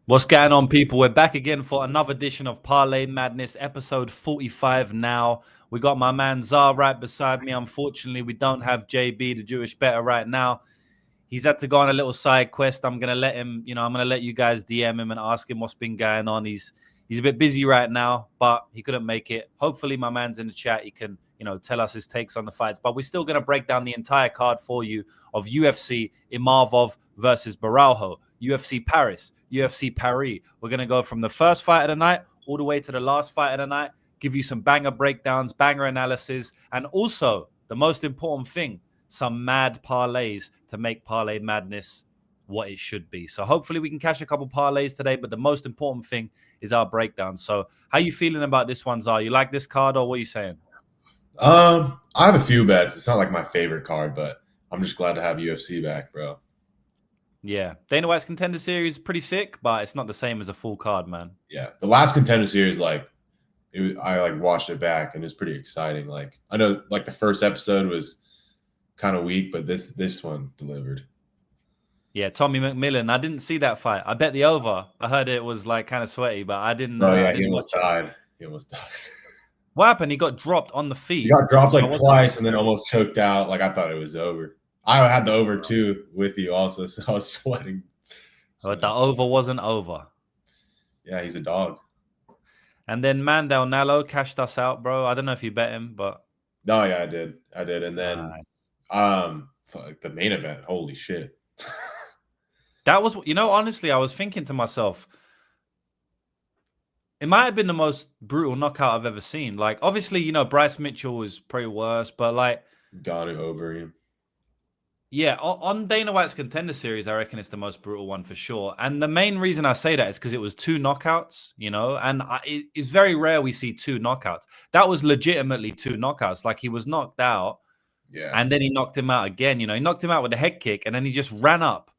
What's going on, people? We're back again for another edition of Parlay Madness, episode 45 now. We got my man Zar right beside me. Unfortunately, we don't have JB, the Jewish better, right now. He's had to go on a little side quest. I'm going to let him, I'm going to let you guys DM him and ask him what's been going on. He's a bit busy right now, but he couldn't make it. Hopefully, my man's in the chat. He can, tell us his takes on the fights. But we're still going to break down the entire card for you of UFC Imavov versus Borralho, UFC Paris, UFC Paris. We're going to go from the first fight of the night all the way to the last fight of the night, give you some banger breakdowns, banger analysis, and also the most important thing, some mad parlays to make Parlay Madness what it should be. So hopefully we can catch a couple parlays today, but the most important thing is our breakdown. So how you feeling about this one, Zar? You like this card, or what are you saying? I have a few bets. It's not like my favorite card, but I'm just glad to have UFC back, bro. Yeah. Dana White's Contender Series is pretty sick, but it's not the same as a full card, man. Yeah. The last Contender Series, I watched it back and it's pretty exciting. Like, I know like the first episode was kind of weak, but this one delivered. Yeah, Tommy McMillan. I didn't see that fight. I bet the over. I heard it was like kind of sweaty, but I didn't. Oh yeah, he almost died. What happened? He got dropped on the feet. He got dropped like twice and then almost choked out. Like, I thought it was over. I had the over too with you also, so I was sweating. But the over wasn't over. Yeah, he's a dog. And then Mandel Nallo cashed us out, bro. I don't know if you bet him, but no, yeah, I did. And then the main event, holy shit. That was, honestly, I was thinking to myself, it might have been the most brutal knockout I've ever seen. Like, obviously, Bryce Mitchell was pretty worse, but like, got it over him. Yeah, on Dana White's Contender Series, I reckon it's the most brutal one for sure. And the main reason I say that is because it was 2 knockouts, and it's very rare we see 2 knockouts. That was legitimately 2 knockouts. Like, he was knocked out, and then he knocked him out again. He knocked him out with a head kick, and then he just ran up.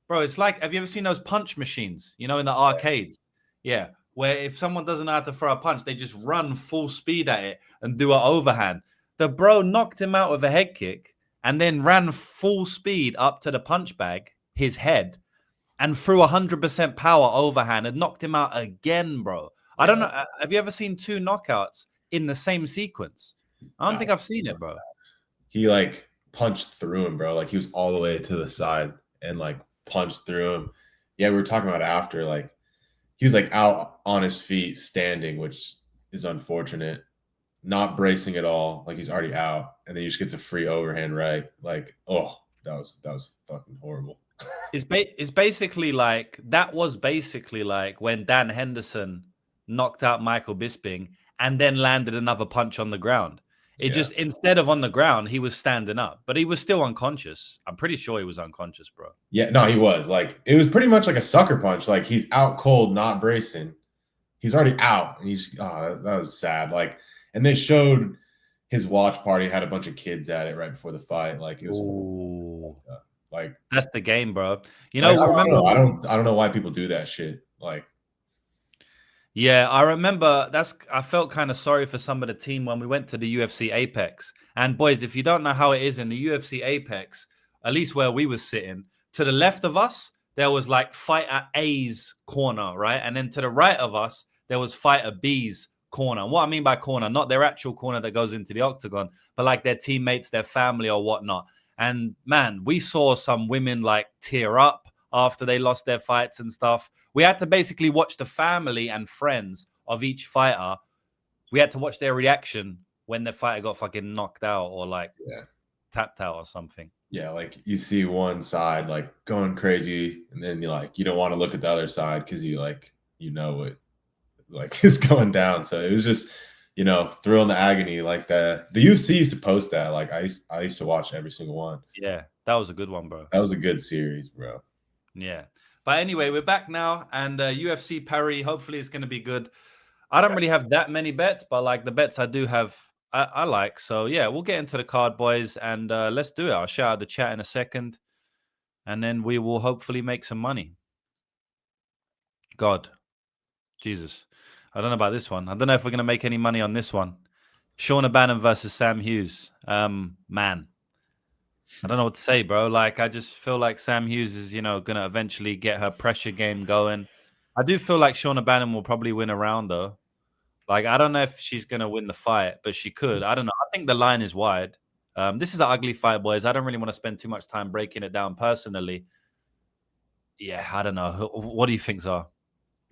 Bro, it's like, have you ever seen those punch machines, in the arcades? Yeah, where if someone doesn't know how to throw a punch, they just run full speed at it and do an overhand. The bro knocked him out with a head kick, and then ran full speed up to the punch bag, his head, and threw 100% power overhand and knocked him out again, bro. I don't know. Have you ever seen 2 knockouts in the same sequence? I don't think I've seen it, bro. He, punched through him, bro. Like, he was all the way to the side and, punched through him. Yeah, we were talking about it after. He was, out on his feet standing, which is unfortunate. Not bracing at all, he's already out, and then he just gets a free overhand right. That was fucking horrible. It's basically that was basically like when Dan Henderson knocked out Michael Bisping and then landed another punch on the ground. Just, instead of on the ground, he was standing up, but he was still unconscious. I'm pretty sure he was unconscious, bro. Yeah, no, he was. It was pretty much like a sucker punch. He's out cold, not bracing. He's already out, and that was sad. And they showed his watch party had a bunch of kids at it right before the fight. It was that's the game, bro. I don't know why people do that shit. Yeah, I remember I felt kind of sorry for some of the team when we went to the UFC Apex. And boys, if you don't know how it is in the UFC Apex, at least where we were sitting, to the left of us, there was fighter A's corner, right? And then to the right of us, there was fighter B's corner. And what I mean by corner, not their actual corner that goes into the octagon, but their teammates, their family or whatnot. And man, we saw some women tear up after they lost their fights and stuff. We had to basically watch the family and friends of each fighter. We had to watch their reaction when the fighter got fucking knocked out or tapped out or something. Yeah, you see one side going crazy, and then you don't want to look at the other side because what is going down. So it was just thrill in the agony. The UFC used to post that. I used to watch every single one. Yeah, that was a good one, bro. That was a good series, bro. Yeah, but anyway, we're back now, and UFC Paris hopefully is going to be good. I don't really have that many bets, but the bets I do have, I like. So yeah, we'll get into the card, boys, and let's do it. I'll shout out the chat in a second, and then we will hopefully make some money. God, Jesus. I don't know about this one. I don't know if we're going to make any money on this one. Shauna Bannon versus Sam Hughes. Man, I don't know what to say, bro. I just feel like Sam Hughes is, going to eventually get her pressure game going. I do feel like Shauna Bannon will probably win a round though. Like, I don't know if she's gonna win the fight, but she could. I don't know. I think the line is wide. This is an ugly fight, boys. I don't really want to spend too much time breaking it down personally. Yeah, I don't know. What do you think, Zar?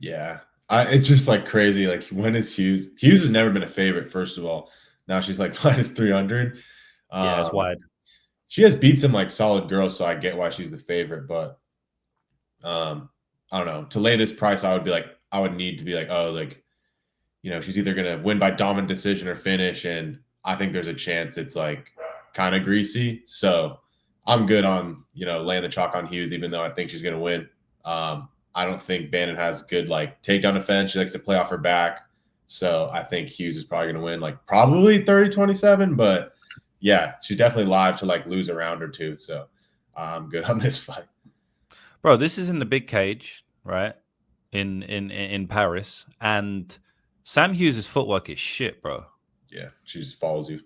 Yeah, it's just like crazy. Like, when is Hughes? Hughes has never been a favorite. First of all, now she's like minus 300. Yeah, it's wide. She has beat some like solid girls, so I get why she's the favorite. But I don't know. To lay this price, I would need to be like, oh, like, she's either gonna win by dominant decision or finish, and I think there's a chance it's like kind of greasy. So I'm good on laying the chalk on Hughes, even though I think she's gonna win. I don't think Bannon has good like takedown defense. She likes to play off her back. So I think Hughes is probably going to win like probably 30-27. But yeah, she's definitely live to like lose a round or two. So I'm good on this fight. Bro, this is in the big cage, right? In Paris. And Sam Hughes' footwork is shit, bro. Yeah, she just follows you.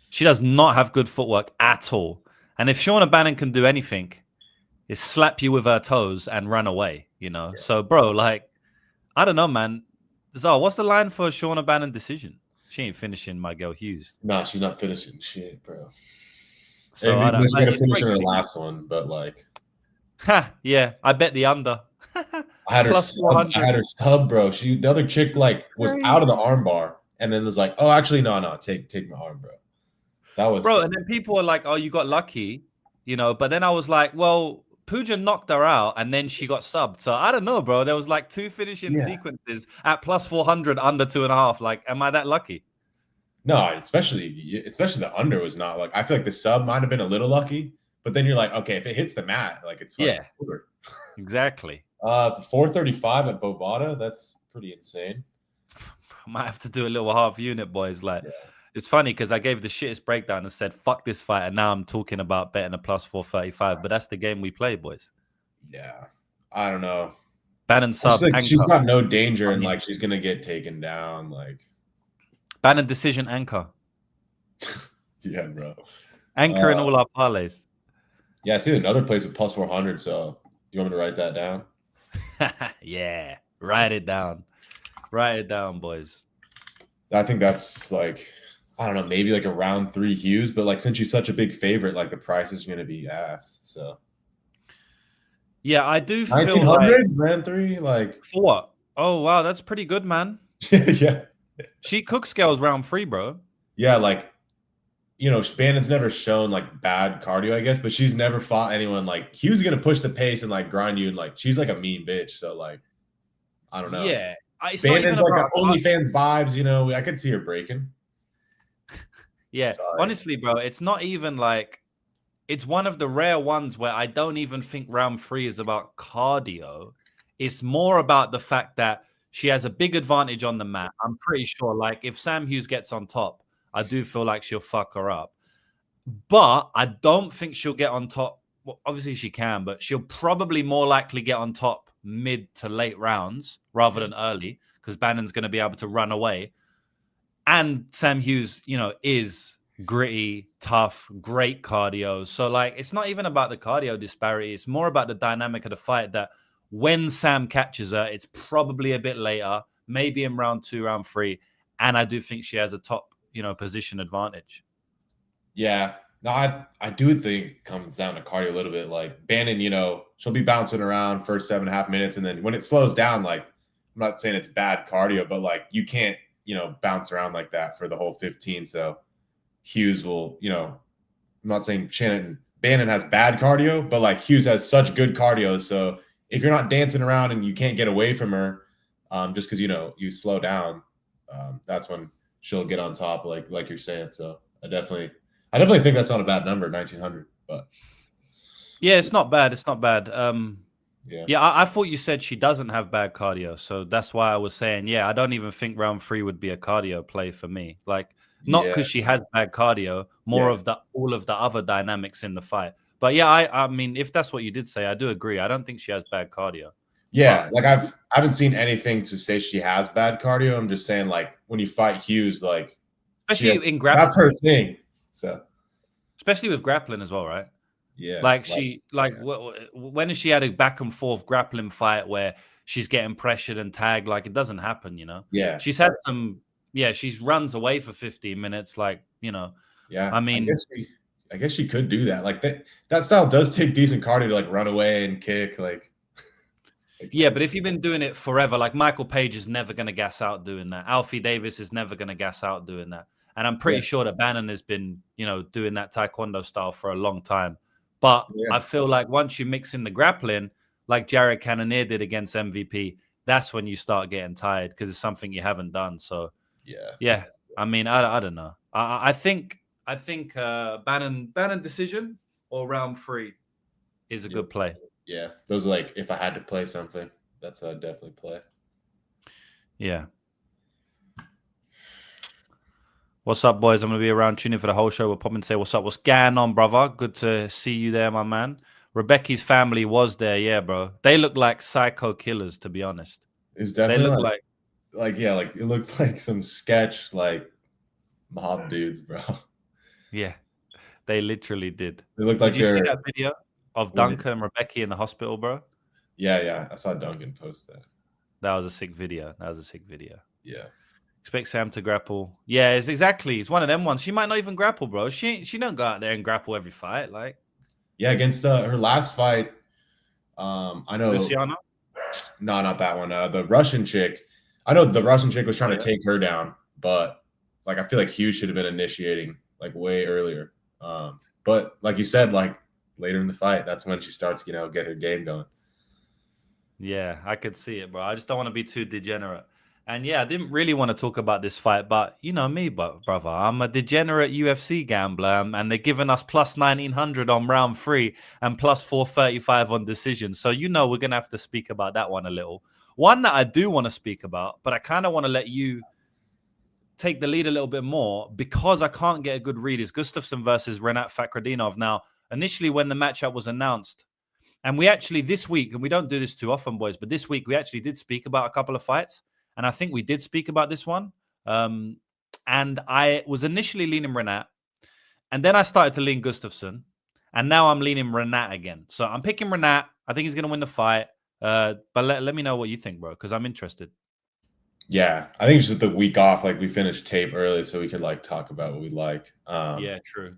She does not have good footwork at all. And if Shauna Bannon can do anything, is slap you with her toes and run away, Yeah. So, bro, like, I don't know, man. So, what's the line for Shauna Bannon decision? She ain't finishing my girl Hughes. No, she's not finishing shit, bro. So, I don't. She's gonna finish in her last one, but like, yeah, I bet the under. I had her sub, bro. The other chick like was out of the armbar, and then was like, oh, actually, no, take my arm, bro. That was bro. And then people were like, oh, you got lucky, But then I was like, well, Pooja knocked her out, and then she got subbed. So I don't know, bro. There was like 2 finishing sequences at plus 400, under 2.5. Like, am I that lucky? No, especially the under was not like. I feel like the sub might have been a little lucky, but then you're like, okay, if it hits the mat, like it's over. Exactly. 435 at Bovada. That's pretty insane. I might have to do a little half unit, boys. Like. Yeah. It's funny because I gave the shittest breakdown and said, fuck this fight. And now I'm talking about betting a plus 435. But that's the game we play, boys. Yeah. I don't know. Bannon sub. Like, she's got no danger and like she's going to get taken down. Like Bannon decision anchor. Yeah, bro. Anchor in all our parlays. Yeah, I see another place with plus 400. So you want me to write that down? Yeah. Write it down. Write it down, boys. I think that's like... I don't know, maybe like a round 3 Hughes, but like since she's such a big favorite, like the price is going to be ass. So, yeah, I do feel 1900 round 3, like for what? Oh wow, that's pretty good, man. Yeah, she cook scales round 3, bro. Yeah, like Bannon's never shown like bad cardio, I guess, but she's never fought anyone like Hughes going to push the pace and like grind you, and like she's like a mean bitch. So like, I don't know. Yeah, it's Bannon's like OnlyFans vibes. I could see her breaking. Yeah, sorry. Honestly, bro, it's not even like it's one of the rare ones where I don't even think round 3 is about cardio. It's more about the fact that she has a big advantage on the mat. I'm pretty sure, like, if Sam Hughes gets on top, I do feel like she'll fuck her up. But I don't think she'll get on top. Well, obviously she can, but she'll probably more likely get on top mid to late rounds rather than early because Bannon's going to be able to run away. And Sam Hughes, is gritty, tough, great cardio. So, like, it's not even about the cardio disparity. It's more about the dynamic of the fight that when Sam catches her, it's probably a bit later, maybe in round 2, round 3. And I do think she has a top, position advantage. Yeah. No, I do think it comes down to cardio a little bit. Like, Bannon, she'll be bouncing around first 7.5 minutes. And then when it slows down, like, I'm not saying it's bad cardio, but, like, you can't, bounce around like that for the whole 15. So Hughes will, I'm not saying Bannon has bad cardio, but like Hughes has such good cardio. So if you're not dancing around and you can't get away from her, just because, you slow down, that's when she'll get on top, like you're saying. So I definitely think that's not a bad number, 1900, but yeah, it's not bad. It's not bad. Yeah, I thought you said she doesn't have bad cardio, so that's why I was saying, I don't even think round 3 would be a cardio play for me. Like, not because she has bad cardio, more of all of the other dynamics in the fight. But yeah, I mean, if that's what you did say, I do agree. I don't think she has bad cardio. Yeah, like I haven't seen anything to say she has bad cardio. I'm just saying, like, when you fight Hughes, like, especially in grappling, that's her thing. So, especially with grappling as well, right? Yeah, when has she had a back and forth grappling fight where she's getting pressured and tagged. Like, it doesn't happen, you know? Yeah. She's had some, she runs away for 15 minutes. Like, you know, Yeah. I mean, I guess she could do that. Like that style does take decent cardio to like run away and kick. Like, yeah, but if you've been doing it forever, like Michael Page is never going to gas out doing that. Alfie Davis is never going to gas out doing that. And I'm pretty sure that Bannon has been, you know, doing that Taekwondo style for a long time. But I feel like once you mix in the grappling, like Jared Cannonier did against MVP, that's when you start getting tired because it's something you haven't done. So, yeah. I mean, I don't know. I think Bannon decision or round 3 is a good play. Yeah, those are like if I had to play something, that's what I'd definitely play. Yeah. What's up, boys? I'm going to be around tuning for the whole show. We'll pop in and say, what's up? What's going on, brother? Good to see you there, my man. Rebecca's family was there. Yeah, bro. They look like psycho killers, to be honest. It was definitely they look like it looked like some sketch, like mob dudes, bro. Yeah, they literally did. They looked like Did you see that video of Duncan and Rebecca in the hospital, bro? Yeah. I saw Duncan post that. That was a sick video. Yeah. Expect Sam to grapple. Yeah, it's one of them ones. She might not even grapple, bro. She don't go out there and grapple every fight. Like, yeah, against her last fight, I know Luciana? No, not that one. The Russian chick. I know the Russian chick was trying to take her down, but like I feel like Hughes should have been initiating like way earlier. But like you said, like later in the fight, that's when she starts, get her game going. Yeah, I could see it, bro. I just don't want to be too degenerate. And yeah, I didn't really want to talk about this fight, but you know me, brother. I'm a degenerate UFC gambler, and they're giving us plus 1900 on round 3 and plus 435 on decision. So we're gonna have to speak about that one a little. One that I do want to speak about, but I kind of want to let you take the lead a little bit more because I can't get a good read, is Gustafsson versus Rinat Fakhretdinov. Now, initially when the matchup was announced, and we actually this week, and we don't do this too often, boys, but this week we actually did speak about a couple of fights. And I think we did speak about this one. And I was initially leaning Rinat. And then I started to lean Gustafsson. And now I'm leaning Rinat again. So I'm picking Rinat. I think he's going to win the fight. But let me know what you think, bro, because I'm interested. Yeah, I think it's just the week off. Like we finished tape early so we could like talk about what we like. Yeah, true.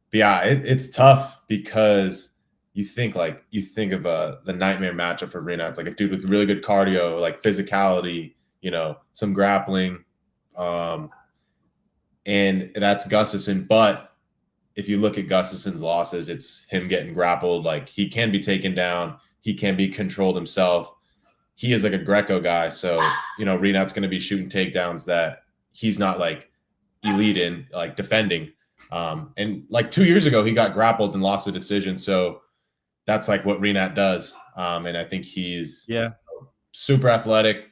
But yeah, it's tough because you think of the nightmare matchup for Rinat. It's like a dude with really good cardio, like physicality, some grappling. And that's Gustafsson. But if you look at Gustafsson's losses, it's him getting grappled. Like he can be taken down. He can be controlled himself. He is like a Greco guy. So, Rinat's going to be shooting takedowns that he's not like elite in, like defending. And like 2 years ago, he got grappled and lost the decision. So that's like what Rinat does. And I think he's super athletic.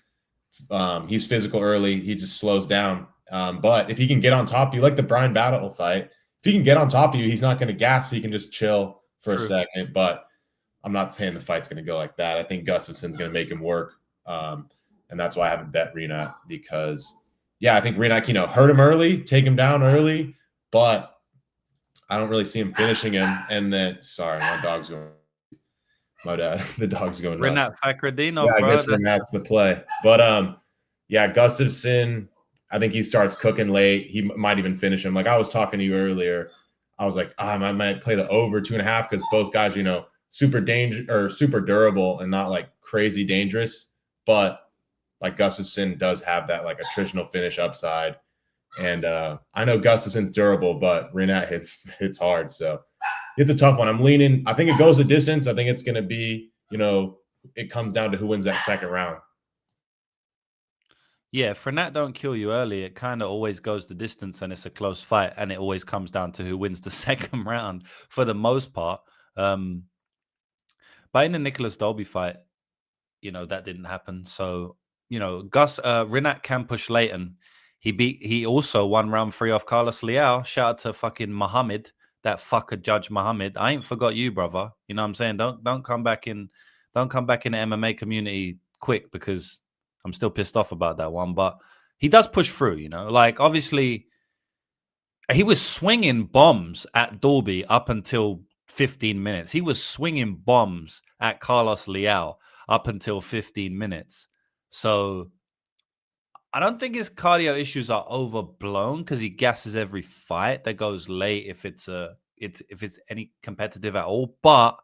He's physical early. He just slows down. But if he can get on top of you, like the Brian Battle fight, if he can get on top of you, he's not going to gasp. He can just chill for a second. But I'm not saying the fight's going to go like that. I think Gustafsson's going to make him work. And that's why I haven't bet Rinat because, I think Rinat, hurt him early, take him down early, but I don't really see him finishing him. And then, sorry, my dog's going. The dog's going nuts. Rinat Fakhretdinov, I guess Rinat's the play. But, Gustafsson, I think he starts cooking late. He might even finish him. Like I was talking to you earlier, I was like, I might play the over 2.5 because both guys, super durable and not like crazy dangerous. But like Gustafsson does have that like attritional finish upside. And I know Gustafsson's durable, but Rinat hits hard. So it's a tough one. I'm leaning. I think it goes a distance. I think it's going to be, it comes down to who wins that second round. Yeah, if Rinat don't kill you early, it kind of always goes the distance and it's a close fight. And it always comes down to who wins the second round for the most part. But in the Nicholas Dolby fight, that didn't happen. So, Rinat can push late, and he also won round 3 off Carlos Leal. Shout out to fucking Muhammad, that fucker Judge Muhammad. I ain't forgot you, brother. You know what I'm saying? Don't come back in the MMA community quick because I'm still pissed off about that one. But he does push through, like obviously he was swinging bombs at Dolby up until 15 minutes. He was swinging bombs at Carlos Leal up until 15 minutes. So I don't think his cardio issues are overblown because he gasses every fight that goes late if it's any competitive at all. But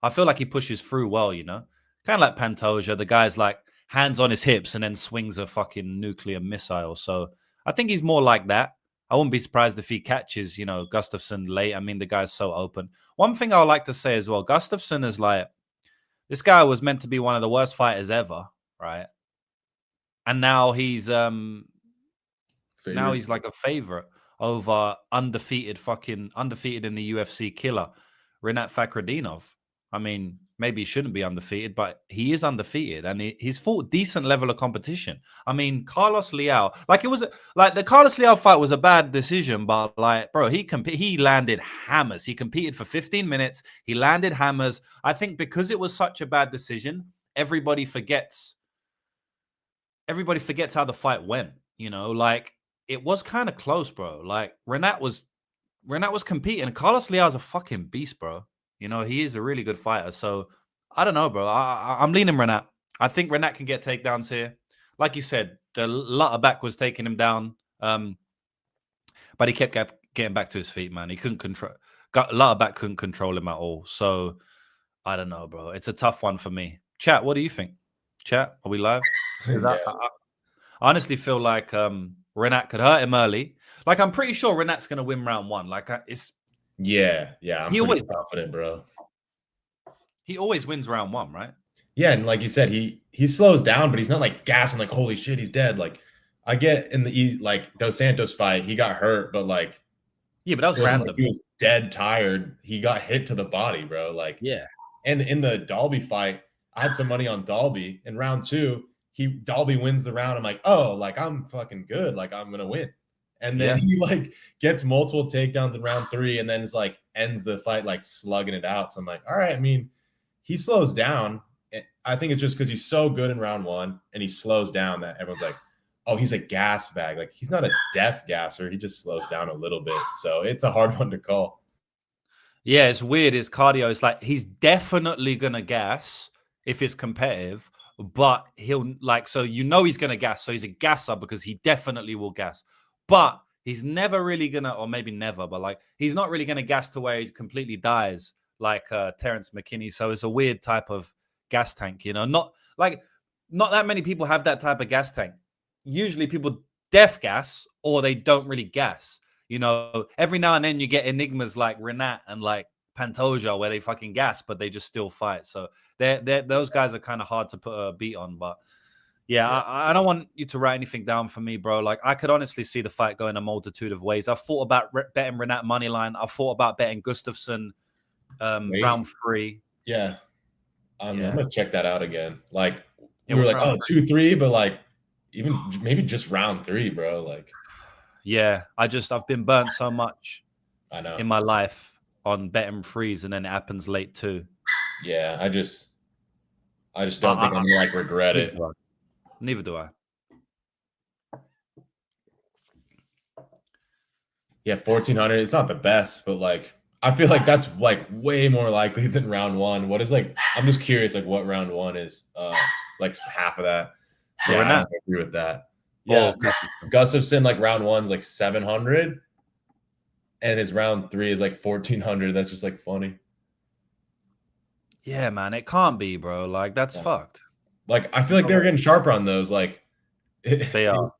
I feel like he pushes through well, you know? Kind of like Pantoja. The guy's like hands on his hips and then swings a fucking nuclear missile. So I think he's more like that. I wouldn't be surprised if he catches, you know, Gustafsson late. I mean, the guy's so open. One thing I would like to say as well, Gustafsson is like, this guy was meant to be one of the worst fighters ever, right? And now he's like a favorite over undefeated in the UFC killer, Rinat Fakhretdinov. I mean, maybe he shouldn't be undefeated, but he is undefeated, and he's fought decent level of competition. I mean, Carlos Leal, like it was like the Carlos Leal fight was a bad decision, but like, bro, he landed hammers. He competed for 15 minutes. He landed hammers. I think because it was such a bad decision, everybody forgets how the fight went. You know, like it was kind of close, bro. Like Rinat was competing. Carlos Leal's a fucking beast, bro. You know, he is a really good fighter. So I don't know, bro. I'm leaning Rinat. I think Rinat can get takedowns here. Like you said, the Lutterback was taking him down, but he kept getting back to his feet, man. He couldn't control. Lutterback couldn't control him at all. So I don't know, bro. It's a tough one for me. Chat, what do you think? Chat, are we live? Yeah. I honestly feel like Rinat could hurt him early. Like I'm pretty sure Rinat's gonna win round one. Like it's yeah. I'm pretty confident, bro. He always wins round one, right? Yeah, and like you said, he slows down, but he's not like gassing like holy shit, he's dead. Like I get in the like Dos Santos fight, he got hurt, but like yeah, but that was random. Like he was dead tired. He got hit to the body, bro. Like yeah. And in the Dalby fight, I had some money on Dalby. In round 2, Dalby wins the round. I'm like, oh, like I'm fucking good. Like I'm gonna win. And then he like gets multiple takedowns in round 3, and then it's like ends the fight like slugging it out. So I'm like, all right. I mean, he slows down. I think it's just because he's so good in round 1 and he slows down that everyone's like, oh, he's a gas bag. Like he's not a death gasser. He just slows down a little bit. So it's a hard one to call. Yeah, it's weird. His cardio is like he's definitely gonna gas if it's competitive, but he'll like so you know he's gonna gas. So he's a gasser because he definitely will gas. But he's never really gonna, or maybe never, but like he's not really gonna gas to where he completely dies like Terrence McKinney. So it's a weird type of gas tank, you know. Not that many people have that type of gas tank. Usually people def gas or they don't really gas. You know, every now and then you get enigmas like Rinat and like Pantoja where they fucking gas, but they just still fight. So those guys are kind of hard to put a beat on. But yeah. I don't want you to write anything down for me, bro. Like I could honestly see the fight going a multitude of ways. I've thought about betting Rinat money line. I've thought about betting Gustafsson round 3. Yeah. I'm gonna check that out again. Like we were like, 2-3, but like even maybe just round 3, bro. Like yeah, I've been burnt so much I know in my life on betting threes, and then it happens late too. Yeah, I just don't think I'm gonna like regret it. Neither do I. Yeah, 1,400. It's not the best, but like I feel like that's like way more likely than round 1. What is like? I'm just curious, like what round 1 is. Like half of that. Yeah, I don't agree with that. Yeah, Gustafsson like round 1's like 700, and his round 3 is like 1,400. That's just like funny. Yeah, man, it can't be, bro. Like that's fucked. Like I feel like they're getting sharper on those. Like they are,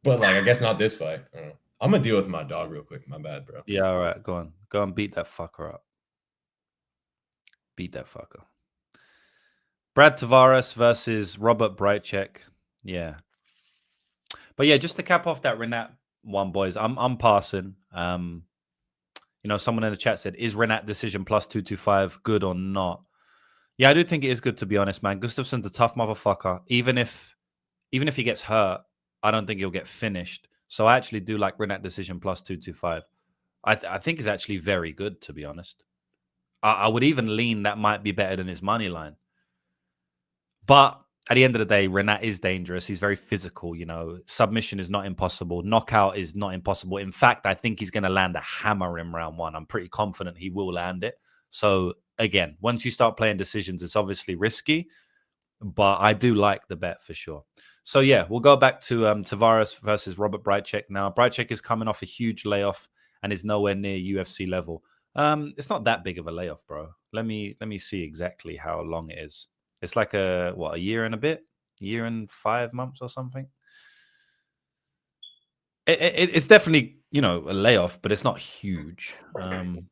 but like I guess not this fight. I don't know. I'm gonna deal with my dog real quick. My bad, bro. Yeah, all right, go and beat that fucker up. Beat that fucker. Brad Tavares versus Robert Bryczek. Yeah. But yeah, just to cap off that Rinat one, boys, I'm passing. You know, someone in the chat said, is Rinat decision plus 225 good or not? Yeah, I do think it is good, to be honest, man. Gustafsson's a tough motherfucker. Even if he gets hurt, I don't think he'll get finished. So I actually do like Rinat decision plus 225. I think it's actually very good, to be honest. I would even lean that might be better than his money line. But at the end of the day, Rinat is dangerous. He's very physical, you know. Submission is not impossible. Knockout is not impossible. In fact, I think he's going to land a hammer in round 1. I'm pretty confident he will land it. So, again, once you start playing decisions, it's obviously risky. but I do like the bet for sure. So yeah, we'll go back to Tavares versus Robert Bryczek now. Bryczek is coming off a huge layoff and is nowhere near UFC level. It's not that big of a layoff, bro. Let me see exactly how long it is. It's like a year and a bit, year and 5 months or something. It's definitely a layoff, but it's not huge. When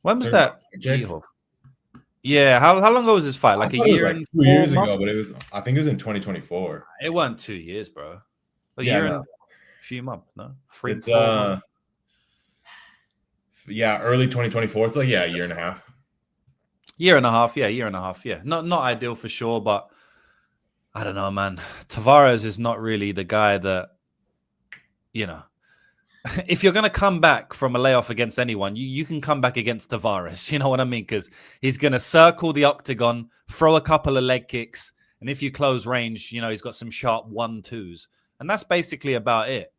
was that? Yeah, how long ago was this fight? Like a year and 2 years ago, but I think it was in 2024. It wasn't 2 years, bro. A year and a few months, no? 4 months. Early 2024. So a year and a half. Year and a half, yeah. Not ideal for sure, but I don't know, man. Tavares is not really the guy that, if you're going to come back from a layoff against anyone, you can come back against Tavares. You know what I mean? Because he's going to circle the octagon, throw a couple of leg kicks, and if you close range, he's got some sharp 1-2s. And that's basically about it.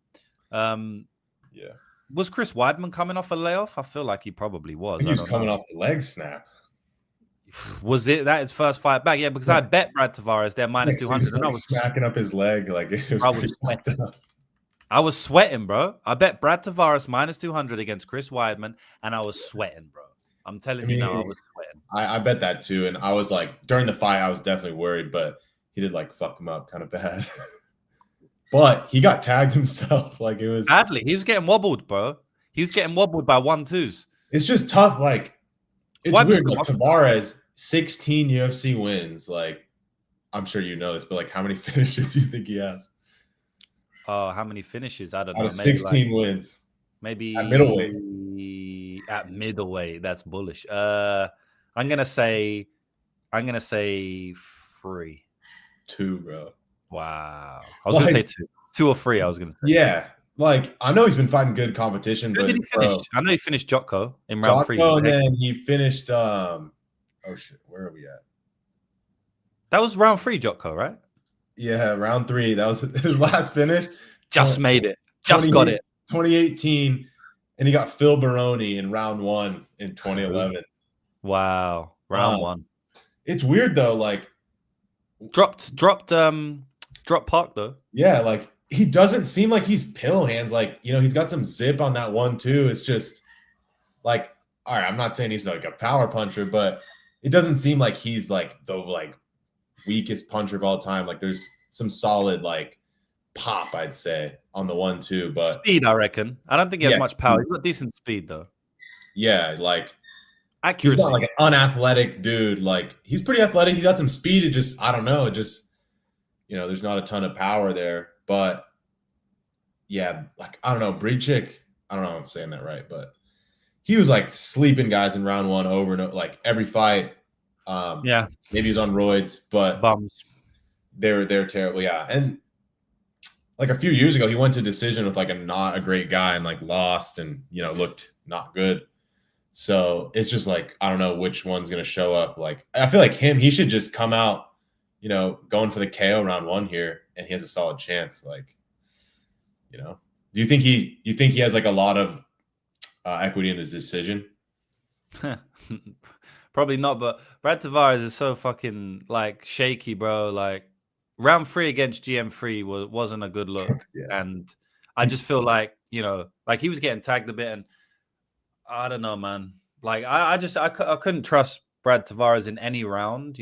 Was Chris Weidman coming off a layoff? I feel like he probably was. He was coming off the leg snap. Was that his first fight back? Yeah, because I bet Brad Tavares there minus 200. And I was smacking up his leg like it was I was sweating, bro. I bet Brad Tavares minus 200 against Chris Weidman, and I was sweating, bro. I'm telling you now, I was sweating. I bet that too, and I was like, during the fight, I was definitely worried, but he did like fuck him up kind of bad. But he got tagged himself, like it was badly. He was getting wobbled, bro. He was getting wobbled by 1-2s. It's just tough, like it's weird. Like Tavares, 16 UFC wins. Like I'm sure you know this, but like how many finishes do you think he has? Oh, how many finishes? I don't know. Maybe 16 wins. Maybe at middleweight. At middleweight, that's bullish. I'm gonna say 3. 2, bro. Wow. I was gonna say 2. 2 or 3. I was gonna say. Yeah, like I know he's been fighting good competition. Who did he finish? I know he finished Jotko in round 3. And then he finished. Oh shit, where are we at? That was round 3, Jotko, right? Yeah, round 3. That was his last finish. Just made it. Just got it. 2018, and he got Phil Baroni in round 1 in 2011. Wow, round 1. It's weird though. Like dropped Park though. Yeah, like he doesn't seem like he's pill hands. Like he's got some zip on that 1-2. It's just like, all right, I'm not saying he's like a power puncher, but it doesn't seem like he's like the weakest puncher of all time. Like there's some solid like pop, I'd say, on the 1-2, but speed, I reckon. I don't think he has much power. He's got decent speed though. Yeah, like accuracy. He's not like an unathletic dude. Like he's pretty athletic. He got some speed. It just, I don't know. It just, there's not a ton of power there. But yeah, like I don't know, Bryczek. I don't know if I'm saying that right, but he was like sleeping guys in round 1 over and over, like every fight. Yeah, maybe he was on roids, but bums. They're terrible. Yeah, and like a few years ago, he went to decision with like not a great guy and like lost and looked not good. So it's just like I don't know which one's gonna show up. Like I feel like he should just come out, going for the KO round 1 here, and he has a solid chance. Like, do you think he has like a lot of equity in his decision? Probably not, but Brad Tavares is so fucking like shaky, bro. Like round 3 against GM3 wasn't a good look. Yeah. And I just feel like, like he was getting tagged a bit, and I don't know, man. Like I couldn't trust Brad Tavares in any round,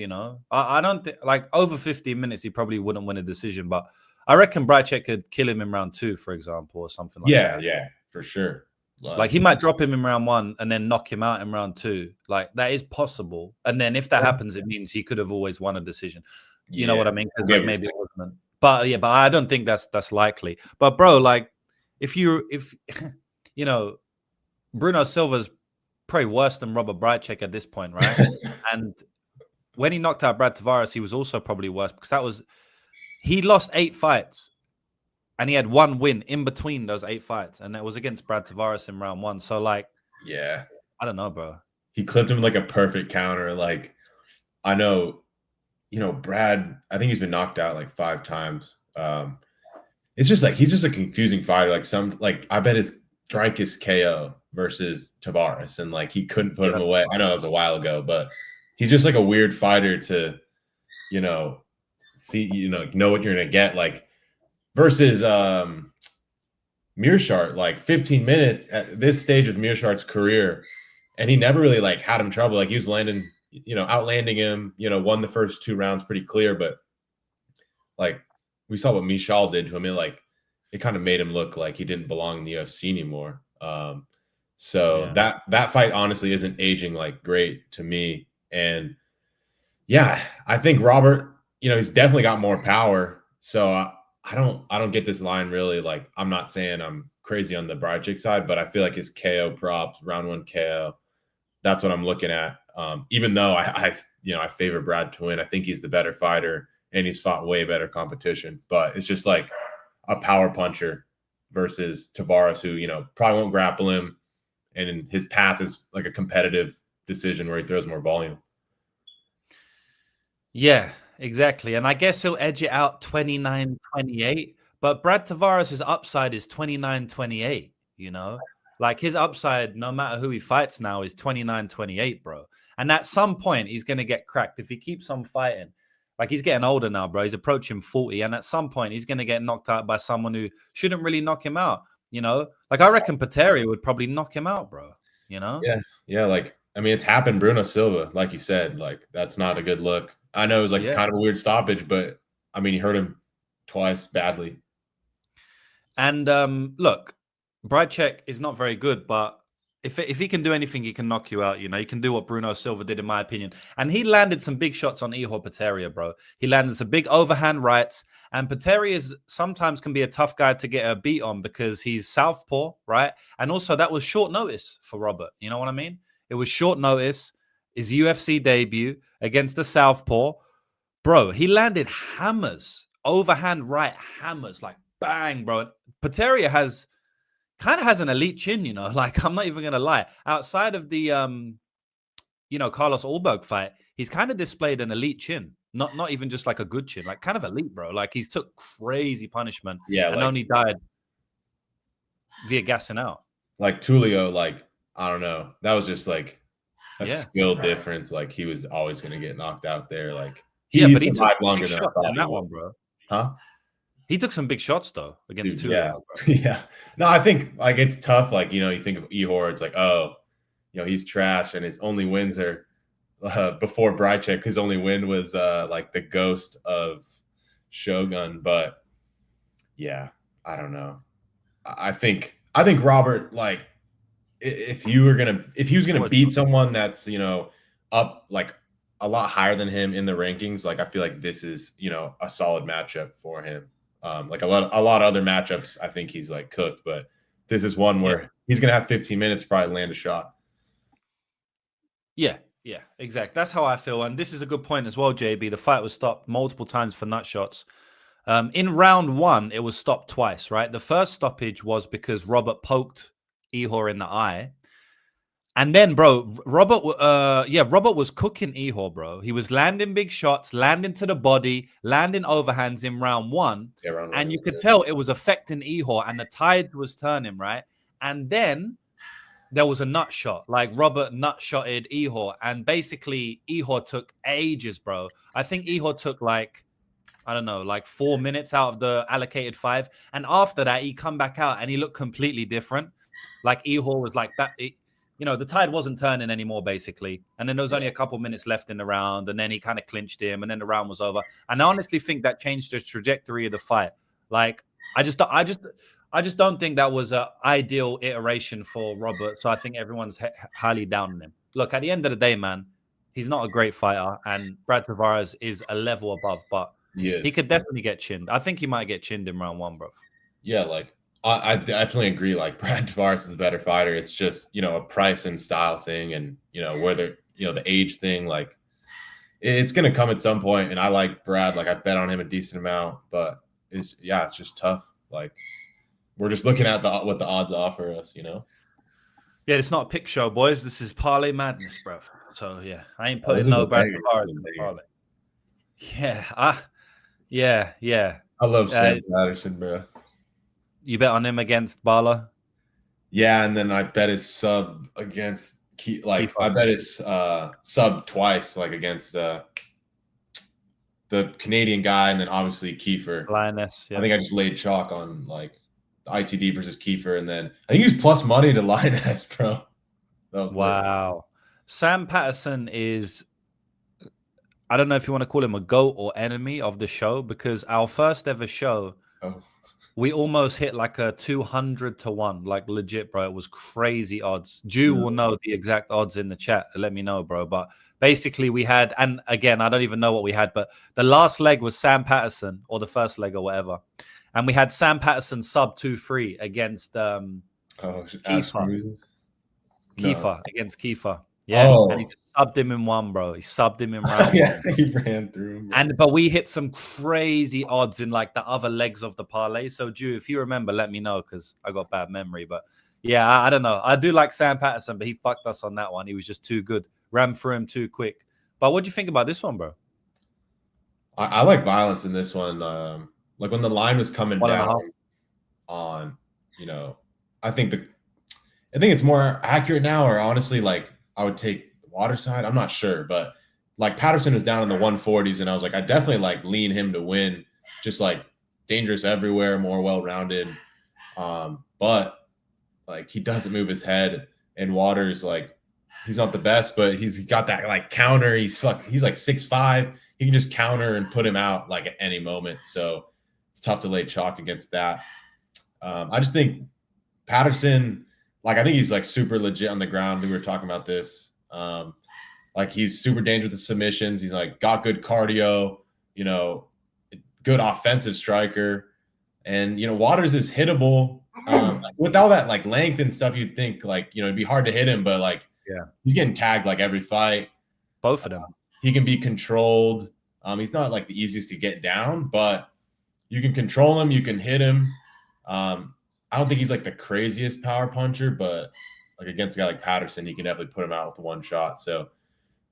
I don't think like over 15 minutes he probably wouldn't win a decision, but I reckon Bryczek could kill him in round 2, for example, or something like that. Yeah, for sure. Like he might drop him in round 1 and then knock him out in round 2. Like that is possible. And then if that happens, it means he could have always won a decision. You know what I mean? Like maybe it wasn't. But yeah, but I don't think that's likely. But bro, like if Bruno Silva's probably worse than Robert Bryczek at this point, right? And when he knocked out Brad Tavares, he was also probably worse because he lost 8 fights. And he had 1 win in between those 8 fights. And that was against Brad Tavares in round 1. So, like, yeah, I don't know, bro. He clipped him like a perfect counter. Like, I know, Brad, I think he's been knocked out like 5 times. It's just like, he's just a confusing fighter. Like, I bet his strike is KO versus Tavares. And like, he couldn't put him away. I know that was a while ago, but he's just like a weird fighter to see, know what you're gonna get. Like versus Mearshart, like 15 minutes at this stage of Mearshart's career, and he never really like had him trouble. Like he was landing, outlanding him, won the first 2 rounds pretty clear, but like we saw what Michal did to him. It kind of made him look like he didn't belong in the UFC anymore. So that fight honestly isn't aging like great to me. And yeah, I think Robert, he's definitely got more power. So I don't get this line really. Like I'm not saying I'm crazy on the Bryczek side, but I feel like his KO props, round 1 KO, that's what I'm looking at. Even though I favor Brad to win. I think he's the better fighter and he's fought way better competition. But it's just like a power puncher versus Tavares, who probably won't grapple him, and his path is like a competitive decision where he throws more volume. Yeah, exactly. And I guess he'll edge it out 29-28. But Brad Tavares' upside is 29-28, Like his upside, no matter who he fights now, is 29-28, bro. And at some point, he's going to get cracked if he keeps on fighting. Like he's getting older now, bro. He's approaching 40. And at some point, he's going to get knocked out by someone who shouldn't really knock him out, Like I reckon Patterson would probably knock him out, bro, Yeah. Like, I mean, it's happened. Bruno Silva, like you said, like that's not a good look. I know it was like kind of a weird stoppage, but I mean, he hurt him twice badly. And look, Bryczek is not very good, but if he can do anything, he can knock you out. He can do what Bruno Silva did, in my opinion. And he landed some big shots on Ihor Patterson, bro. He landed some big overhand rights. And Patterson sometimes can be a tough guy to get a beat on because he's southpaw, right? And also that was short notice for Robert. You know what I mean? It was short notice. His UFC debut against the southpaw. Bro, he landed hammers, overhand right hammers, like bang, bro. Patterson kind of has an elite chin, Like I'm not even gonna lie. Outside of the Carlos Ulberg fight, he's kind of displayed an elite chin. Not even just like a good chin, like kind of elite, bro. Like he's took crazy punishment and only died via gassing out. Like Tulio, like I don't know. That was just like a skill difference. Like he was always gonna get knocked out there. Like but he took longer than I thought in that one, bro. Huh? He took some big shots though against Tulio. Yeah. Yeah. No, I think like it's tough. Like, you think of Ihor, it's like, oh, he's trash and his only wins are before Bryczek. His only win was like the ghost of Shogun. But yeah, I don't know. I think Robert, like if he was gonna beat someone that's up like a lot higher than him in the rankings, like I feel like this is a solid matchup for him. Like a lot of other matchups, I think he's like cooked, but this is one where he's gonna have 15 minutes to probably land a shot. Yeah, exactly. That's how I feel, and this is a good point as well, JB. The fight was stopped multiple times for nut shots. In round 1, it was stopped twice, right? The first stoppage was because Robert poked Ihor in the eye. And then, bro, Robert was cooking Ihor, bro. He was landing big shots, landing to the body, landing overhands in round 1. And you could tell it was affecting Ihor and the tide was turning, right? And then there was a nut shot, like Robert nut shotted Ihor. And basically, Ihor took ages, bro. I think Ihor took like 4 minutes out of the allocated 5. And after that, he come back out and he looked completely different. Like Ihor was like that. The tide wasn't turning anymore, basically. And then there was only a couple minutes left in the round. And then he kind of clinched him. And then the round was over. And I honestly think that changed the trajectory of the fight. Like, I just don't think that was an ideal iteration for Robert. So I think everyone's highly down on him. Look, at the end of the day, man, he's not a great fighter. And Brad Tavares is a level above. But he could definitely get chinned. I think he might get chinned in round 1, bro. Yeah, like, I definitely agree. Like Brad Tavares is a better fighter. It's just, a price and style thing and, whether, the age thing, like it's going to come at some point. And I like Brad, like I bet on him a decent amount, but it's just tough. Like we're just looking at what the odds offer us, Yeah, it's not a pick show, boys. This is parlay madness, bro. So yeah, I ain't putting no Brad Tavares in the parlay. Yeah. I love Sam Patterson, bro. You bet on him against Bala? Yeah, and then I bet his sub against I bet his sub twice, like against the Canadian guy, and then obviously Kiefer. Lioness, yeah. I think I just laid chalk on like ITD versus Kiefer, and then I think he was plus money to Lioness, bro. That was wow. Lit. Sam Patterson is, I don't know if you want to call him a GOAT or enemy of the show, because our first ever show, we almost hit like a 200-1, like legit, bro. It was crazy odds. Jew will know the exact odds in the chat. Let me know, bro. But basically we had, and again, I don't even know what we had, but the last leg was Sam Patterson, or the first leg or whatever. And we had Sam Patterson sub 2-3 against Kiefer. Against Kiefer. Yeah, and he just subbed him in one, bro. He subbed him in round one. He ran through him. But we hit some crazy odds in like the other legs of the parlay. So, Drew, if you remember, let me know, because I got bad memory. But yeah, I don't know. I do like Sam Patterson, but he fucked us on that one. He was just too good. Ran through him too quick. But what do you think about this one, bro? I like violence in this one. Like when the line was coming down on, I think it's more accurate now, or honestly, like I would take the water side. I'm not sure, but like Patterson was down in the 140s, and I was like, I definitely like lean him to win. Just like dangerous everywhere, more well-rounded. But like he doesn't move his head, and Waters, like he's not the best, but he's got that like counter. He's like 6'5". He can just counter and put him out like at any moment. So it's tough to lay chalk against that. I just think Patterson, like I think he's like super legit on the ground. We were talking about this. Like he's super dangerous with submissions. He's like got good cardio, good offensive striker. And, Waters is hittable. With all that like length and stuff, you'd think like, it'd be hard to hit him, but like, he's getting tagged like every fight. Both of them. He can be controlled. He's not like the easiest to get down, but you can control him. You can hit him. I don't think he's like the craziest power puncher, but like against a guy like Patterson, he can definitely put him out with one shot. So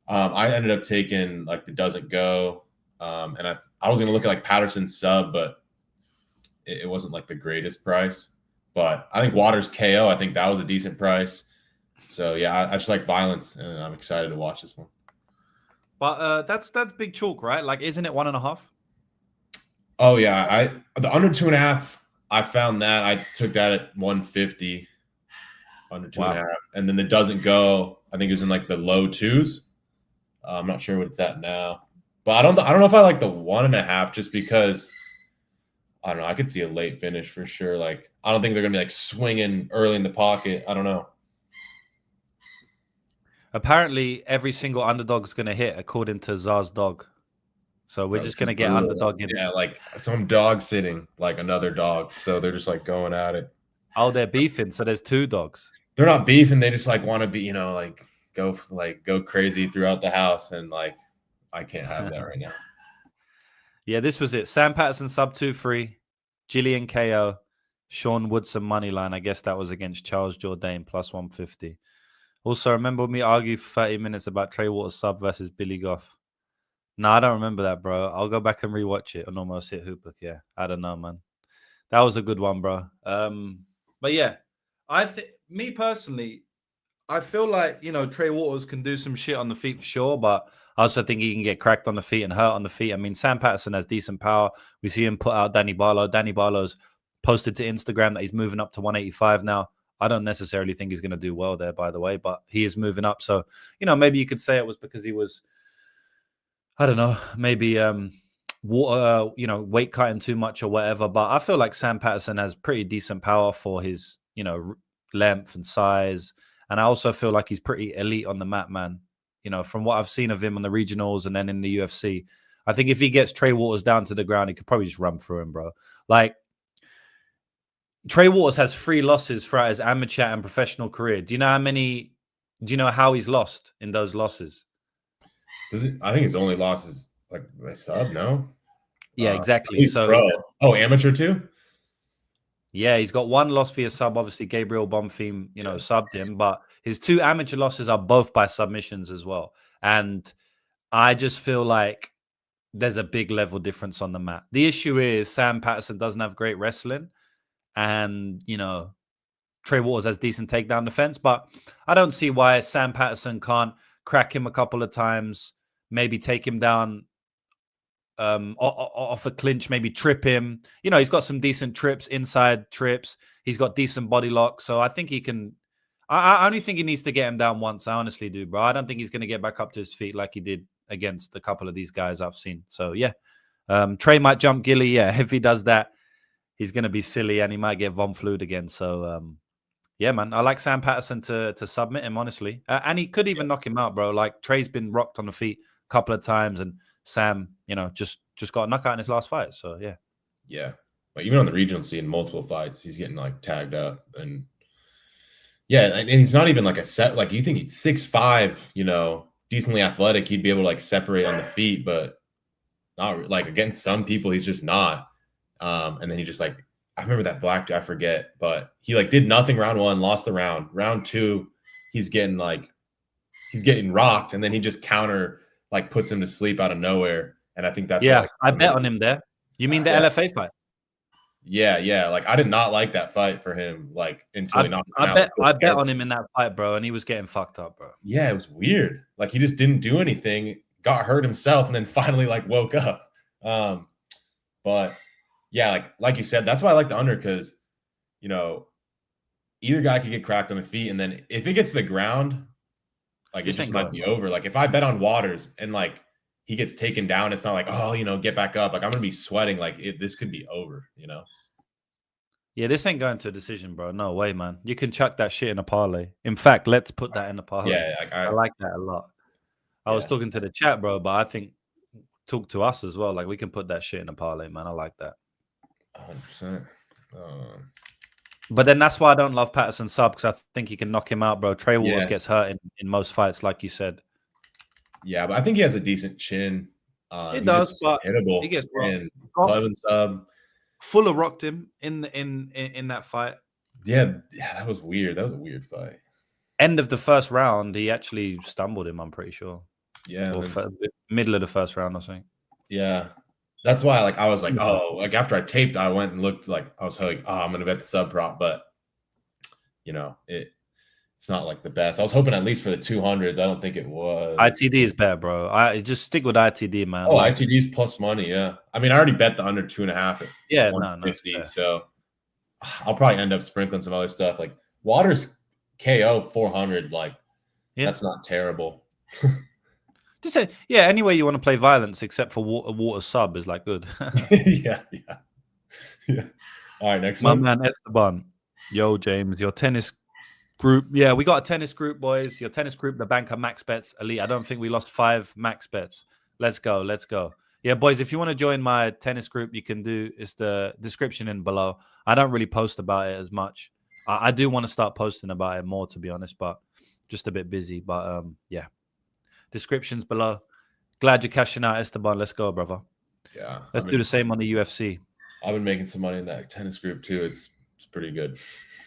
I ended up taking like the doesn't go. And I was going to look at like Patterson's sub, but it wasn't like the greatest price. But I think Waters KO, I think that was a decent price. So yeah, I just like violence, and I'm excited to watch this one. But that's big chalk, right? Like, isn't it 1.5? Oh yeah, the under 2.5. I found that I took that at 150, under 2.5, and then the doesn't go. I think it was in like the low twos. I'm not sure what it's at now, but I don't know if I like the 1.5 just because I don't know. I could see a late finish for sure. Like I don't think they're gonna be like swinging early in the pocket. I don't know. Apparently, every single underdog's going to hit, according to Zar's dog. So we're just going to get underdog in. Yeah, like some dog sitting like another dog. So they're just like going at it. Oh, they're beefing. So there's two dogs. They're not beefing. They just like want to be, like go crazy throughout the house. And like, I can't have that right now. Yeah, this was it. Sam Patterson sub 2-3, Gillian KO, Sean Woodson money line. I guess that was against Charles Jourdain plus 150. Also, remember me argue for 30 minutes about Trey Waters sub versus Billy Goff? No, I don't remember that, bro. I'll go back and rewatch it and almost hit Hoopuk. Yeah, I don't know, man. That was a good one, bro. But yeah, me personally, I feel like, Trey Waters can do some shit on the feet for sure, but I also think he can get cracked on the feet and hurt on the feet. I mean, Sam Patterson has decent power. We see him put out Danny Barlow. Danny Barlow's posted to Instagram that he's moving up to 185 now. I don't necessarily think he's going to do well there, by the way, but he is moving up. So, maybe you could say it was because he was, I don't know, maybe weight cutting too much or whatever. But I feel like Sam Patterson has pretty decent power for his, length and size. And I also feel like he's pretty elite on the mat, man. From what I've seen of him on the regionals and then in the UFC, I think if he gets Trey Waters down to the ground, he could probably just run through him, bro. Like, Trey Waters has 3 losses throughout his amateur and professional career. Do you know how he's lost in those losses? I think his only loss is like by sub, no? Yeah, exactly. So pro. Amateur too? Yeah, he's got 1 loss via sub. Obviously, Gabriel Bonfim, subbed him, but his 2 amateur losses are both by submissions as well. And I just feel like there's a big level difference on the mat. The issue is Sam Patterson doesn't have great wrestling. And, Trey Waters has decent takedown defense, but I don't see why Sam Patterson can't crack him a couple of times, maybe take him down off a clinch, maybe trip him. You know, he's got some decent trips, inside trips. He's got decent body lock. So I think he can. I only think he needs to get him down once. I honestly do, bro. I don't think he's going to get back up to his feet like he did against a couple of these guys I've seen. So, yeah. Trey might jump Gilly. Yeah, if he does that, he's going to be silly and he might get Von Flood again. So, yeah, man. I like Sam Patterson to submit him, honestly. And he could even knock him out, bro. Like, Trey's been rocked on the feet a couple of times and Sam, you know, just got a knockout in his last fight. So, yeah. Yeah. But even on the regional scene, multiple fights, he's getting, like, tagged up and... Yeah, and he's not even like a set. Like you think he's 6'5", you know, decently athletic. He'd be able to like separate on the feet, but not like against some people, he's just not. And then he just like I remember that black dude, I forget, but he like did nothing round 1, lost the round. Round 2, he's getting rocked, and then he just counter like puts him to sleep out of nowhere. And I think that's what, like, I bet on him there. You mean the LFA fight? Yeah. Like I did not like that fight for him. Like until he knocked him out. I bet on him in that fight, bro, and he was getting fucked up, bro. Yeah, it was weird. Like he just didn't do anything, got hurt himself, and then finally like woke up. But yeah, like you said, that's why I like the under because you know either guy could get cracked on the feet, and then if it gets to the ground, like it just might be over. Like if I bet on Waters and like he gets taken down, it's not like, oh, you know, get back up. Like I'm gonna be sweating. Like this could be over, you know. Yeah, this ain't going to a decision, bro. No way, man. You can chuck that shit in a parlay. In fact, let's put that in a parlay. Yeah, I like that a lot. I was talking to the chat, bro, but I think talk to us as well. Like we can put that shit in a parlay, man. I like that. 100%. But then that's why I don't love Patterson sub because I think he can knock him out, bro. Trey Waters gets hurt in most fights, like you said. Yeah, but I think he has a decent chin. He does, but hittable. He gets Clevin sub. Fuller rocked him in that fight. Yeah, that was weird. That was a weird fight. End of the first round, he actually stumbled him, I'm pretty sure. Yeah. Or middle of the first round, I think. Yeah. That's why I was like, oh, like after I taped, I went and looked like I was like, oh, I'm gonna bet the sub prop, but you know, it's not like the best. I was hoping at least for the 200s. I don't think it was. ITD is better, bro. I just stick with ITD, man. Oh, like, ITD's plus money, yeah. I mean, I already bet the under 2.5 at 150, so I'll probably end up sprinkling some other stuff. Like Waters KO 400, like that's not terrible. Just say, any way you want to play violence except for water sub is like good. yeah. All right, next one. My man Esteban. Yo, James, your tennis group. Yeah, we got a tennis group, boys. Your tennis group, the banker max bets elite. I don't think we lost 5 max bets. Let's go. Yeah, boys, if you want to join my tennis group, you can do. It's the description in below. I don't really post about it as much. I do want to start posting about it more, to be honest, but just a bit busy. But yeah. Descriptions below. Glad you're cashing out, Esteban. Let's go, brother. Yeah. Let's do the same on the UFC. I've been making some money in that tennis group too. It's pretty good.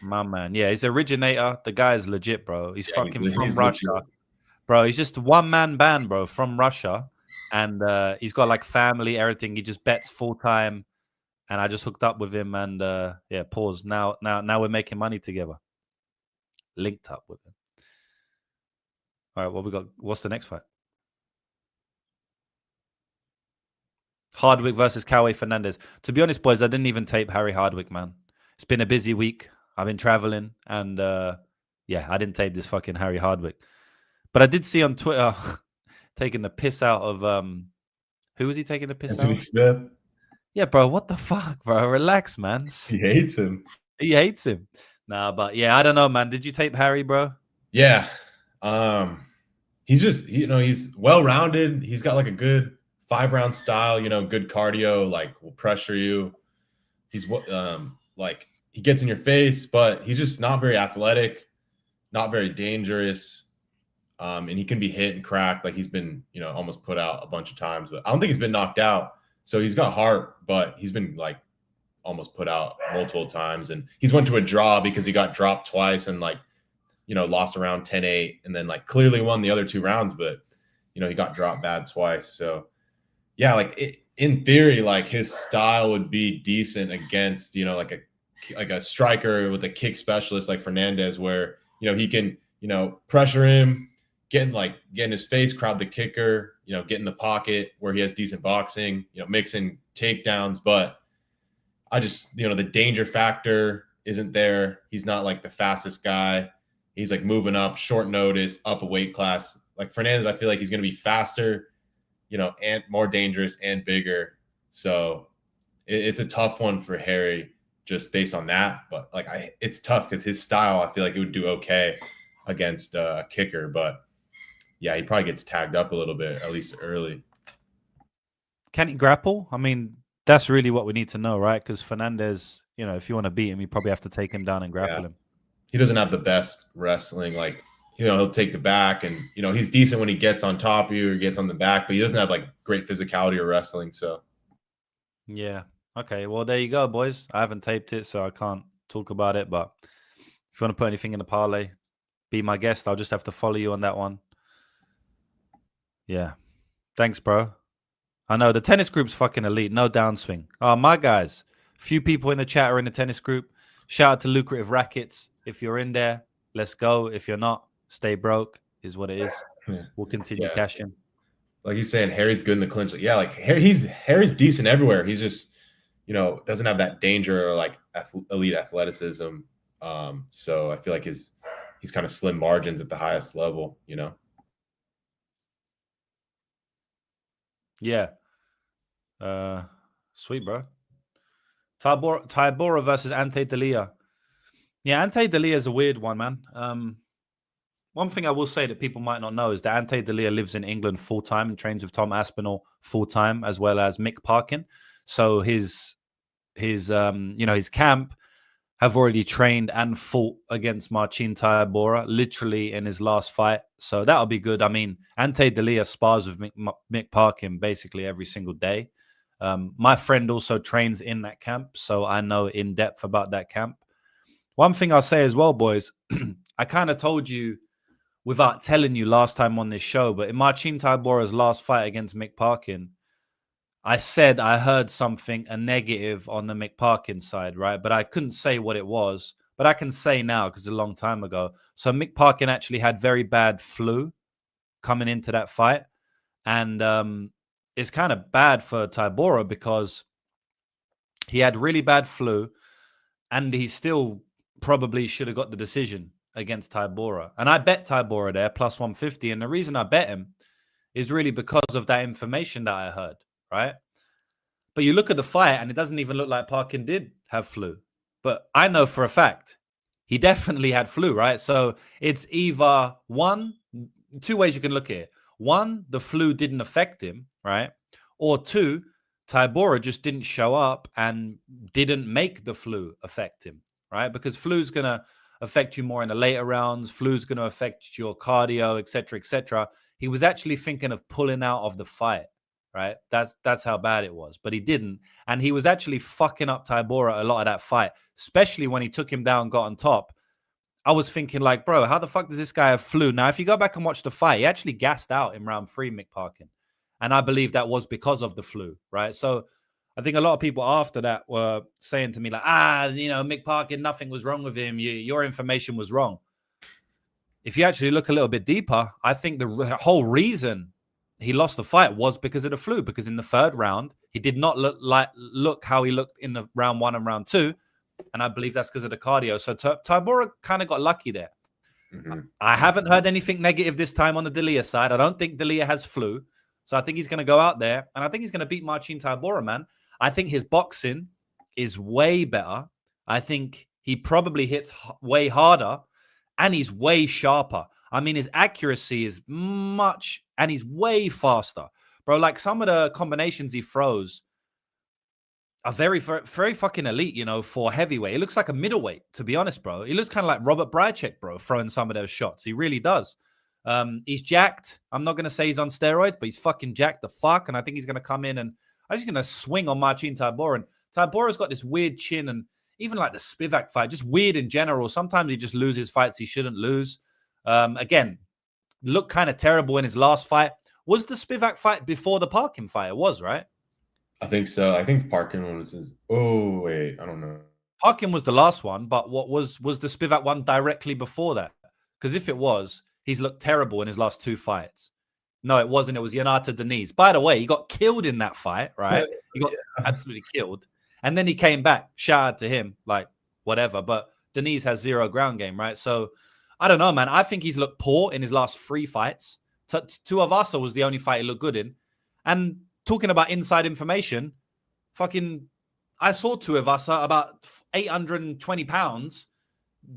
My man. Yeah, he's originator. The guy is legit, bro. He's from Russia. Legit. Bro, he's just one-man band, bro, from Russia. And he's got like family, everything. He just bets full-time. And I just hooked up with him and pause. Now we're making money together. Linked up with him. All right, what we got? What's the next fight? Hardwick versus Kaue Fernandes. To be honest, boys, I didn't even tape Harry Hardwick, man. It's been a busy week. I've been traveling, and I didn't tape this fucking Harry Hardwick. But I did see on Twitter taking the piss out of who was he taking the piss Anthony out? Smith. Yeah, bro. What the fuck, bro? Relax, man. He hates him. He hates him. Nah, but yeah, I don't know, man. Did you tape Harry, bro? Yeah. He's just, he's well-rounded. He's got like a good 5-round style, good cardio, like will pressure you. He's like he gets in your face, but he's just not very athletic, not very dangerous. And he can be hit and cracked. Like he's been, almost put out a bunch of times, but I don't think he's been knocked out. So he's got heart, but he's been like almost put out multiple times. And he's went to a draw because he got dropped twice and like, lost around 10-8 and then like clearly won the other 2 rounds, but he got dropped bad twice. So yeah, like in theory, like his style would be decent against, like a striker with a kick specialist like Fernandes, where, he can, pressure him, get in his face, crowd the kicker, get in the pocket where he has decent boxing, mixing takedowns. But I just, the danger factor isn't there. He's not like the fastest guy. He's like moving up, short notice, up a weight class. Like Fernandes, I feel like he's going to be faster, and more dangerous and bigger. So it's a tough one for Harry just based on that. But like, it's tough because his style, I feel like it would do okay against a kicker. But yeah, he probably gets tagged up a little bit, at least early. Can he grapple? I mean, that's really what we need to know, right? Because Fernandes, if you want to beat him, you probably have to take him down and grapple him. He doesn't have the best wrestling. Like, he'll take the back and, he's decent when he gets on top of you or gets on the back, but he doesn't have like great physicality or wrestling. So, yeah. Okay. Well, there you go, boys. I haven't taped it, so I can't talk about it. But if you want to put anything in the parlay, be my guest. I'll just have to follow you on that one. Yeah. Thanks, bro. I know the tennis group's fucking elite. No downswing. Oh, my guys. Few people in the chat are in the tennis group. Shout out to Lucrative Rackets. If you're in there, let's go. If you're not, stay broke is what it is. We'll continue cashing. Like he's saying, Harry's good in the clinch. Yeah, like Harry's decent everywhere. He's just, doesn't have that danger or like elite athleticism. So I feel like he's kind of slim margins at the highest level, Yeah. Sweet, bro. Tybura versus Ante Delija. Yeah, Ante Delija is a weird one, man. One thing I will say that people might not know is that Ante Delija lives in England full-time and trains with Tom Aspinall full-time, as well as Mick Parkin. So his camp have already trained and fought against Marcin Tybura literally in his last fight. So that'll be good. I mean, Ante Delija spars with Mick Parkin basically every single day. My friend also trains in that camp, so I know in depth about that camp. One thing I'll say as well, boys, I kind of told you without telling you last time on this show, but in Marcin Tybura's last fight against Mick Parkin, I said I heard something, a negative on the Mick Parkin side, right? But I couldn't say what it was. But I can say now because it's a long time ago. So Mick Parkin actually had very bad flu coming into that fight. And it's kind of bad for Tybura because he had really bad flu and he still probably should have got the decision against Tybura. And I bet Tybura there, plus 150. And the reason I bet him is really because of that information that I heard, right? But you look at the fight and it doesn't even look like Parkin did have flu. But I know for a fact he definitely had flu, right? So it's either two ways you can look at it. One, the flu didn't affect him, right? Or two, Tybura just didn't show up and didn't make the flu affect him, right? Because flu's going to affect you more in the later rounds. Flu's going to affect your cardio, et cetera, et cetera. He was actually thinking of pulling out of the fight, right? That's how bad it was. But he didn't. And he was actually fucking up Tybura a lot of that fight, especially when he took him down, got on top. I was thinking like, bro, how the fuck does this guy have flu? Now, if you go back and watch the fight, he actually gassed out in round 3, Mick Parkin. And I believe that was because of the flu, right? So I think a lot of people after that were saying to me like, Mick Parkin, nothing was wrong with him. Your information was wrong. If you actually look a little bit deeper, I think the whole reason he lost the fight was because of the flu. Because in the third round, he did not look how he looked in the round 1 and round 2. And I believe that's because of the cardio. So Tybura kind of got lucky there. Mm-hmm. I haven't heard anything negative this time on the Delija side. I don't think Delija has flu. So I think he's going to go out there. And I think he's going to beat Marcin Tybura, man. I think his boxing is way better. I think he probably hits way harder. And he's way sharper. I mean, his accuracy is much, and he's way faster. Bro, like some of the combinations he throws are very, very, very fucking elite, for heavyweight. He looks like a middleweight, to be honest, bro. He looks kind of like Robert Bryczek, bro, throwing some of those shots. He really does. He's jacked. I'm not going to say he's on steroids, but he's fucking jacked the fuck. And I think he's going to come in and I'm just going to swing on Marcin Tybura. And Tybura's got this weird chin and even like the Spivak fight, just weird in general. Sometimes he just loses fights he shouldn't lose. Again, looked kind of terrible in his last fight. Was the Spivak fight before the Parkin fight? It was, right? I think so. I think Parkin was his... Oh, wait. I don't know. Parkin was the last one, but what was the Spivak one directly before that? Because if it was, he's looked terrible in his last 2 fights. No, it wasn't. It was Rinat Deniz. By the way, he got killed in that fight, right? He got absolutely killed. And then he came back. Shout out to him, like, whatever. But Deniz has 0 ground game, right? So, I don't know, man. I think he's looked poor in his last 3 fights. Tuivasa was the only fight he looked good in. And talking about inside information, fucking, I saw Tuivasa about 820 pounds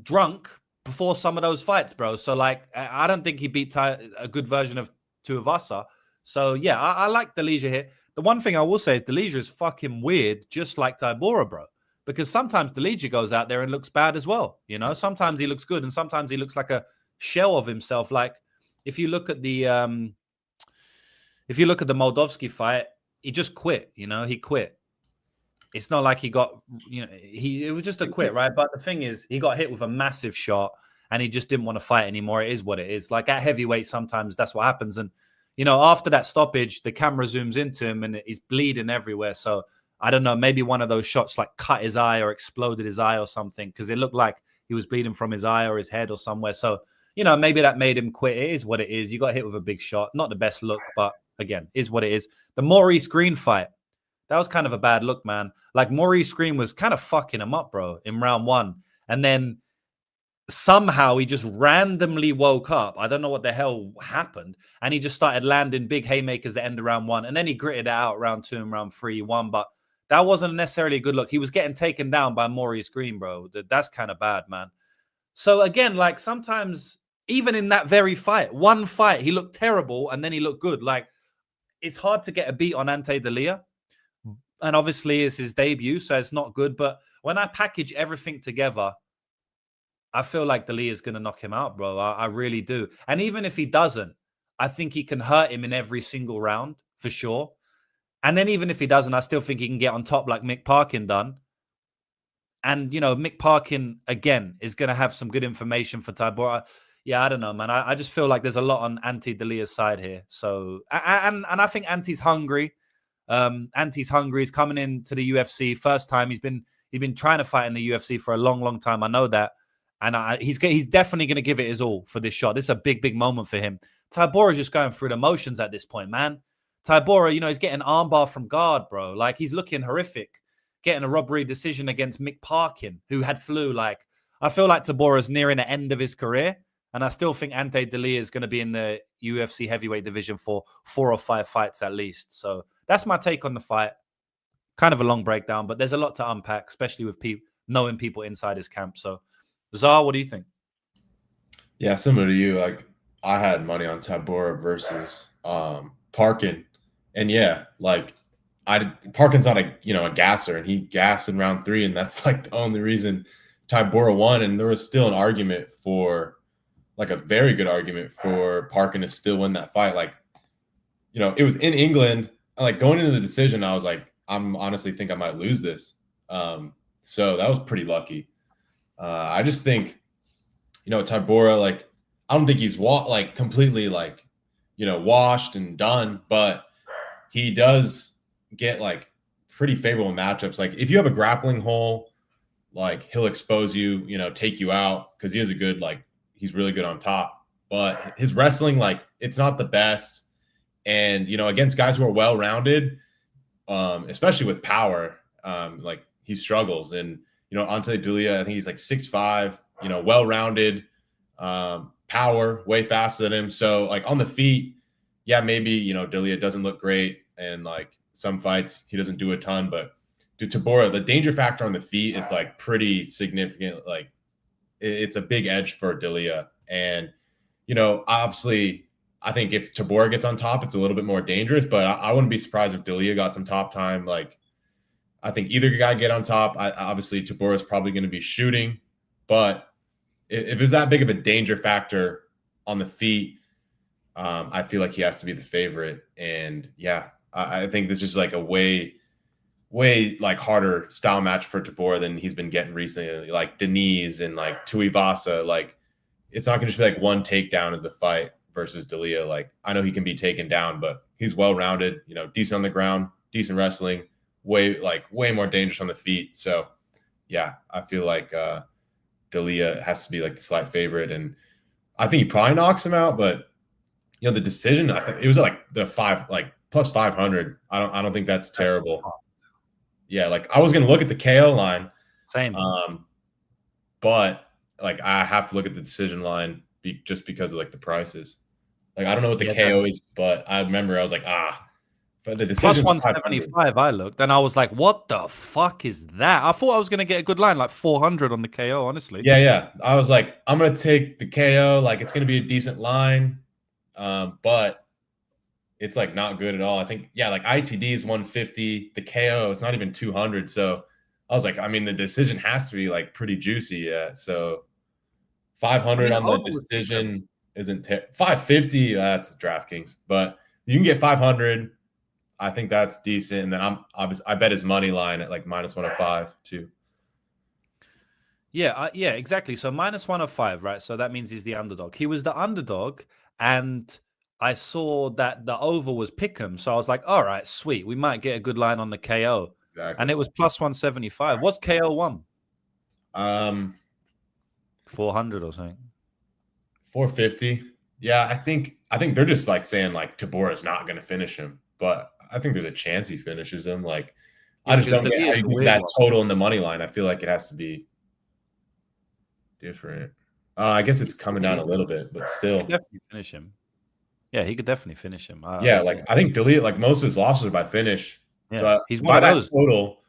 drunk before some of those fights, bro. So, like, I don't think he beat a good version of Tuivasa. So, yeah, I like Delija here. The one thing I will say is Delija is fucking weird, just like Tybura, bro. Because sometimes Delija goes out there and looks bad as well. You know, sometimes he looks good and sometimes he looks like a shell of himself. Like, if you look at the Moldovsky fight, he just quit. You know, he quit. It's not like he got, you know, it was just a quit, right? But the thing is, he got hit with a massive shot and he just didn't want to fight anymore. It is what it is. Like at heavyweight, sometimes that's what happens. And, you know, after that stoppage, the camera zooms into him and he's bleeding everywhere. So I don't know, maybe one of those shots like cut his eye or exploded his eye or something, because it looked like he was bleeding from his eye or his head or somewhere. So, you know, maybe that made him quit. It is what it is. You got hit with a big shot. Not the best look, but again, is what it is. The Maurice Green fight, that was kind of a bad look, man. Like Maurice Green was kind of fucking him up, bro, in round 1. And then somehow he just randomly woke up. I don't know what the hell happened. And he just started landing big haymakers at the end of round 1. And then he gritted it out round 2 and round 3, 1. But that wasn't necessarily a good look. He was getting taken down by Maurice Green, bro. That's kind of bad, man. So again, like sometimes, even in that very fight, one fight, he looked terrible and then he looked good. Like, it's hard to get a beat on Ante Delija. And obviously it's his debut, so it's not good. But when I package everything together, I feel like Delija is going to knock him out, bro. I really do. And even if he doesn't, I think he can hurt him in every single round, for sure. And then even if he doesn't, I still think he can get on top like Mick Parkin done. And, you know, Mick Parkin, again, is going to have some good information for Tybura. Yeah, I don't know, man. I just feel like there's a lot on Ante Delia's side here. So, and I think Ante's hungry. Ante's hungry. He's coming into the UFC first time. He's been trying to fight in the UFC for a long, long time. I know that, and he's definitely going to give it his all for this shot. This is a big, big moment for him. Tybura is just going through the motions at this point, man. Tybura, you know, he's getting armbar from guard, bro. Like he's looking horrific, getting a robbery decision against Mick Parkin, who had flu. Like I feel like Tybura's nearing the end of his career. And I still think Ante Delija is going to be in the UFC heavyweight division for 4 or 5 fights at least. So that's my take on the fight. Kind of a long breakdown, but there's a lot to unpack, especially with knowing people inside his camp. So, Zar, what do you think? Yeah, similar to you. Like I had money on Tybura versus Parkin, and yeah, like Parkin's not a gasser, and he gassed in round 3, and that's like the only reason Tybura won. And there was still an argument for. Like a very good argument for Parkin to still win that fight. Like, you know, it was in England. Like going into the decision, I was like, I'm honestly think I might lose this. So that was pretty lucky. I just think, you know, Tybura, like, I don't think he's completely washed and done, but he does get like pretty favorable matchups. Like if you have a grappling hole, like he'll expose you, you know, take you out because he has a good he's really good on top, but his wrestling, like it's not the best. And, you know, against guys who are well-rounded, especially with power, like he struggles. And, you know, Ante Delija, I think he's like 6'5", you know, well-rounded, power, way faster than him. So like on the feet, yeah, maybe, you know, Delija doesn't look great. And like some fights, he doesn't do a ton, but dude, Tybura, the danger factor on the feet is like pretty significant. Like, it's a big edge for Delija. And, you know, obviously, I think if Tybura gets on top, it's a little bit more dangerous, but I wouldn't be surprised if Delija got some top time. Like, I think either guy get on top. Obviously, Tybura is probably going to be shooting, but if there's that big of a danger factor on the feet, I feel like he has to be the favorite. And, yeah, I think this is like a way like harder style match for Tybura than he's been getting recently, like Deniz and like Tuivasa. Like it's not going to just be like one takedown as a fight versus Delija. Like I know he can be taken down, but he's well-rounded, you know, decent on the ground, decent wrestling, way more dangerous on the feet. So yeah, I feel like Delija has to be like the slight favorite. And I think he probably knocks him out, but the decision, I think it was like the plus 500. I don't think that's terrible. Yeah, like I was gonna look at the KO line. Same. But like I have to look at the decision line just because of like the prices. Like I don't know what the KO is, but I remember I was like, but the decision plus 175. I looked and I was like, what the fuck is that? I thought I was gonna get a good line, like 400 on the KO. Honestly, yeah. I was like, I'm gonna take the KO. Like it's gonna be a decent line, but it's like not good at all. I think like ITD is 150. The KO it's not even 200. So I was like, I mean, the decision has to be like pretty juicy. Yeah, so 500 on the decision isn't 550. That's DraftKings, but you can get 500. I think that's decent. And then I bet his money line at like minus 105 too. Yeah, exactly. So minus 105, right? So that means he's the underdog. He was the underdog, and I saw that the over was pick'em. So I was like, all right, sweet. We might get a good line on the KO. Exactly. And it was plus 175. What's KO one? 400 or something. 450. Yeah, I think they're just like saying like Tybura's not going to finish him, but I think there's a chance he finishes him. Like I just don't get how you get that total in the money line. I feel like it has to be different. I guess it's coming down a little bit, but still. He could definitely finish him. Yeah, he could definitely finish him. I think Delija, like most of his losses are by finish. Yeah, so he's one of those. Total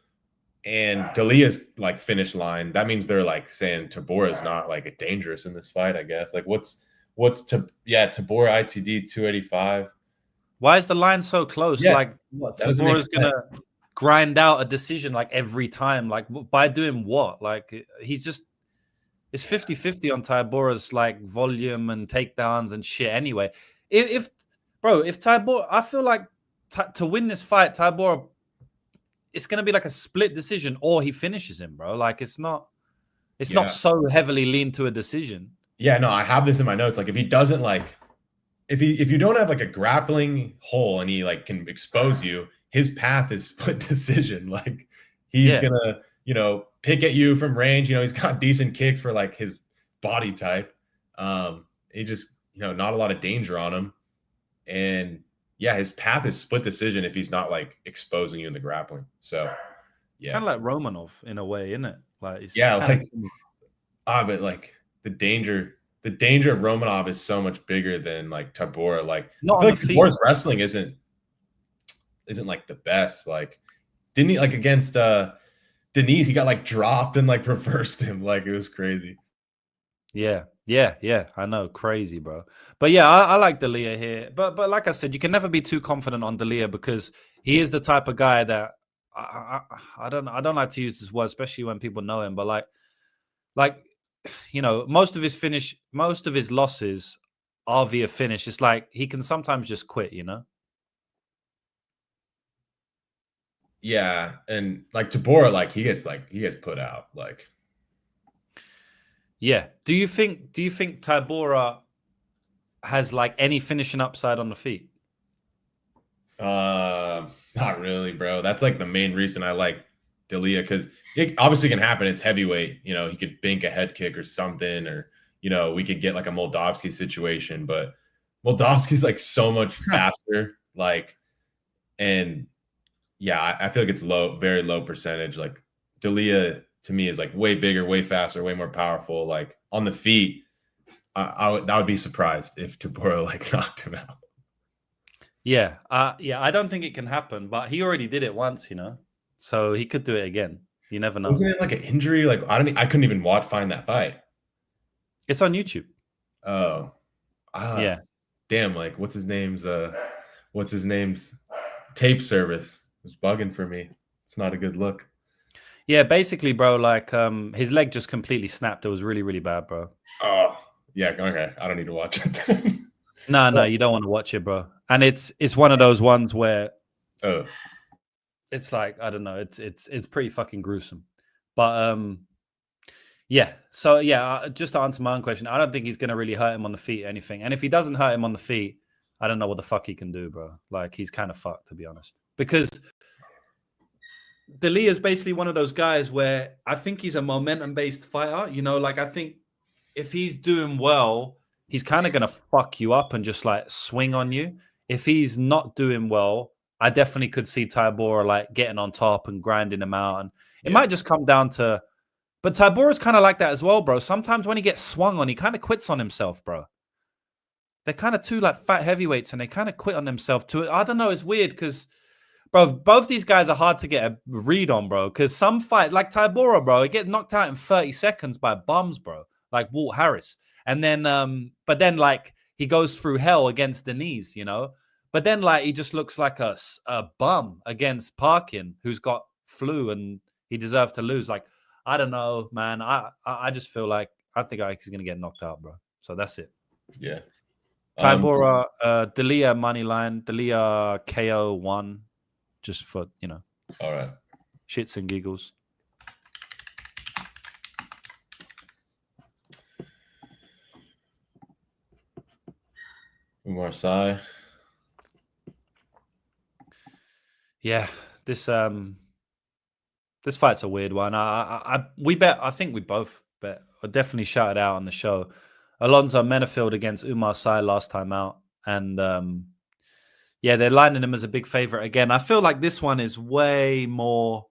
and Delia's like finish line, that means they're like saying Tybura is not like dangerous in this fight, I guess. Like what's Tybura ITD 285. Why is the line so close? Yeah, like what? Tybura's gonna grind out a decision like every time. Like by doing what? Like he's just it's 50-50 on Tybura's like volume and takedowns and shit anyway. If Tybura, I feel like to win this fight, Tybura, it's going to be like a split decision or he finishes him, bro. Like it's not so heavily leaned to a decision. Yeah, no, I have this in my notes. Like if he doesn't like, if you don't have like a grappling hole and he like can expose you, his path is split decision. Like he's gonna, pick at you from range. He's got decent kick for like his body type. He just, not a lot of danger on him. And yeah, his path is split decision if he's not like exposing you in the grappling. So yeah. Kind of like Romanov in a way, isn't it? Like but like the danger of Romanov is so much bigger than like Tybura. Like I feel like Tybura's wrestling isn't like the best. Like didn't he like against Denise, he got like dropped and like reversed him. Like it was crazy. Yeah. I know, crazy, bro. But yeah, I like Delija here. But like I said, you can never be too confident on Delija because he is the type of guy that I don't like to use this word, especially when people know him. But like most of his losses are via finish. It's like he can sometimes just quit, Yeah, and like Tybura, like he gets put out. Like, yeah. Do you think Tybura has like any finishing upside on the feet? Not really, bro. That's like the main reason I like Delija because it obviously can happen. It's heavyweight. He could bink a head kick or something, or we could get like a Moldavsky situation. But Moldavsky's like so much faster. Like, and yeah, I feel like it's very low percentage. Like Delija to me is like way bigger, way faster, way more powerful. Like on the feet, I would be surprised if Tybura like knocked him out. Yeah, I don't think it can happen, but he already did it once, so he could do it again. You never know. Wasn't it like an injury? Like I couldn't even find that fight. It's on YouTube. Oh, yeah. Damn, like what's his name's tape service was bugging for me. It's not a good look. Yeah, basically, bro, like his leg just completely snapped. It was really, really bad, bro. Oh, yeah, okay. I don't need to watch it. No, you don't want to watch it, bro. And it's one of those ones where it's like, I don't know, it's pretty fucking gruesome. But yeah. So yeah, just to answer my own question, I don't think he's gonna really hurt him on the feet or anything. And if he doesn't hurt him on the feet, I don't know what the fuck he can do, bro. Like he's kind of fucked, to be honest. Because Delija is basically one of those guys where I think he's a momentum-based fighter. Like I think if he's doing well, he's kind of going to fuck you up and just like swing on you. If he's not doing well, I definitely could see Tybura like getting on top and grinding him out. And it might just come down to, but Tybura's kind of like that as well, bro. Sometimes when he gets swung on, he kind of quits on himself, bro. They're kind of two like fat heavyweights and they kind of quit on themselves too. I don't know. It's weird because, bro, both these guys are hard to get a read on, bro. Because some fight, like Tybura, bro, he gets knocked out in 30 seconds by bums, bro. Like Walt Harris. And then, but then like he goes through hell against Denise, you know? But then like he just looks like a bum against Parkin, who's got flu and he deserved to lose. Like, I don't know, man. I just feel like I think he's going to get knocked out, bro. So that's it. Yeah. Tybura, Delija money line, Delija KO 1, just for, you know. All right. Shits and giggles. Marcin. Yeah, this fight's a weird one. We bet. I think we both bet. I definitely shouted out on the show. Alonzo Menafield against Oumar Sy last time out, and yeah, they're lining him as a big favorite again. I feel like this one is way more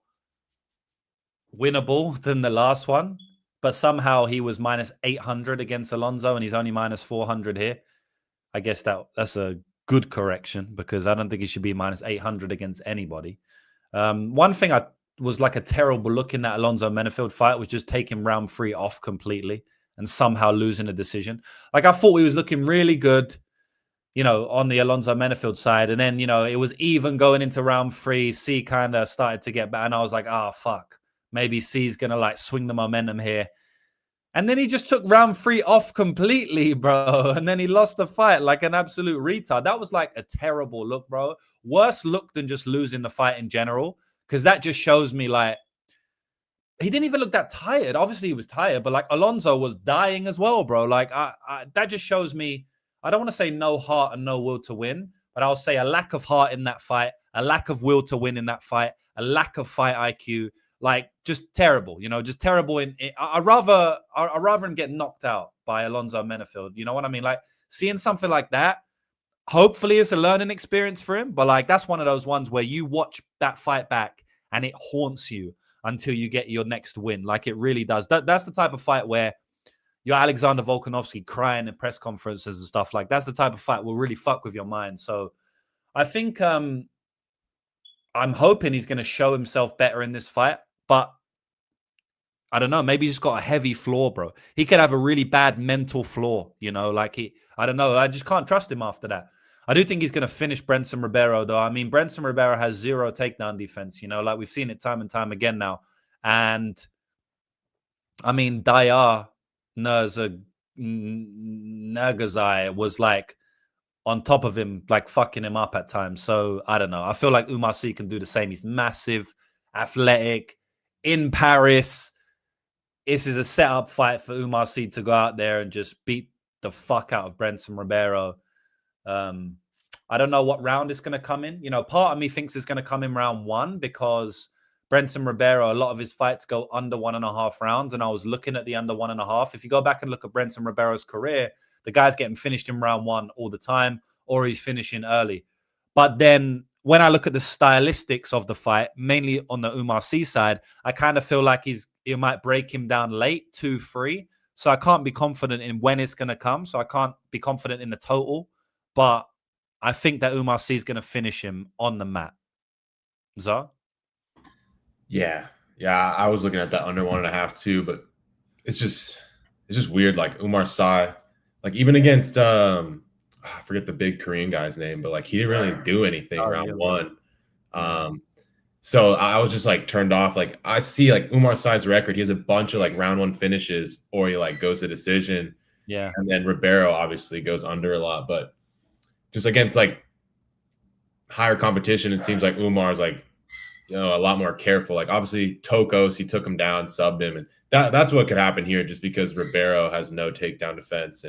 winnable than the last one, but somehow he was minus 800 against Alonzo, and he's only minus 400 here. I guess that's a good correction because I don't think he should be minus 800 against anybody. One thing I was like a terrible look in that Alonzo Menafield fight was just taking round 3 off completely and somehow losing a decision. Like I thought he was looking really good, you know, on the Alonzo Menafield side. And then, you know, it was even going into round 3. C kind of started to get bad. And I was like, oh, fuck. Maybe C's going to like swing the momentum here. And then he just took round 3 off completely, bro. And then he lost the fight like an absolute retard. That was like a terrible look, bro. Worse look than just losing the fight in general. Because that just shows me like, he didn't even look that tired. Obviously he was tired, but like Alonzo was dying as well, bro. Like that just shows me, I don't want to say no heart and no will to win, but I'll say a lack of heart in that fight, a lack of will to win in that fight, a lack of fight IQ. Like just terrible, you know, just terrible. I'd rather him get knocked out by Alonzo Menafield. You know what I mean? Like seeing something like that, hopefully it's a learning experience for him. But like that's one of those ones where you watch that fight back and it haunts you until you get your next win. Like it really does. That's the type of fight where you're Alexander Volkanovski crying in press conferences and stuff. Like that's the type of fight will really fuck with your mind. So I think I'm hoping he's going to show himself better in this fight. But I don't know. Maybe he's got a heavy flaw, bro. He could have a really bad mental flaw, you know, like I don't know. I just can't trust him after that. I do think he's going to finish Brendson Ribeiro, though. I mean, Brendson Ribeiro has 0 takedown defense, you know, like we've seen it time and time again now. And I mean, Dayar Nagazai was like on top of him, like fucking him up at times. So I don't know. I feel like Oumar Sy can do the same. He's massive, athletic, in Paris. This is a setup fight for Oumar Sy to go out there and just beat the fuck out of Brendson Ribeiro. I don't know what round it's going to come in. You know, part of me thinks it's going to come in round 1 because Brendson Ribeiro, a lot of his fights go under 1.5 rounds. And I was looking at the under 1.5. If you go back and look at Brendson Ribeiro's career, the guy's getting finished in round 1 all the time, or he's finishing early. But then when I look at the stylistics of the fight, mainly on the Oumar Sy side, I kind of feel like he might break him down late, 2-3. So I can't be confident in when it's going to come. So I can't be confident in the total. But I think that Oumar Sy is going to finish him on the mat. Zah? Yeah. I was looking at that under 1.5 too, but it's just weird. Like Oumar Sy, like even against I forget the big Korean guy's name, but like he didn't really do anything round 1. So I was just like turned off. Like I see like Oumar Sy's record, he has a bunch of like round 1 finishes, or he like goes to decision. Yeah. And then Ribeiro obviously goes under a lot, but just against like higher competition, it seems like Oumar's like, you know, a lot more careful. Like obviously Tokos, he took him down, subbed him, and that's what could happen here, just because Ribeiro has no takedown defense.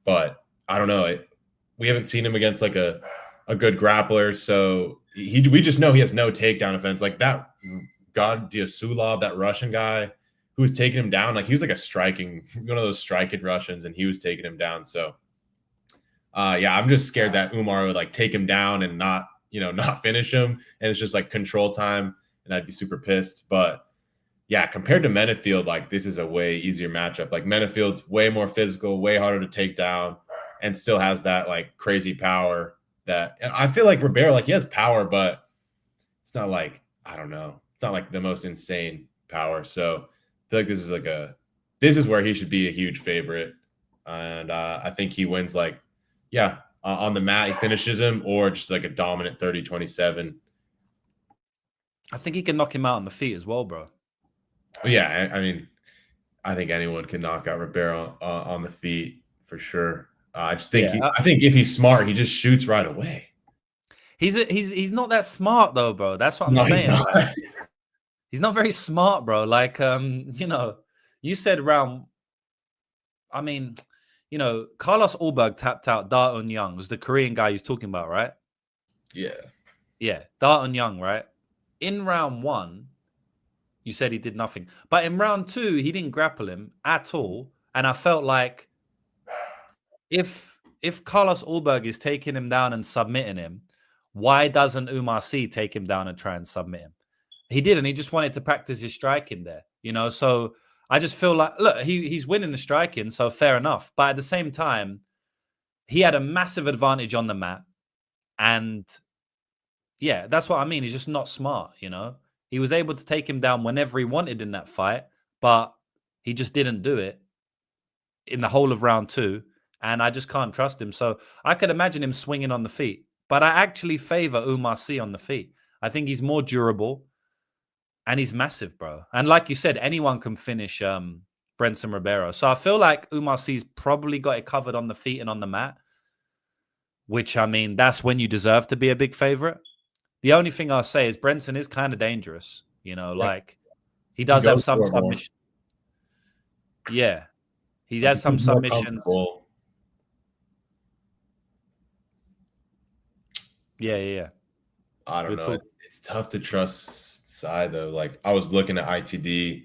But I don't know. We haven't seen him against like a good grappler, so we just know he has no takedown defense. Like that Gadiasulov, that Russian guy, who was taking him down. Like he was like one of those striking Russians, and he was taking him down. So yeah, I'm just scared that Oumar would like take him down and not finish him, and it's just like control time, and I'd be super pissed. But yeah, compared to Menefield, like this is a way easier matchup. Like Menefield's way more physical, way harder to take down, and still has that like crazy power. And I feel like Ribeiro, like he has power, but it's not like, I don't know, it's not like the most insane power. So I feel like this is where he should be a huge favorite, and I think he wins like, yeah, on the mat he finishes him, or just like a dominant 30-27. I think he can knock him out on the feet as well, bro. But yeah, I mean, I think anyone can knock out Ribeiro on the feet for sure. I just think I think if he's smart, he just shoots right away. He's not that smart though, bro. That's what I'm saying. He's not very smart, bro. Like you said round. I mean, Carlos Ulberg tapped out Da Young, was the Korean guy he's talking about, right? Yeah, Da Young, right? In round 1, you said he did nothing, but in round 2, he didn't grapple him at all, and I felt like if Carlos Ulberg is taking him down and submitting him, why doesn't Oumar Sy take him down and try and submit him? He didn't. He just wanted to practice his striking there, So I just feel like, look, he's winning the striking, so fair enough. But at the same time, he had a massive advantage on the mat, and yeah, that's what I mean. He's just not smart, He was able to take him down whenever he wanted in that fight, but he just didn't do it in the whole of round 2. And I just can't trust him. So I could imagine him swinging on the feet. But I actually favor Oumar Sy on the feet. I think he's more durable. And he's massive, bro. And like you said, anyone can finish Brendson Ribeiro. So I feel like Oumar Sy's probably got it covered on the feet and on the mat. Which, I mean, that's when you deserve to be a big favorite. The only thing I'll say is Brendson is kind of dangerous. Like he does have some submission. Yeah. He has some submissions. Yeah. I don't know. It's tough to trust Sy though. Like I was looking at ITD.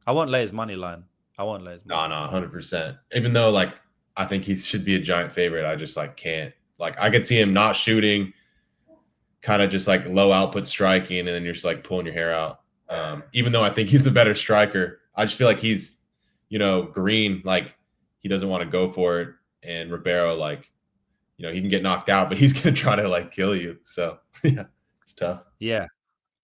I won't lay his money line. No, 100%. Even though like I think he should be a giant favorite, I just like can't. Like I could see him not shooting, kind of just like low output striking, and then you're just like pulling your hair out. Even though I think he's the better striker, I just feel like he's, green. Like he doesn't want to go for it, and Ribeiro, like, he can get knocked out, but he's gonna try to like kill you. So yeah, it's tough. Yeah,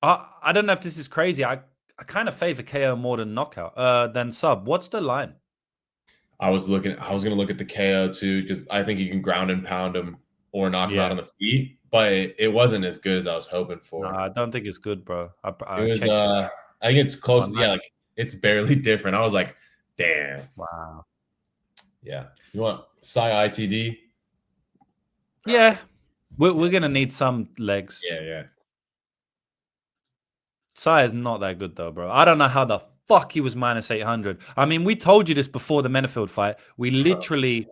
I don't know if this is crazy. I kind of favor KO more than knockout than sub. What's the line? I was gonna look at the KO too, because I think you can ground and pound him or knock him out on the feet, but it wasn't as good as I was hoping for. No, I don't think it's good, bro. I think it's close. Yeah, like it's barely different. I was like, damn. Wow. Yeah. You want Sy ITD? Yeah. We're gonna need some legs. Yeah. Sy is not that good though, bro. I don't know how the fuck he was minus 800. I mean, we told you this before the Menefield fight. We literally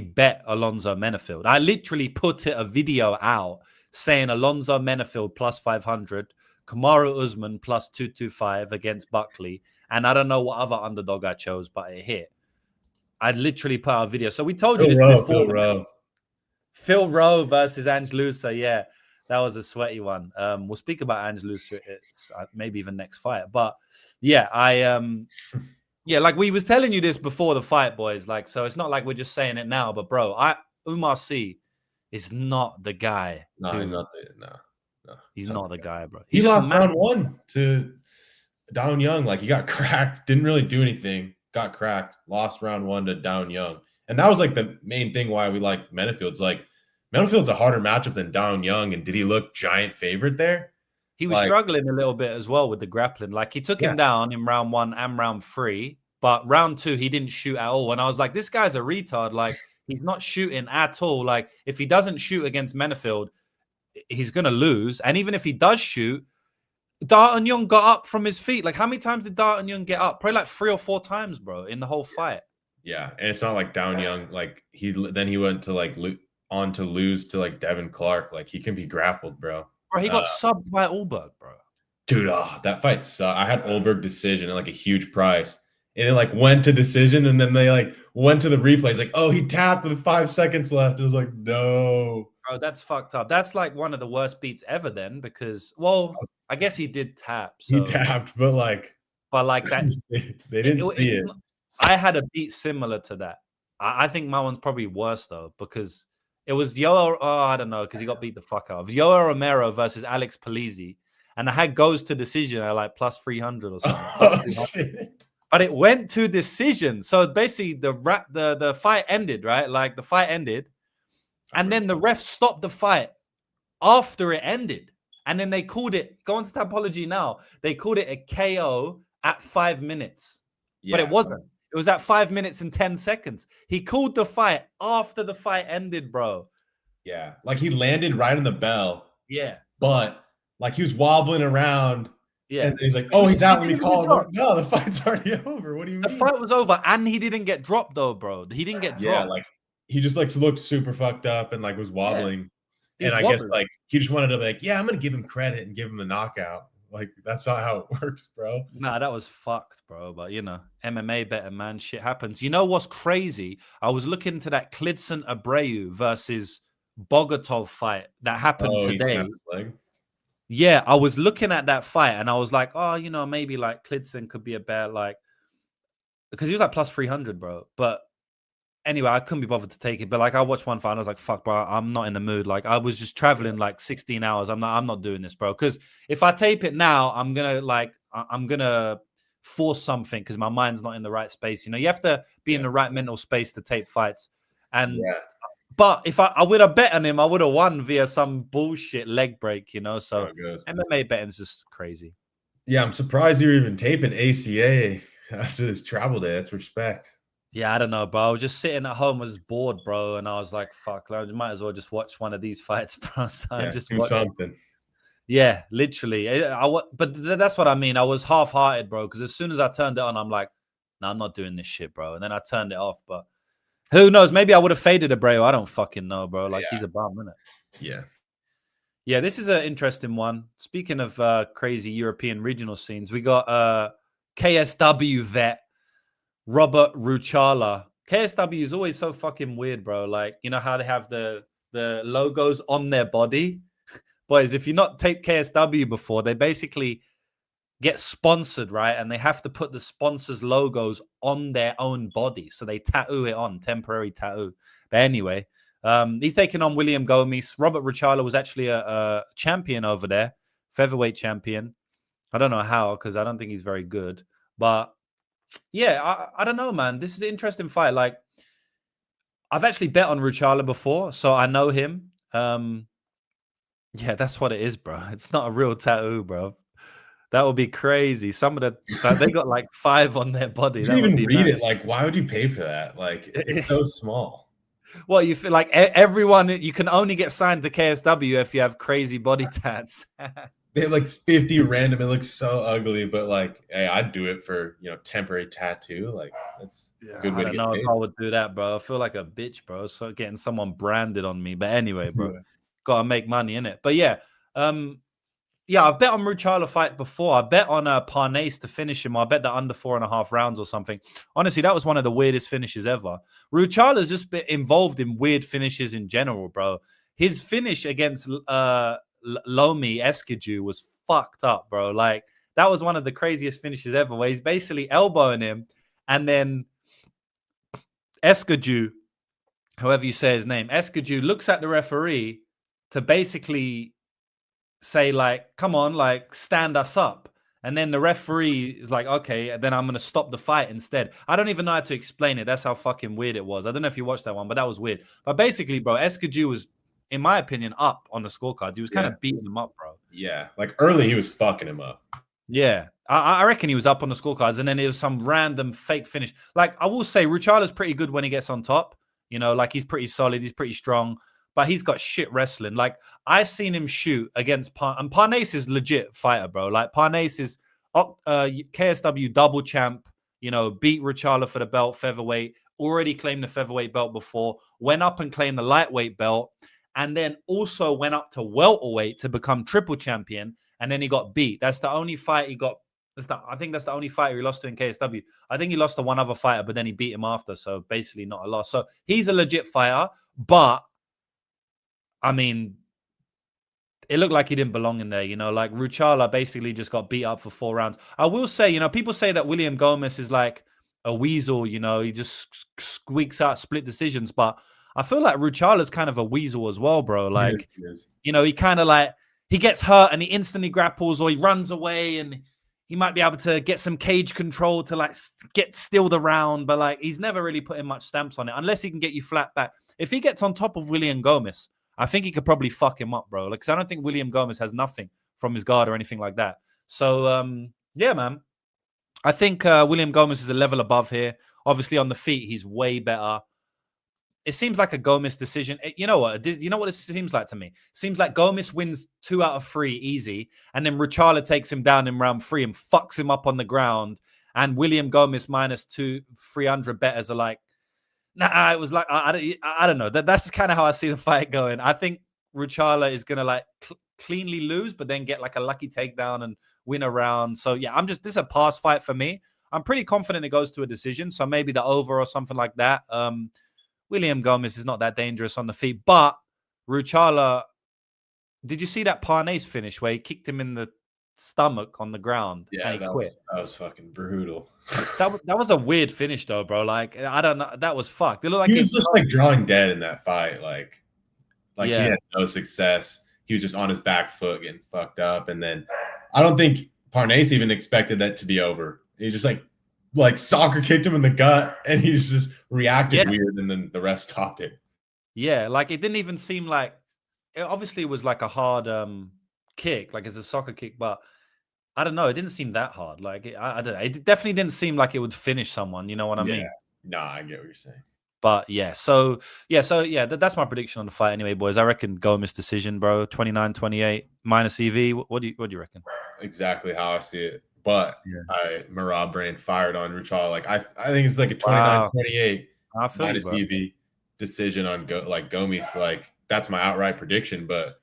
bet Alonzo Menefield. I literally put a video out saying Alonzo Menefield plus 500, Kamaru Usman plus 225 against Buckley. And I don't know what other underdog I chose, but it hit. I literally put out a video. So we told you this before. Phil Rowe versus Angelusa. Yeah, that was a sweaty one. We'll speak about Angelusa maybe even next fight. But yeah, yeah, like we was telling you this before the fight, boys. Like, so it's not like we're just saying it now. But bro, Oumar Sy is not the guy. No, he's not he's not the guy, bro. He lost round 1 to Down Young. Like he got cracked, didn't really do anything. Got cracked, lost round 1 to Down Young, and that was like the main thing why we like Menefield's. Like Menefield's a harder matchup than Down Young, and did he look giant favorite there? He was struggling a little bit as well with the grappling. Like he took him down in round 1 and round 3, but round 2 he didn't shoot at all. And I was like, this guy's a retard. Like he's not shooting at all. Like if he doesn't shoot against Menefield, he's gonna lose. And even if he does shoot, Darton Young got up from his feet. Like how many times did Darton Young get up? Probably like 3 or 4 times, bro, in the whole fight. Yeah, and it's not like Down Young. Like he went to like on to lose to like Devin Clark. Like he can be grappled, bro. Bro, he got subbed by Ulberg, bro. Dude, that fight sucked. I had Olberg decision at like a huge price. And it like went to decision, and then they like went to the replays, like, oh, he tapped with 5 seconds left. It was like, no. Bro, that's fucked up. That's like one of the worst beats ever then, because, well, I guess he did tap. He So, tapped, but like that, they didn't see it. I had a beat similar to that. I think my one's probably worse though, because it was I don't know, because he got beat the fuck out of Yoel Romero versus Alex Polizzi, and I had goes to decision at like plus 300 or something. Oh, shit. But it went to decision. So basically, the fight ended, right? Like the fight ended, and then the ref stopped the fight after it ended, and then they called it. Go on to Topology now. They called it a KO at 5 minutes, but it wasn't. It was at 5 minutes and 10 seconds. He called the fight after the fight ended, bro. Yeah, like he landed right on the bell. Yeah, but like he was wobbling around. yeah, and he's like, "Oh, he's out when he called." No, the fight's already over. What do you mean? The fight was over, and he didn't get dropped though, bro. He didn't get dropped. Yeah, like he just like looked super fucked up and like was wobbling. Yeah. And I guess like he just wanted to be like, yeah, I'm gonna give him credit and give him the knockout. Like that's not how it works, bro. Nah, that was fucked, bro. But you know, MMA better, man. Shit happens. You know what's crazy? I was looking into that Klidson Abreu versus Bogatov fight that happened today. He snapped his leg. Yeah, I was looking at that fight and I was like, oh, you know, maybe like Klidson could be a better, like, because he was like plus 300, bro. But anyway, I couldn't be bothered to take it. But like, I watched one fight and I was like, fuck, bro, I'm not in the mood. Like, I was just traveling like 16 hours. I'm not doing this, bro. Because if I tape it now, I'm gonna force something because my mind's not in the right space. You know, you have to be in the right mental space to tape fights. And but if I would have bet on him, I would have won via some bullshit leg break, you know. So MMA betting's just crazy. Yeah, I'm surprised you're even taping ACA after this travel day. That's respect. Yeah, I don't know, bro. I was just sitting at home, was bored, bro, and I was like, "Fuck, I might as well just watch one of these fights, bro." So I just do something. Yeah, literally. But that's what I mean. I was half-hearted, bro, because as soon as I turned it on, I'm like, "No, I'm not doing this shit, bro." And then I turned it off, but. Who knows? Maybe I would have faded Abreu. I don't fucking know, bro. Like, he's a bum, isn't it? Yeah. Yeah, this is an interesting one. Speaking of crazy European regional scenes, we got KSW vet Robert Ruchala. KSW is always so fucking weird, bro. Like, you know how they have the logos on their body? Boys, if you've not taped KSW before, they basically get sponsored, right? And they have to put the sponsors' logos on their own body. So they tattoo it on, temporary tattoo. But anyway, he's taking on William Gomis. Robert Ruchala was actually a champion over there, featherweight champion. I don't know how, because I don't think he's very good. But yeah, I don't know, man. This is an interesting fight. Like, I've actually bet on Ruchala before, so I know him. Yeah, that's what it is, bro. It's not a real tattoo, bro. That would be crazy. Some of they got like 5 on their body. You can't even read it. Like, why would you pay for that? Like, it's so small. Well, you feel like everyone, you can only get signed to KSW if you have crazy body tats. They have like 50 random. It looks so ugly, but like, hey, I'd do it for, temporary tattoo. Like, that's a good way to get paid. I don't know if I would do that, bro. I feel like a bitch, bro. So getting someone branded on me. But anyway, bro, gotta make money in it. But yeah, yeah, I've bet on Ruchala fight before. I bet on Parnasse to finish him. I bet that under 4.5 rounds or something. Honestly, that was one of the weirdest finishes ever. Ruchala's just been involved in weird finishes in general, bro. His finish against Lomi Eskiju was fucked up, bro. Like, that was one of the craziest finishes ever, where he's basically elbowing him, and then Eskiju, however you say his name, Eskiju looks at the referee to basically say, like, come on, like, stand us up. And then the referee is like, okay, then I'm going to stop the fight instead. I don't even know how to explain it. That's how fucking weird it was. I don't know if you watched that one, but that was weird. But basically, bro, Eskiju was, in my opinion, up on the scorecards. He was kind of beating him up, bro. Yeah, like early he was fucking him up. Yeah, I reckon he was up on the scorecards, and then it was some random fake finish. Like, I will say, Ruchala's pretty good when he gets on top. You know, like, he's pretty solid. He's pretty strong. But he's got shit wrestling. Like, I've seen him shoot against and Parnasse is legit fighter, bro. Like, Parnasse is KSW double champ, beat Ruchala for the belt, featherweight, already claimed the featherweight belt before, went up and claimed the lightweight belt, and then also went up to welterweight to become triple champion, and then he got beat. That's the only fight he got. I think that's the only fighter he lost to in KSW. I think he lost to one other fighter, but then he beat him after. So basically not a loss. So he's a legit fighter, but I mean, it looked like he didn't belong in there, like Ruchala basically just got beat up for 4 rounds. I will say, people say that William Gomis is like a weasel, he just squeaks out split decisions, but I feel like Ruchala's kind of a weasel as well, bro. Like, he kind of like, he gets hurt and he instantly grapples or he runs away and he might be able to get some cage control to like get still the round, but like he's never really putting much stamps on it unless he can get you flat back. If he gets on top of William Gomis, I think he could probably fuck him up, bro. Like, 'cause I don't think William Gomis has nothing from his guard or anything like that. So, yeah, man. I think William Gomis is a level above here. Obviously, on the feet, he's way better. It seems like a Gomis decision. You know what? You know what it seems like to me? It seems like Gomis wins 2 out of 3 easy, and then Ruchala takes him down in round 3 and fucks him up on the ground. And William Gomis minus 300 betters are like, nah, it was like, I don't know. That's kind of how I see the fight going. I think Ruchala is going to like cleanly lose, but then get like a lucky takedown and win a round. So yeah, this is a pass fight for me. I'm pretty confident it goes to a decision. So maybe the over or something like that. William Gomis is not that dangerous on the feet, but Ruchala, did you see that Parnasse finish where he kicked him in the stomach on the ground? Yeah, and he quit? That was fucking brutal. That was a weird finish though, bro. Like, I don't know. That was fucked. It looked like he was just like drawing dead in that fight. Like he had no success. He was just on his back foot getting fucked up. And then I don't think Parnasse even expected that to be over. He just like soccer kicked him in the gut and he just reacted weird and then the ref stopped it. Yeah, like it didn't even seem like it obviously was like a hard kick, like it's a soccer kick, but I don't know, it didn't seem that hard. Like I don't know. It definitely didn't seem like it would finish someone, you know what I mean? No, I get what you're saying. But that's my prediction on the fight anyway, boys. I reckon Gomis decision, bro. 29-28 minus EV. What do you reckon? Exactly how I see it. But Marab brain fired on Ruchala. Like I think it's like a 29-28 minus EV decision on Gomis. Like that's my outright prediction. But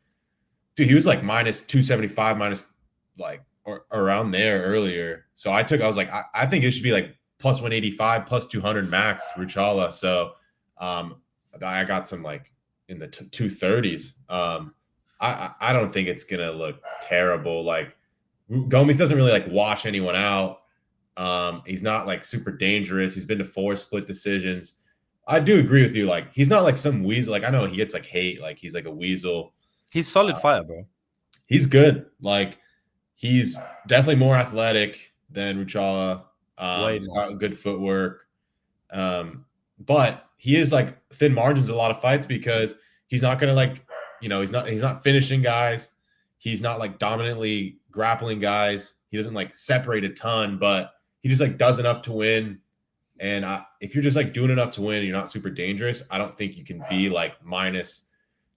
dude, he was like minus 275, minus like or around there earlier. So I was like, I think it should be like plus 185, plus 200 max Ruchala. So I got some like in the 230s. I don't think it's gonna look terrible. Like Gomis doesn't really like wash anyone out. He's not like super dangerous. He's been to 4 split decisions. I do agree with you. Like he's not like some weasel. Like I know he gets like hate. Like he's like a weasel. He's solid fighter, bro. He's good. Like he's definitely more athletic than Ruchala. He's got good footwork. But he is like thin margins a lot of fights because he's not gonna like, he's not finishing guys. He's not like dominantly grappling guys. He doesn't like separate a ton, but he just like does enough to win. And if you're just like doing enough to win and you're not super dangerous, I don't think you can be like minus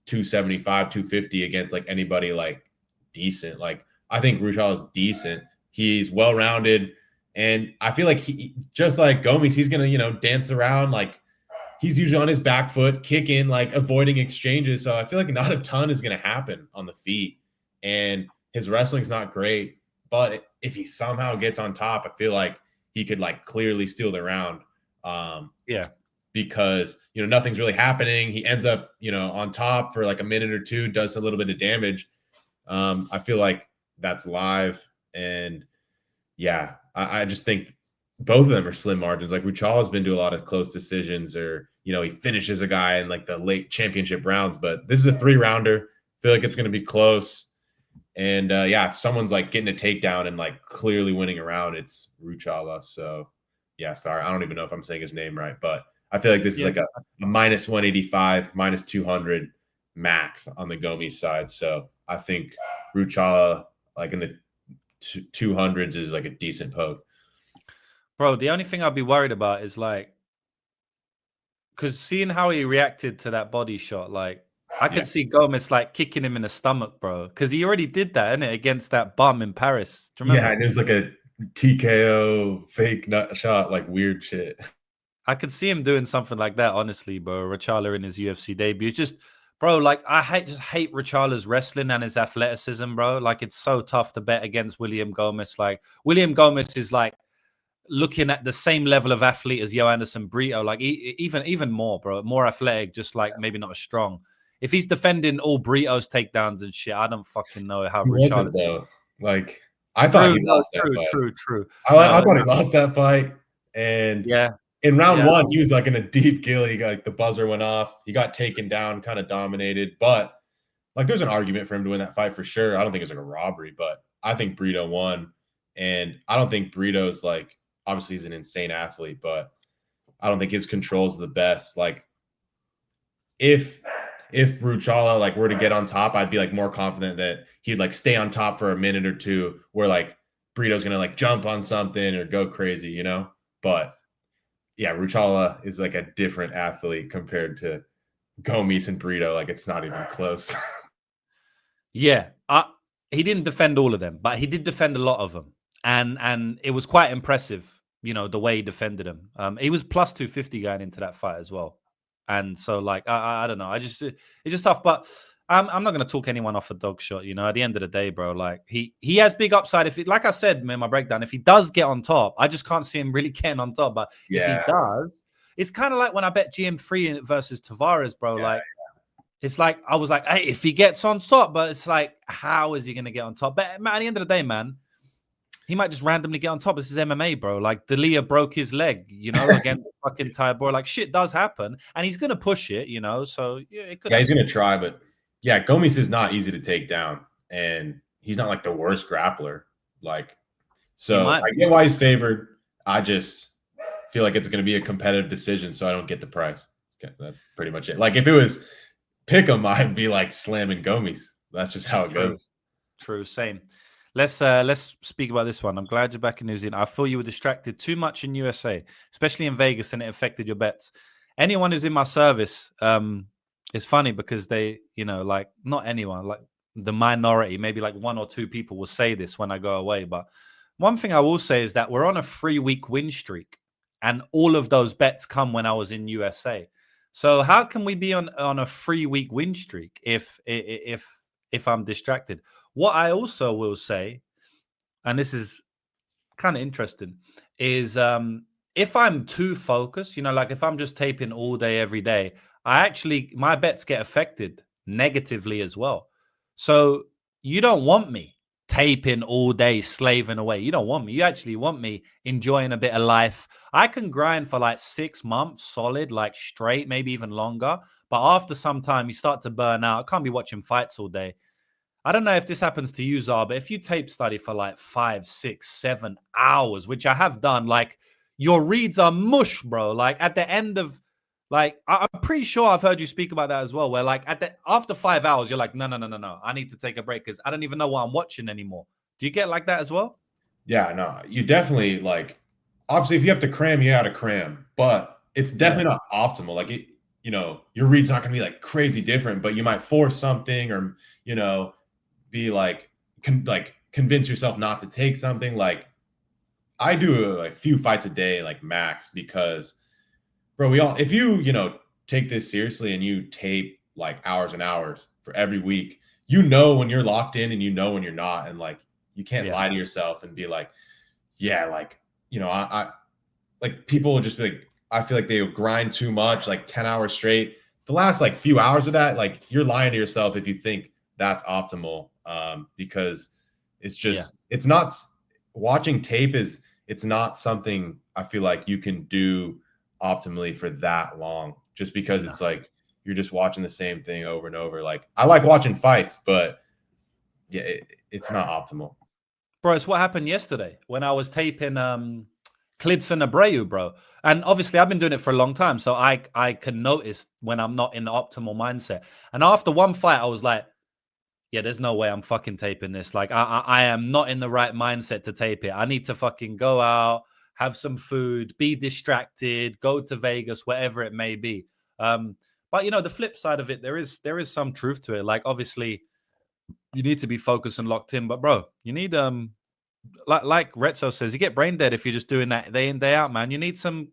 275, 250 against like anybody like decent. Like I think Ruchala is decent. He's well-rounded. And I feel like he, just like Gomis, he's going to, dance around. Like he's usually on his back foot, kicking, like avoiding exchanges. So I feel like not a ton is going to happen on the feet. And his wrestling's not great. But if he somehow gets on top, I feel like he could like clearly steal the round. Because, nothing's really happening. He ends up, on top for like a minute or two, does a little bit of damage. I feel like that's live. And yeah, I just think both of them are slim margins. Like Ruchala's been to a lot of close decisions or, he finishes a guy in like the late championship rounds, but this is a 3-rounder. I feel like it's going to be close. And if someone's like getting a takedown and like clearly winning a round, it's Ruchala. So yeah, sorry. I don't even know if I'm saying his name right, but I feel like this is like a minus 185, minus 200 max on the Gomis side. So I think Ruchala like in the 200s is like a decent poke. Bro, the only thing I'd be worried about is like, because seeing how he reacted to that body shot, like I could see Gomis like kicking him in the stomach, bro, because he already did that, innit, against that bum in Paris. Do you remember? Yeah, and it was like a TKO fake nut shot, like weird shit. I could see him doing something like that, honestly, bro. Ruchala in his UFC debut. It's just Bro, like I hate Ruchala's wrestling and his athleticism, bro. Like it's so tough to bet against William Gomis. Like William Gomis is like looking at the same level of athlete as Johannes Brito, like even more, bro, more athletic, just like maybe not as strong. If he's defending all Brito's takedowns and shit, I don't fucking know how He wasn't Ruchala. though. Like I thought he lost that fight. True. I thought he lost that fight, and Yeah, in round one, he was like in a deep gill. He got like the buzzer went off. He got taken down, kind of dominated. But like, there's an argument for him to win that fight for sure. I don't think it's like a robbery, but I think Brito won, and I don't think Brito's like obviously he's an insane athlete, but I don't think his control is the best. Like, if Ruchala like were to get on top, I'd be like more confident that he'd like stay on top for a minute or two, where like Brito's gonna like jump on something or go crazy, you know. But yeah, Ruchala is like a different athlete compared to Gomis and Brito. Like it's not even close. yeah. He didn't defend all of them, but he did defend a lot of them, and it was quite impressive. You know the way he defended him. He was plus 250 going into that fight as well, and so like I don't know. It's just tough, but I'm not going to talk anyone off a dog shot. You know, at the end of the day, bro, like he has big upside. Like I said, man, my breakdown, if he does get on top, I just can't see him really getting on top. But if he does, it's kind of like when I bet GM3 versus Tavares, bro. Like it's like I was like, hey, if he gets on top, but it's like, how is he going to get on top? But man, at the end of the day, man, he might just randomly get on top. This is MMA, bro. Like Delija broke his leg, you know, against fucking Tybura. Like shit does happen, and he's gonna push it, you know. So yeah, it could. Yeah, he's gonna try, but yeah, Gomis is not easy to take down, and he's not like the worst grappler. Like, so I get why he's favored. I just feel like it's gonna be a competitive decision, so I don't get the price. Okay, that's pretty much it. Like if it was pick 'em, I'd be like slamming Gomis. That's just how it goes. True, same. Let's speak about this one. I'm glad you're back in New Zealand. I feel you were distracted too much in USA, especially in Vegas, and it affected your bets. Anyone who's in my service, it's funny because they, you know, like not anyone, like the minority, maybe like 1 or 2 people will say this when I go away. But one thing I will say is that we're on a 3-week win streak, and all of those bets come when I was in USA. So how can we be on a 3-week win streak if I'm distracted? What I also will say, and this is kind of interesting, is if I'm too focused, you know, like if I'm just taping all day, every day, my bets get affected negatively as well. So you don't want me taping all day, slaving away. You don't want me. You actually want me enjoying a bit of life. I can grind for like 6 months solid, like straight, maybe even longer. But after some time, you start to burn out. I can't be watching fights all day. I don't know if this happens to you, Zar, but if you tape study for like 5, 6, 7 hours, which I have done, like your reads are mush, bro. Like at the end of, like, I'm pretty sure I've heard you speak about that as well, where like after 5 hours, you're like, no, I need to take a break because I don't even know what I'm watching anymore. Do you get like that as well? Yeah, no, you definitely like, obviously if you have to cram, you got to cram, but it's definitely not optimal. Like it, you know, your read's not going to be like crazy different, but you might force something or, you know, be like convince yourself not to take something. Like I do a few fights a day, like max, because bro, if you know, take this seriously and you tape like hours and hours for every week, you know when you're locked in and you know when you're not, and like you can't lie to yourself and be like, yeah, like, you know, I like people will just be like, I feel like they grind too much, like 10 hours straight. The last like few hours of that, like you're lying to yourself if you think that's optimal, because it's just it's not, watching tape it's not something I feel like you can do optimally for that long, just because it's like you're just watching the same thing over and over. Like I like watching fights, but yeah, it's not optimal. Bro, it's what happened yesterday when I was taping Klidson Abreu, bro. And obviously I've been doing it for a long time, so I can notice when I'm not in the optimal mindset. And after one fight, I was like, yeah, there's no way I'm fucking taping this. Like, I am not in the right mindset to tape it. I need to fucking go out, have some food, be distracted, go to Vegas, whatever it may be. But, you know, the flip side of it, there is some truth to it. Like, obviously, you need to be focused and locked in. But, bro, you need, like Retso says, you get brain dead if you're just doing that day in, day out, man. You need some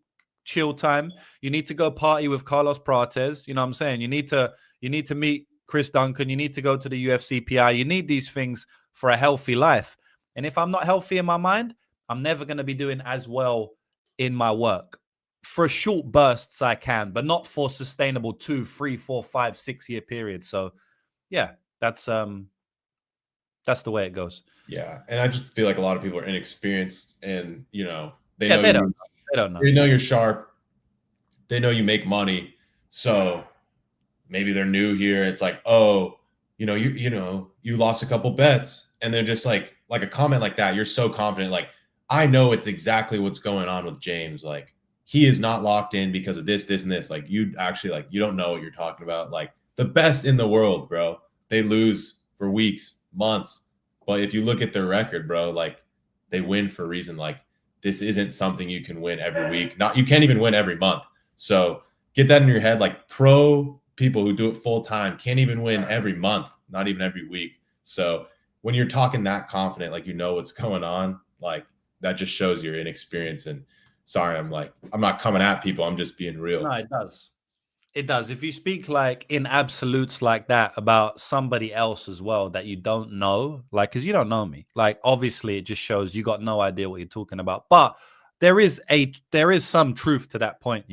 chill time. You need to go party with Carlos Prates. You know what I'm saying? You need to You need to meet Chris Duncan. You need to go to the UFC PI. You need these things for a healthy life. And if I'm not healthy in my mind, I'm never going to be doing as well in my work. For short bursts, I can, but not for sustainable 2, 3, 4, 5, 6 year periods. So, yeah, that's the way it goes. Yeah, and I just feel like a lot of people are inexperienced, and they know they don't know. They know you're sharp. They know you make money, so maybe they're new here. It's like, oh, you lost a couple bets, and they're just like a comment like that. You're so confident, like I know it's exactly what's going on with James. Like he is not locked in because of this, and this. Like you actually you don't know what you're talking about. Like the best in the world, bro. They lose for weeks, months. But if you look at their record, bro, like they win for a reason. Like this isn't something you can win every week. You can't even win every month. So get that in your head. Like pro people who do it full time can't even win every month, not even every week. So when you're talking that confident, like you know what's going on, like that just shows your inexperience. And sorry, I'm not coming at people. I'm just being real. No, it does. It does. If you speak like in absolutes like that about somebody else as well that you don't know, like, because you don't know me, like, obviously it just shows you got no idea what you're talking about. But there is some truth to that point,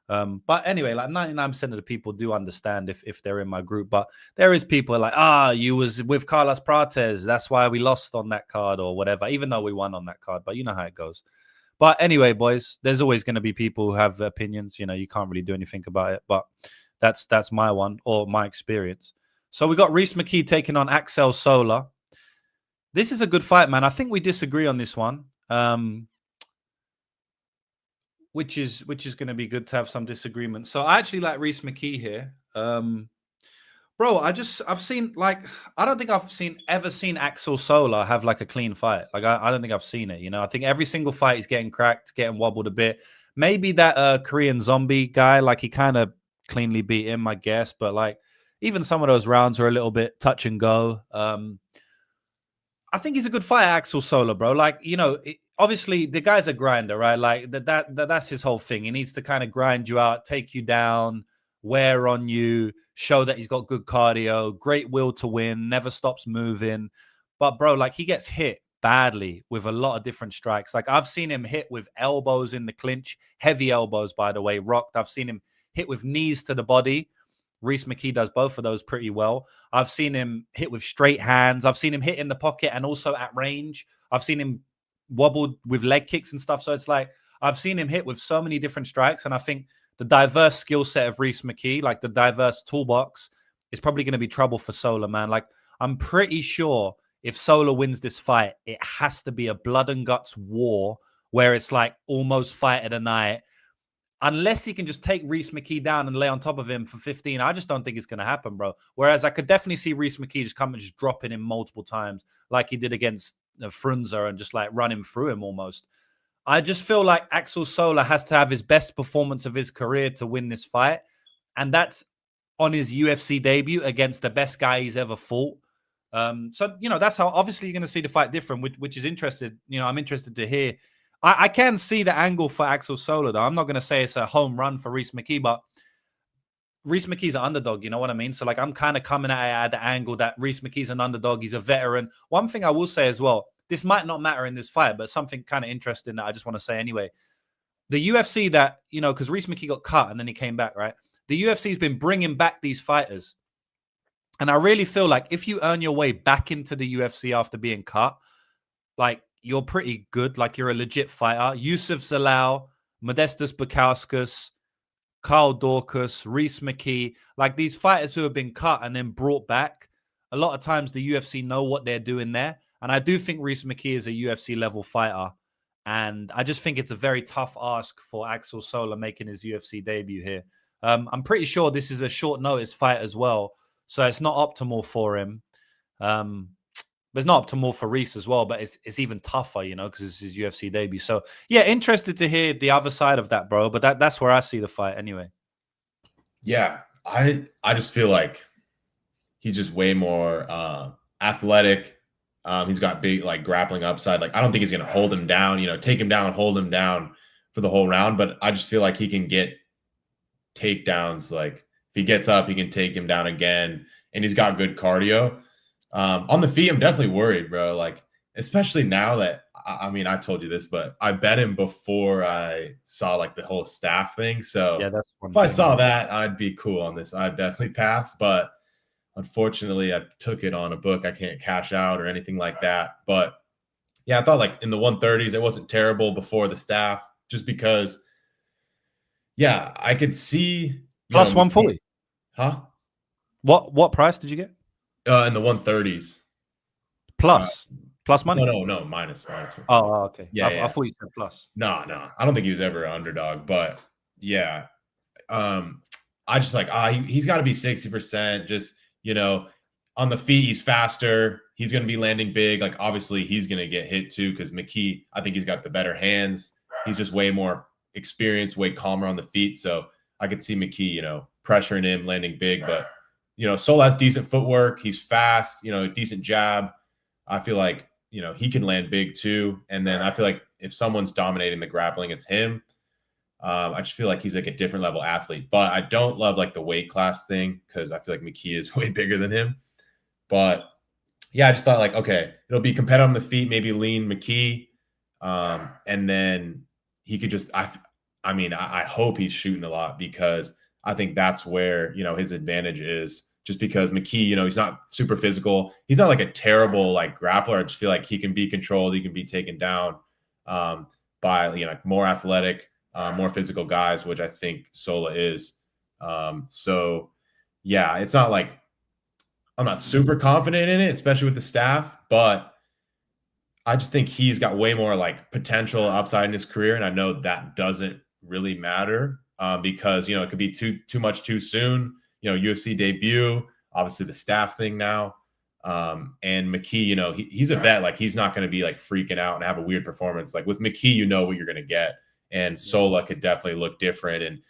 But anyway, like 99% of the people do understand if they're in my group. But there is people like, you was with Carlos Prates. That's why we lost on that card or whatever, even though we won on that card. But you know how it goes. But anyway, boys, there's always going to be people who have opinions. You can't really do anything about it. But that's my one or my experience. So we got Rhys McKee taking on Axel Sola. This is a good fight, man. I think we disagree on this one, which is going to be good to have some disagreement. So I actually like Rhys McKee here. Bro, I've seen I don't think I've ever seen Axel Sola have like a clean fight. Like I don't think I've seen it. I think every single fight he's getting cracked, getting wobbled a bit. Maybe that Korean zombie guy, like he kind of cleanly beat him, I guess. But like even some of those rounds were a little bit touch and go. I think he's a good fighter, Axel Sola, bro. Like obviously the guy's a grinder, right? Like that's his whole thing. He needs to kind of grind you out, take you down, wear on you, show that he's got good cardio, great will to win, never stops moving. But bro, like he gets hit badly with a lot of different strikes. Like I've seen him hit with elbows in the clinch, heavy elbows, by the way, rocked. I've seen him hit with knees to the body. Rhys McKee does both of those pretty well. I've seen him hit with straight hands. I've seen him hit in the pocket and also at range. I've seen him wobbled with leg kicks and stuff. So it's like I've seen him hit with so many different strikes. And I think the diverse skill set of Rhys McKee, like the diverse toolbox, is probably going to be trouble for Sola, man. Like I'm pretty sure if Sola wins this fight, it has to be a blood and guts war where it's like almost fight of the night. Unless he can just take Rhys McKee down and lay on top of him for 15, I just don't think it's going to happen, bro. Whereas I could definitely see Rhys McKee just come and just dropping him multiple times like he did against Frunze and just like running through him almost. I just feel like Axel Sola has to have his best performance of his career to win this fight. And that's on his UFC debut against the best guy he's ever fought. So, that's how obviously you're going to see the fight different, which is interested. I'm interested to hear. I can see the angle for Axel Sola, though. I'm not going to say it's a home run for Rhys McKee, but Rhys McKee's an underdog, you know what I mean? So, like, I'm kind of coming at the angle that Rhys McKee's an underdog. He's a veteran. One thing I will say as well, this might not matter in this fight, but something kind of interesting that I just want to say anyway. The UFC that, because Rhys McKee got cut and then he came back, right? The UFC's been bringing back these fighters. And I really feel like if you earn your way back into the UFC after being cut, like, you're pretty good. Like, you're a legit fighter. Yusuf Zalal, Modestas Bukauskus, Carl Dorcas, Rhys McKee, like these fighters who have been cut and then brought back, a lot of times the UFC know what they're doing there. And I do think Rhys McKee is a UFC level fighter. And I just think it's a very tough ask for Axel Sola making his UFC debut here. I'm pretty sure this is a short notice fight as well. So it's not optimal for him. But it's not optimal for Rhys as well, but it's even tougher, because it's his UFC debut. So, yeah, interested to hear the other side of that, bro. But that's where I see the fight anyway. Yeah, I just feel like he's just way more athletic. He's got big, like, grappling upside. Like, I don't think he's going to hold him down, take him down, hold him down for the whole round. But I just feel like he can get takedowns, like, he gets up, he can take him down again, and he's got good cardio. On the feet, I'm definitely worried, bro. Like, especially now that I mean, I told you this, but I bet him before I saw like the whole staff thing. So Yeah, that's one if I thing, saw yeah. that, I'd be cool on this. I'd definitely pass. But unfortunately, I took it on a book. I can't cash out or anything like that. But yeah, I thought like in the 130s, it wasn't terrible before the staff, just because, yeah, I could see, Plus 140. Huh? What price did you get? In the 130s. Plus money. No, minus. Oh, okay. Yeah, I thought you said plus. No. I don't think he was ever an underdog, but yeah. I just like, he's got to be 60%. Just, on the feet, he's faster. He's going to be landing big. Like, obviously, he's going to get hit too because McKee, I think he's got the better hands. He's just way more experienced, way calmer on the feet. So I could see McKee, pressuring him, landing big. But, Sola has decent footwork. He's fast, decent jab. I feel like, he can land big too. And then I feel like if someone's dominating the grappling, it's him. I just feel like he's like a different level athlete. But I don't love like the weight class thing because I feel like McKee is way bigger than him. But yeah, I just thought like, okay, it'll be competitive on the feet, maybe lean McKee. And then he could just, I hope he's shooting a lot because I think that's where, his advantage is, just because McKee, he's not super physical. He's not like a terrible like grappler. I just feel like he can be controlled. He can be taken down by, more athletic, more physical guys, which I think Sola is. So yeah, it's not like I'm not super confident in it, especially with the staff, but I just think he's got way more like potential upside in his career. And I know that doesn't really matter because, it could be too much too soon. UFC debut, obviously the staff thing now. And McKee, he's a vet. Like, he's not going to be like freaking out and have a weird performance. Like with McKee, what you're going to get. And Sola could definitely look different.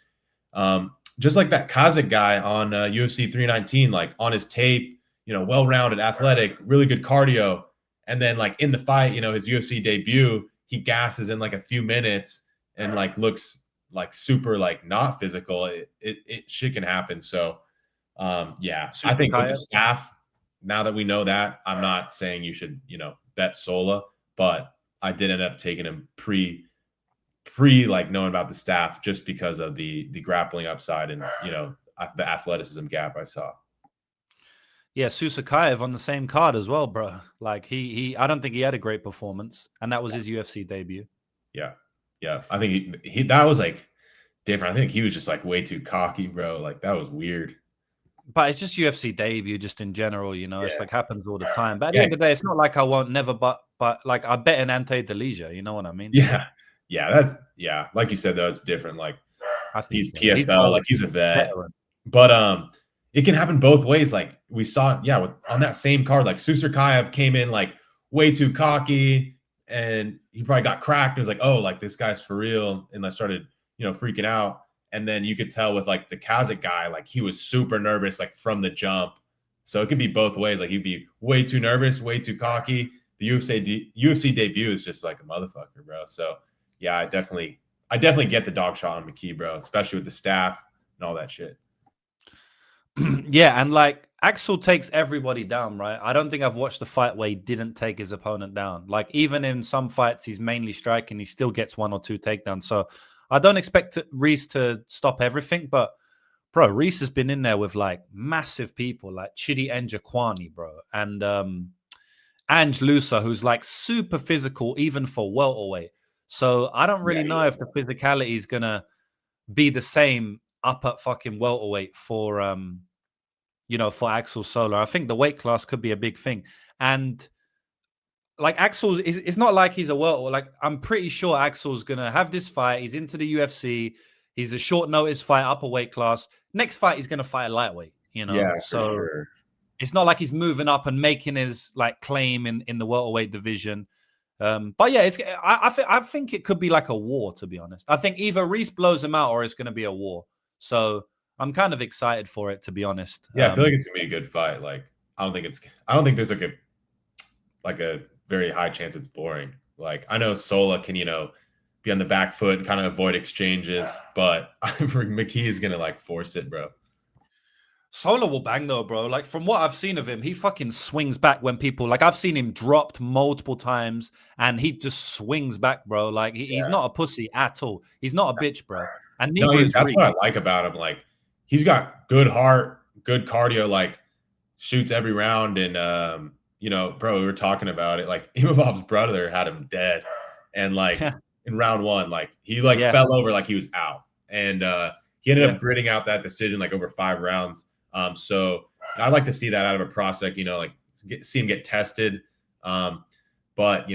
And just like that Kazakh guy on UFC 319, like on his tape, well-rounded, athletic, really good cardio. And then like in the fight, his UFC debut, he gasses in like a few minutes and like looks like super like not physical. It shit can happen. So yeah, I think with the staff, now that we know that, I'm not saying you should, bet Sola, but I did end up taking him pre like knowing about the staff just because of the grappling upside and, the athleticism gap I saw. Yeah, Susakayev on the same card as well, bro. Like I don't think he had a great performance, and that was his UFC debut. Yeah. I think he that was like different. I think he was just like way too cocky, bro. Like that was weird. But it's just UFC debut, just in general, It's like happens all the time. But at the end of the day, it's not like I won't never, but like I bet in Ante Delija, you know what I mean? Yeah, like you said, though, it's different. Like he's PFL, like he's a vet. But it can happen both ways. Like we saw, on that same card, like Susakayev came in like way too cocky, and he probably got cracked. And was like, oh, like this guy's for real, and I started, freaking out. And then you could tell with like the Kazakh guy, like he was super nervous, like from the jump. So it could be both ways. Like he'd be way too nervous, way too cocky. The UFC debut is just like a motherfucker, bro. So yeah, I definitely get the dog shot on McKee, bro, especially with the staff and all that shit. Yeah, and like Axel takes everybody down, right? I don't think I've watched a fight where he didn't take his opponent down. Like even in some fights, he's mainly striking, he still gets 1 or 2 takedowns. So I don't expect Rhys to stop everything, but bro, Rhys has been in there with like massive people like Chidi Njokwani, bro, and Ange Lusa, who's like super physical even for welterweight. So I don't really know if the physicality is gonna be the same up at fucking welterweight for for Axel Sola. I think the weight class could be a big thing. And like Axel, it's not like he's a welterweight. Like I'm pretty sure Axel's gonna have this fight. He's into the UFC. He's a short notice fight, upper weight class. Next fight, he's gonna fight a lightweight. Yeah, so for sure. It's not like he's moving up and making his like claim in the welterweight division. But yeah, I think it could be like a war, to be honest. I think either Rhys blows him out or it's going to be a war. So I'm kind of excited for it, to be honest. Yeah, I feel like it's gonna be a good fight. Like I don't think there's like a very high chance it's boring. Like I know Sola can, be on the back foot and kind of avoid exchanges, but I think McKee is gonna like force it, bro. Sola will bang though, bro. Like from what I've seen of him, he fucking swings back when people like I've seen him dropped multiple times and he just swings back, bro. Like he's not a pussy at all. He's not a bitch, bro. And No, neither is that's Rhys. what I like about him. Like he's got good heart, good cardio, like shoots every round. And bro, we were talking about it. Like Imavov's brother had him dead. And like in round one, like he fell over like he was out. And he ended up gritting out that decision like over 5 rounds. So I like to see that out of a prospect, like see him get tested. But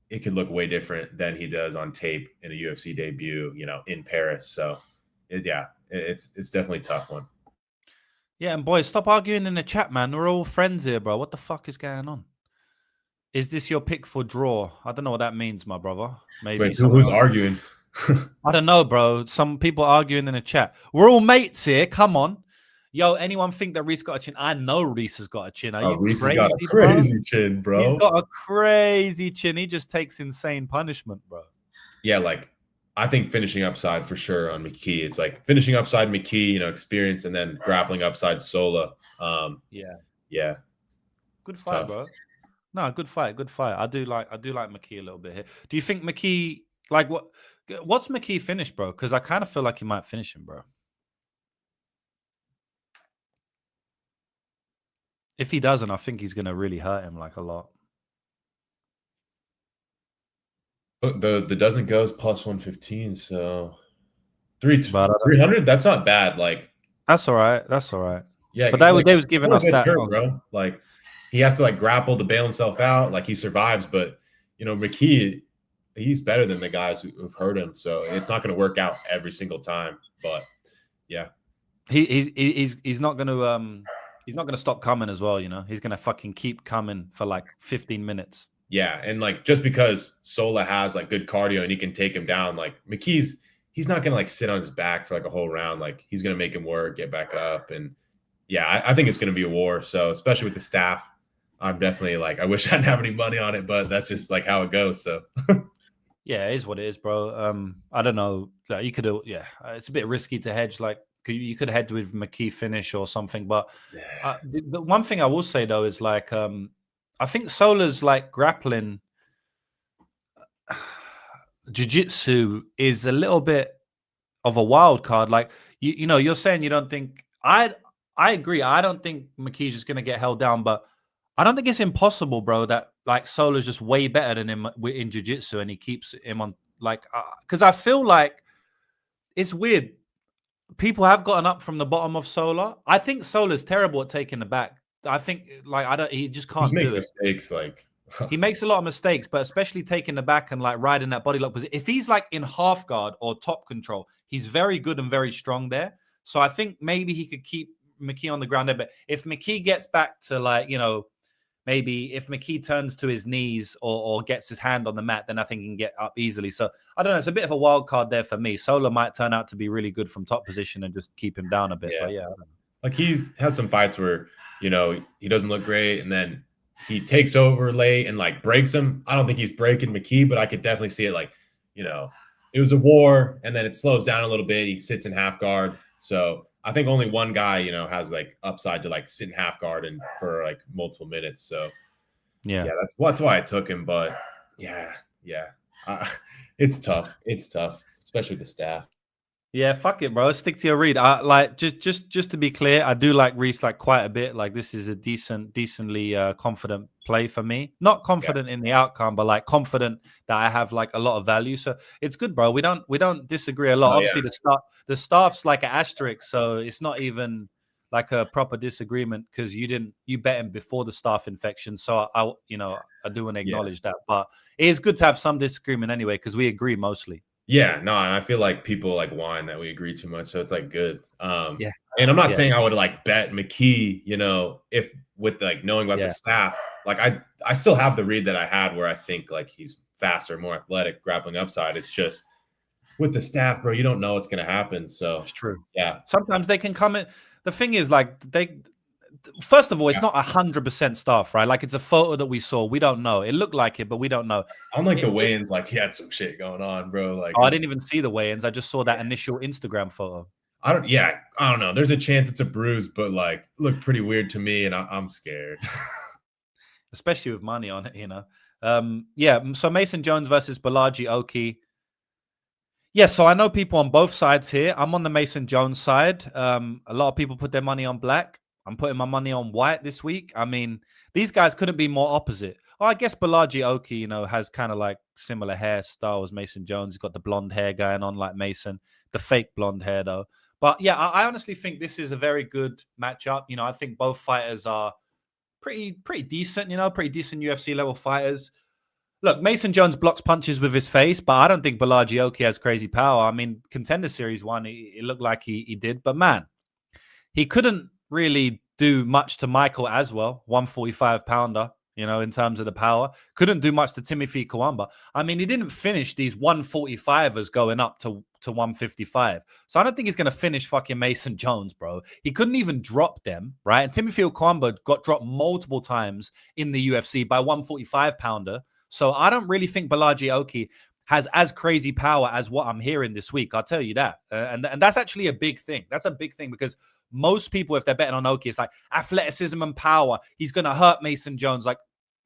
it could look way different than he does on tape in a UFC debut, in Paris. So it's definitely a tough one. Yeah, and boys, stop arguing in the chat, man. We're all friends here, bro. What the fuck is going on? Is this your pick for draw? I don't know what that means, my brother. Maybe wait, who's arguing? I don't know, bro. Some people arguing in the chat. We're all mates here. Come on. Yo, anyone think that Rhys got a chin? I know Rhys has got a chin. Are you Rhys crazy, has got a crazy chin, bro. He's got a crazy chin. He just takes insane punishment, bro. Yeah, like I think finishing upside for sure on McKee. It's like finishing upside McKee, experience, and then grappling upside Sola. Yeah. Good fight, bro. No, good fight. Good fight. I do like McKee a little bit here. Do you think McKee what's McKee finish, bro? Because I kind of feel like he might finish him, bro. If he doesn't, I think he's gonna really hurt him like a lot. The doesn't goes plus 115, so 300. That's not bad. Like that's all right. That's all right. Yeah, but they was giving us that, hurt, bro. Like he has to like grapple to bail himself out. Like he survives, but McKee, he's better than the guys who've hurt him. So it's not going to work out every single time. But yeah, he's not going to he's not going to stop coming as well. He's going to fucking keep coming for like 15 minutes. Yeah, and like just because Sola has like good cardio and he can take him down, like McKee's he's not going to like sit on his back for like a whole round. Like he's going to make him work, get back up, and yeah, I think it's going to be a war. So especially with the staff, I'm definitely like I wish I didn't have any money on it, but that's just like how it goes. So yeah, it is what it is, bro. I don't know. Like, you could, it's a bit risky to hedge. Like you could hedge with McKee finish or something. But the one thing I will say though is like, I think Sola's like grappling jiu-jitsu is a little bit of a wild card. Like you're saying you don't think I agree. I don't think McKee's just gonna get held down, but I don't think it's impossible, bro, that like Sola's just way better than him in jiu-jitsu and he keeps him on like because I feel like it's weird. People have gotten up from the bottom of Sola. I think Sola's terrible at taking the back. I think like he just can't do it. Mistakes like he makes a lot of mistakes, but especially taking the back and like riding that body lock. Because if he's like in half guard or top control, he's very good and very strong there. So I think maybe he could keep McKee on the ground there. But if McKee gets back to like, maybe if McKee turns to his knees or gets his hand on the mat, then I think he can get up easily. So I don't know. It's a bit of a wild card there for me. Sola might turn out to be really good from top position and just keep him down a bit. Yeah. But yeah, I don't know. Like he's had some fights where, he doesn't look great and then he takes over late and like breaks him. I don't think he's breaking McKee, but I could definitely see it like, it was a war and then it slows down a little bit. He sits in half guard. So I think only one guy, has like upside to like sit in half guard and for like multiple minutes. So yeah, that's why I took him. But yeah, it's tough. It's tough, especially with the staff. Yeah, fuck it, bro. Stick to your read. Like just to be clear, I do like Rhys like quite a bit. Like this is a decently confident play for me. Not confident in the outcome, but like confident that I have like a lot of value. So it's good, bro. We don't disagree a lot. Obviously, the staff's like an asterisk, so it's not even like a proper disagreement because you bet him before the staff infection. So I do want to acknowledge that. But it is good to have some disagreement anyway because we agree mostly. Yeah, no, and I feel like people like whine that we agree too much, so it's like good. And I'm not saying I would like bet McKee, if with like knowing about the staff, like I still have the read that I had where I think like he's faster, more athletic, grappling upside. It's just with the staff, bro, you don't know what's gonna happen. So it's true. Yeah, sometimes they can come in. The thing is, like first of all, it's not 100% staff, right? Like it's a photo that we saw. We don't know. It looked like it, but we don't know. Unlike the weigh-ins, like he had some shit going on, bro. Like I didn't even see the weigh-ins. I just saw that initial Instagram photo. I don't know. There's a chance it's a bruise, but like looked pretty weird to me, and I'm scared. Especially with money on it, you know. Yeah, so Mason Jones versus Bolaji Oki. Yeah, so I know people on both sides here. I'm on the Mason Jones side. A lot of people put their money on black. I'm putting my money on white this week. I mean, these guys couldn't be more opposite. Oh, I guess Bolaji Oki, you know, has kind of like similar hairstyle as Mason Jones. He's got the blonde hair going on like Mason, the fake blonde hair though. But yeah, I honestly think this is a very good matchup. You know, I think both fighters are pretty decent, you know, pretty decent UFC level fighters. Look, Mason Jones blocks punches with his face, but I don't think Bolaji Oki has crazy power. I mean, Contender Series 1, it looked like he did. But man, he couldn't really do much to Michael as well, 145-pounder, you know, in terms of the power. Couldn't do much to Timothy Kawamba. I mean, he didn't finish these 145ers going up to 155. So I don't think he's going to finish fucking Mason Jones, bro. He couldn't even drop them, right? And Timothy Kawamba got dropped multiple times in the UFC by 145-pounder. So I don't really think Bolaji Oki has as crazy power as what I'm hearing this week. I'll tell you that. And that's actually a big thing. That's a big thing because most people, if they're betting on Oki, it's like athleticism and power. He's going to hurt Mason Jones. Like,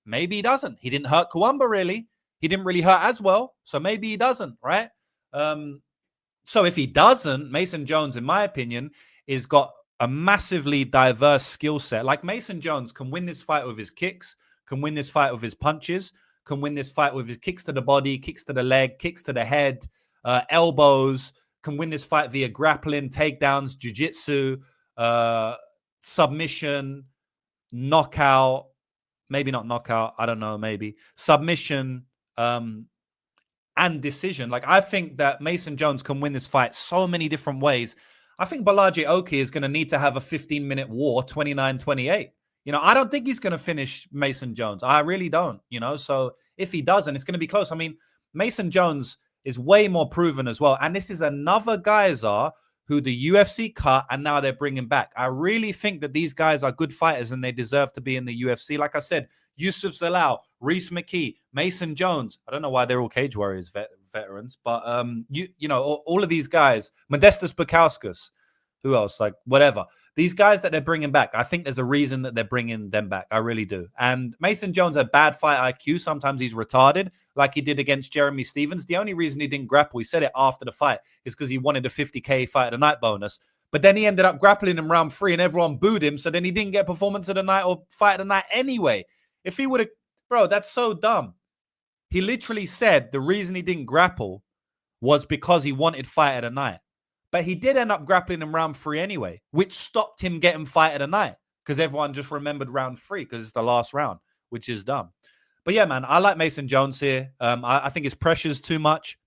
maybe he doesn't. He didn't hurt Kawamba, really. He didn't really hurt as well. So maybe he doesn't, right? So if he doesn't, Mason Jones, in my opinion, is got a massively diverse skill set. Like Mason Jones can win this fight with his kicks, can win this fight with his punches, can win this fight with his kicks to the body, kicks to the leg, kicks to the head, elbows, can win this fight via grappling, takedowns, jiu-jitsu, submission, knockout, maybe not knockout, I don't know, maybe submission, and decision. Like, I think that Mason Jones can win this fight so many different ways. I think Bolaji Oki is going to need to have a 15-minute war, 29-28. You know, I don't think he's going to finish Mason Jones. I really don't, you know. So if he doesn't, it's going to be close. I mean, Mason Jones is way more proven as well. And this is another guy, who the UFC cut and now they're bringing back. I really think that these guys are good fighters and they deserve to be in the UFC. Like I said, Yusuf Zalal, Rhys McKee, Mason Jones. I don't know why they're all Cage Warriors veterans, but you know, all of these guys, Modestas Bukauskus, who else? Like, whatever. These guys that they're bringing back, I think there's a reason that they're bringing them back. I really do. And Mason Jones had bad fight IQ. Sometimes he's retarded, like he did against Jeremy Stevens. The only reason he didn't grapple, he said it after the fight, is because he wanted a 50K fight of the night bonus. But then he ended up grappling in round 3 and everyone booed him. So then he didn't get performance of the night or fight of the night anyway. If he would have, bro, that's so dumb. He literally said the reason he didn't grapple was because he wanted fight of the night. But he did end up grappling in round 3 anyway, which stopped him getting fight of the night because everyone just remembered round 3 because it's the last round, which is dumb. But yeah, man, I like Mason Jones here. I think his pressure's too much.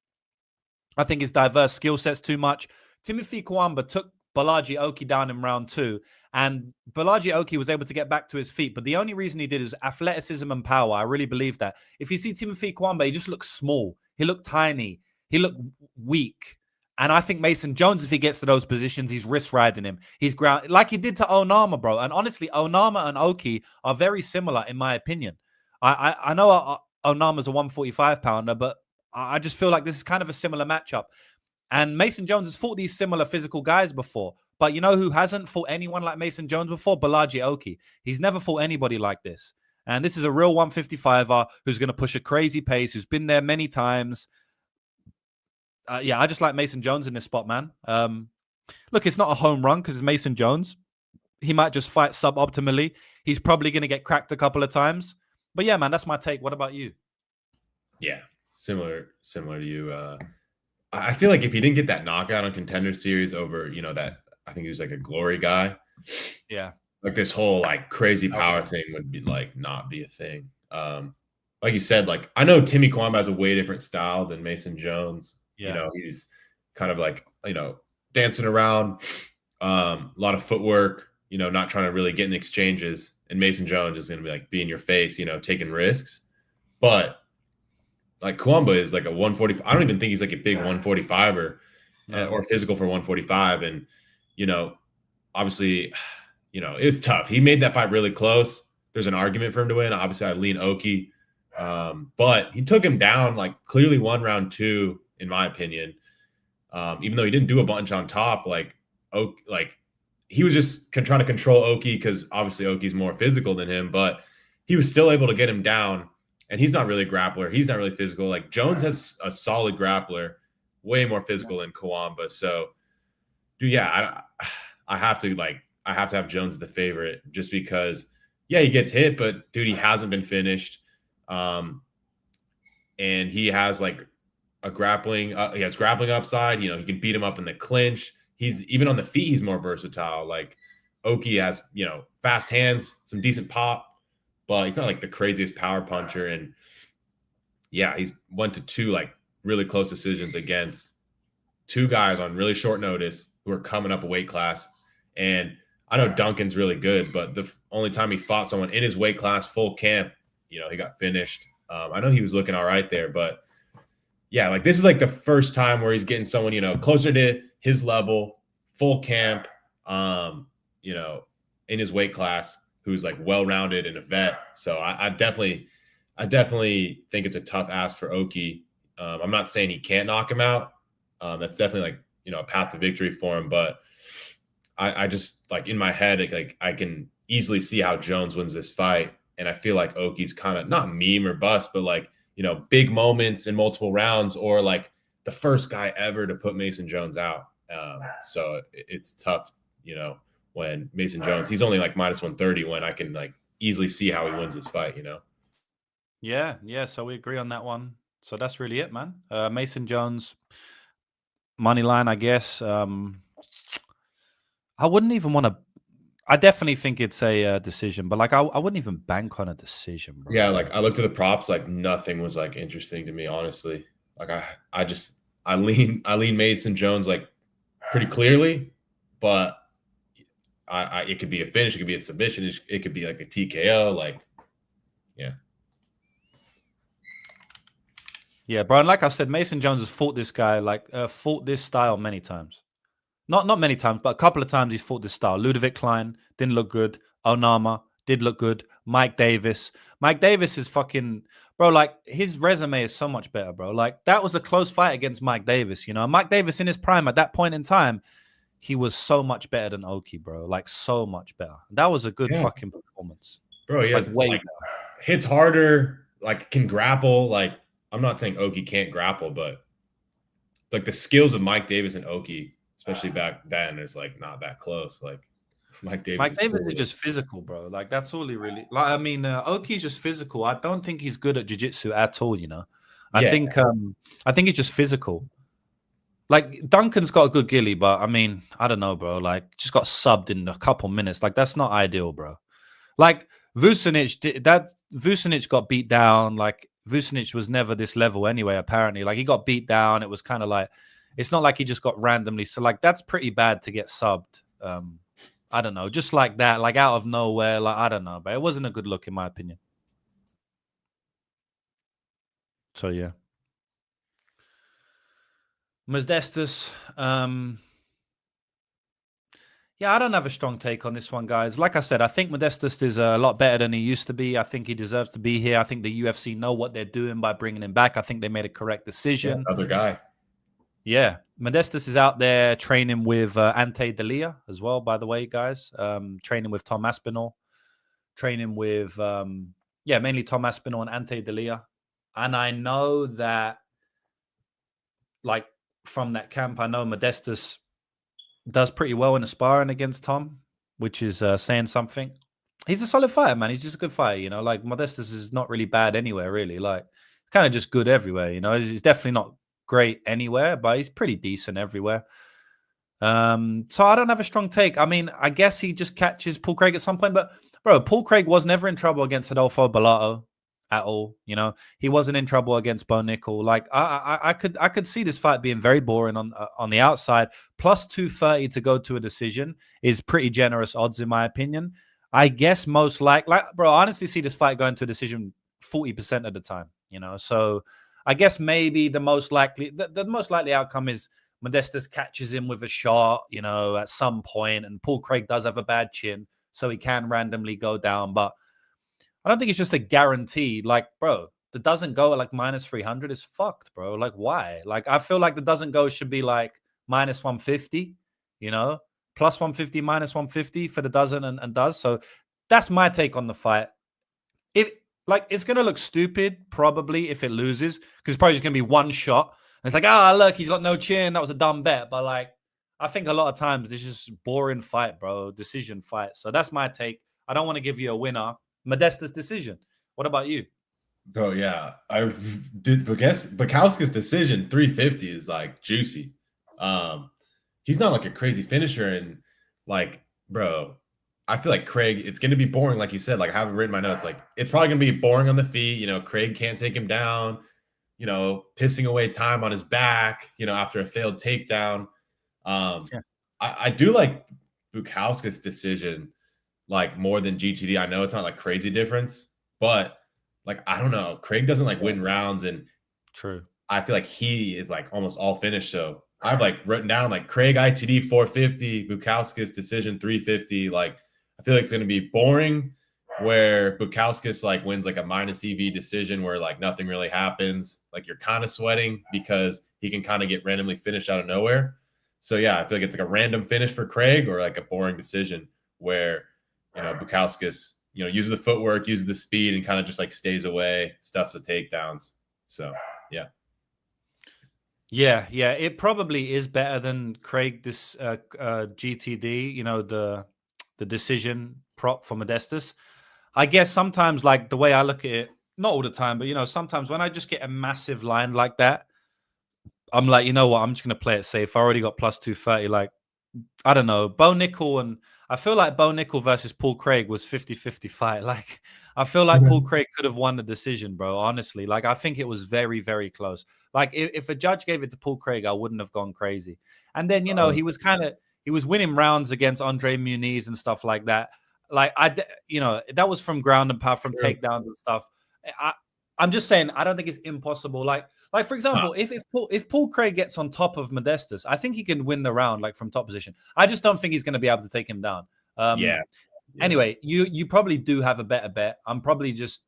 I think his diverse skill set's too much. Timothy Kawamba took Bolaji Oki down in round 2, and Bolaji Oki was able to get back to his feet. But the only reason he did is athleticism and power. I really believe that. If you see Timothy Kawamba, he just looks small. He looked tiny. He looked weak. And I think Mason Jones, if he gets to those positions, he's wrist riding him. He's ground like he did to Onama, bro. And honestly, Onama and Oki are very similar, in my opinion. I know Onama's a 145-pounder, but I just feel like this is kind of a similar matchup. And Mason Jones has fought these similar physical guys before. But you know who hasn't fought anyone like Mason Jones before? Bolaji Oki. He's never fought anybody like this. And this is a real 155er who's going to push a crazy pace, who's been there many times. Yeah, I just like Mason Jones in this spot, man. Look, it's not a home run because it's Mason Jones. He might just fight suboptimally. He's probably going to get cracked a couple of times. But yeah, man, that's my take. What about you? Yeah, similar to you. I feel like if he didn't get that knockout on Contender Series over, you know, that I think he was like a glory guy. Yeah. Like this whole like crazy power thing would be like not be a thing. Like you said, like I know Timmy Kawamba has a way different style than Mason Jones. Yeah. You know, he's kind of like, you know, dancing around, a lot of footwork, you know, not trying to really get in exchanges. And Mason Jones is going to be in your face, you know, taking risks. But like Kawamba is like a 145. I don't even think he's like a big 145er or physical for 145. And, you know, obviously, you know, it's tough. He made that fight really close. There's an argument for him to win. Obviously, I lean Oki. But he took him down, like clearly won round 2. In my opinion, even though he didn't do a bunch on top, like like he was just trying to control Oki because obviously Oki's more physical than him, but he was still able to get him down. And he's not really a grappler. He's not really physical. Like Jones has a solid grappler, way more physical than Kawamba. So, dude, yeah, I have to have Jones as the favorite just because, yeah, he gets hit, but dude, he hasn't been finished. And he has like a grappling. He has grappling upside. You know, he can beat him up in the clinch. He's even on the feet. He's more versatile. Like Oki has, you know, fast hands, some decent pop, but he's not like the craziest power puncher. And yeah, he's went to 2 like really close decisions against 2 guys on really short notice who are coming up a weight class. And I know Duncan's really good, but the only time he fought someone in his weight class, full camp, you know, he got finished. I know he was looking all right there, but yeah, like this is like the first time where he's getting someone, you know, closer to his level, full camp, you know, in his weight class, who's like well-rounded and a vet. So I definitely think it's a tough ask for Oki. I'm not saying he can't knock him out. That's definitely like, you know, a path to victory for him. But I just like in my head, like I can easily see how Jones wins this fight. And I feel like Oki's kind of not meme or bust, but like, you know, big moments in multiple rounds, or like the first guy ever to put Mason Jones out. So it's tough, you know, when Mason Jones, he's only like minus 130 when I can like easily see how he wins this fight, you know? Yeah. So we agree on that one. So that's really it, man. Mason Jones, money line, I guess. I wouldn't even want to. I definitely think it's a decision, but like I wouldn't even bank on a decision, bro. Yeah, like I looked at the props, like nothing was like interesting to me, honestly. Like I lean Mason Jones like pretty clearly, but it could be a finish, it could be a submission, it could be like a TKO, like yeah. Yeah, bro. And like I said, Mason Jones has fought this guy, like fought this style many times. Not many times, but a couple of times he's fought this style. Ludovic Klein didn't look good. Onama did look good. Mike Davis. Mike Davis is fucking bro. Like his resume is so much better, bro. Like that was a close fight against Mike Davis. You know, Mike Davis in his prime at that point in time, he was so much better than Oki, bro. Like so much better. That was a good fucking performance, bro. He has like hits harder, like can grapple. Like I'm not saying Oki can't grapple, but like the skills of Mike Davis and Oki, especially back then, is like not that close. Like Mike Davis is just physical, bro. Like that's all he really like. I mean, Oki's just physical. I don't think he's good at jiu-jitsu at all, you know. I think he's just physical. Like Duncan's got a good gilly, but I mean, I don't know, bro. Like just got subbed in a couple minutes. Like that's not ideal, bro. Like Vucinic got beat down. Like Vucinic was never this level anyway, apparently. Like he got beat down. It was kind of like, it's not like he just got randomly. So like that's pretty bad to get subbed. I don't know, just like that, like out of nowhere. Like I don't know, but it wasn't a good look in my opinion. So yeah. Modestas. Yeah, I don't have a strong take on this one, guys. Like I said, I think Modestas is a lot better than he used to be. I think he deserves to be here. I think the UFC know what they're doing by bringing him back. I think they made a correct decision. Yeah, other guy. Yeah, Modestas is out there training with Ante Delija as well, by the way, guys. Training with Tom Aspinall. Training with, mainly Tom Aspinall and Ante Delija. And I know that, like, from that camp, I know Modestas does pretty well in the sparring against Tom, which is saying something. He's a solid fighter, man. He's just a good fighter, you know. Like, Modestas is not really bad anywhere, really. Like, kind of just good everywhere, you know. He's definitely not great anywhere, but he's pretty decent everywhere. So I don't have a strong take. I mean, I guess he just catches Paul Craig at some point, but bro, Paul Craig was never in trouble against Adolfo Borralho at all. You know, he wasn't in trouble against Bo Nickel. Like I could see this fight being very boring on the outside. Plus 230 to go to a decision is pretty generous odds in my opinion. I guess most like bro, I honestly see this fight going to a decision 40% of the time. You know, so I guess maybe the most likely outcome is Modestas catches him with a shot, you know, at some point, and Paul Craig does have a bad chin, so he can randomly go down. But I don't think it's just a guarantee. Like, bro, the doesn't go at like minus 300 is fucked, bro. Like, why? Like, I feel like the doesn't go should be like minus 150, you know? plus 150, minus 150 for the doesn't and does. So that's my take on the fight. It's going to look stupid probably if it loses, because it's probably just going to be one shot. And it's like, look, he's got no chin. That was a dumb bet. But like, I think a lot of times it's just boring fight, bro. Decision fight. So that's my take. I don't want to give you a winner. Modestas decision. What about you? Bro, yeah. I did Bukauskus decision 350 is like juicy. He's not like a crazy finisher, and like, bro, I feel like Craig, it's going to be boring, like you said. Like, I haven't written my notes. Like, it's probably going to be boring on the feet. You know, Craig can't take him down, you know, pissing away time on his back, you know, after a failed takedown. I do like Bukauskus' decision, like, more than GTD. I know it's not like crazy difference, but like, I don't know. Craig doesn't like win rounds, and true. I feel like he is like almost all finished. So I've like written down like Craig ITD 450, Bukauskus decision 350. Like, I feel like it's going to be boring, where Bukauskus like wins like a minus EV decision where like nothing really happens. Like, you're kind of sweating because he can kind of get randomly finished out of nowhere. So yeah, I feel like it's like a random finish for Craig, or like a boring decision where, you know, Bukauskus, you know, uses the footwork, uses the speed, and kind of just like stays away, stuffs the takedowns. So yeah. Yeah, it probably is better than Craig this GTD, you know, the decision prop for Modestas. I guess sometimes, like, the way I look at it, not all the time, but you know, sometimes when I just get a massive line like that, I'm like, you know what, I'm just gonna play it safe. I already got plus 230. Like, I don't know, Bo Nickel, and I feel like Bo Nickel versus Paul Craig was 50-50 fight. Like, I feel like Paul Craig could have won the decision, bro. Honestly, like, I think it was very, very close. Like, if a judge gave it to Paul Craig, I wouldn't have gone crazy. And then, you know, he was winning rounds against Andre Muniz and stuff like that. Like, you know, that was from ground and pound, from takedowns and stuff. I'm just saying, I don't think it's impossible. Like for example, if Paul Craig gets on top of Modestas, I think he can win the round, like, from top position. I just don't think he's going to be able to take him down. Anyway, you probably do have a better bet. I'm just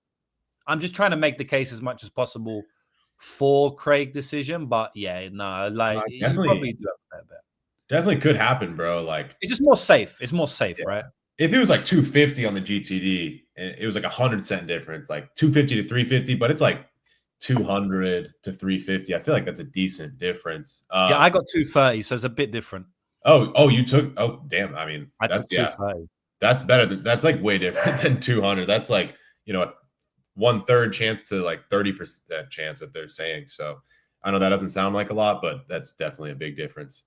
trying to make the case as much as possible for Craig decision, but yeah, no, like, you probably do have a better bet. Definitely could happen, bro. Like, it's just more safe. It's more safe, right? If it was like 250 on the GTD, and it was like 100-cent difference, like 250 to 350, but it's like 200 to 350. I feel like that's a decent difference. Yeah, I got 230, so it's a bit different. You took. Oh, damn. I mean, that's 230. That's better. That's like way different than 200. That's like, you know, a 1/3 chance to like 30% chance that they're saying. So I know that doesn't sound like a lot, but that's definitely a big difference.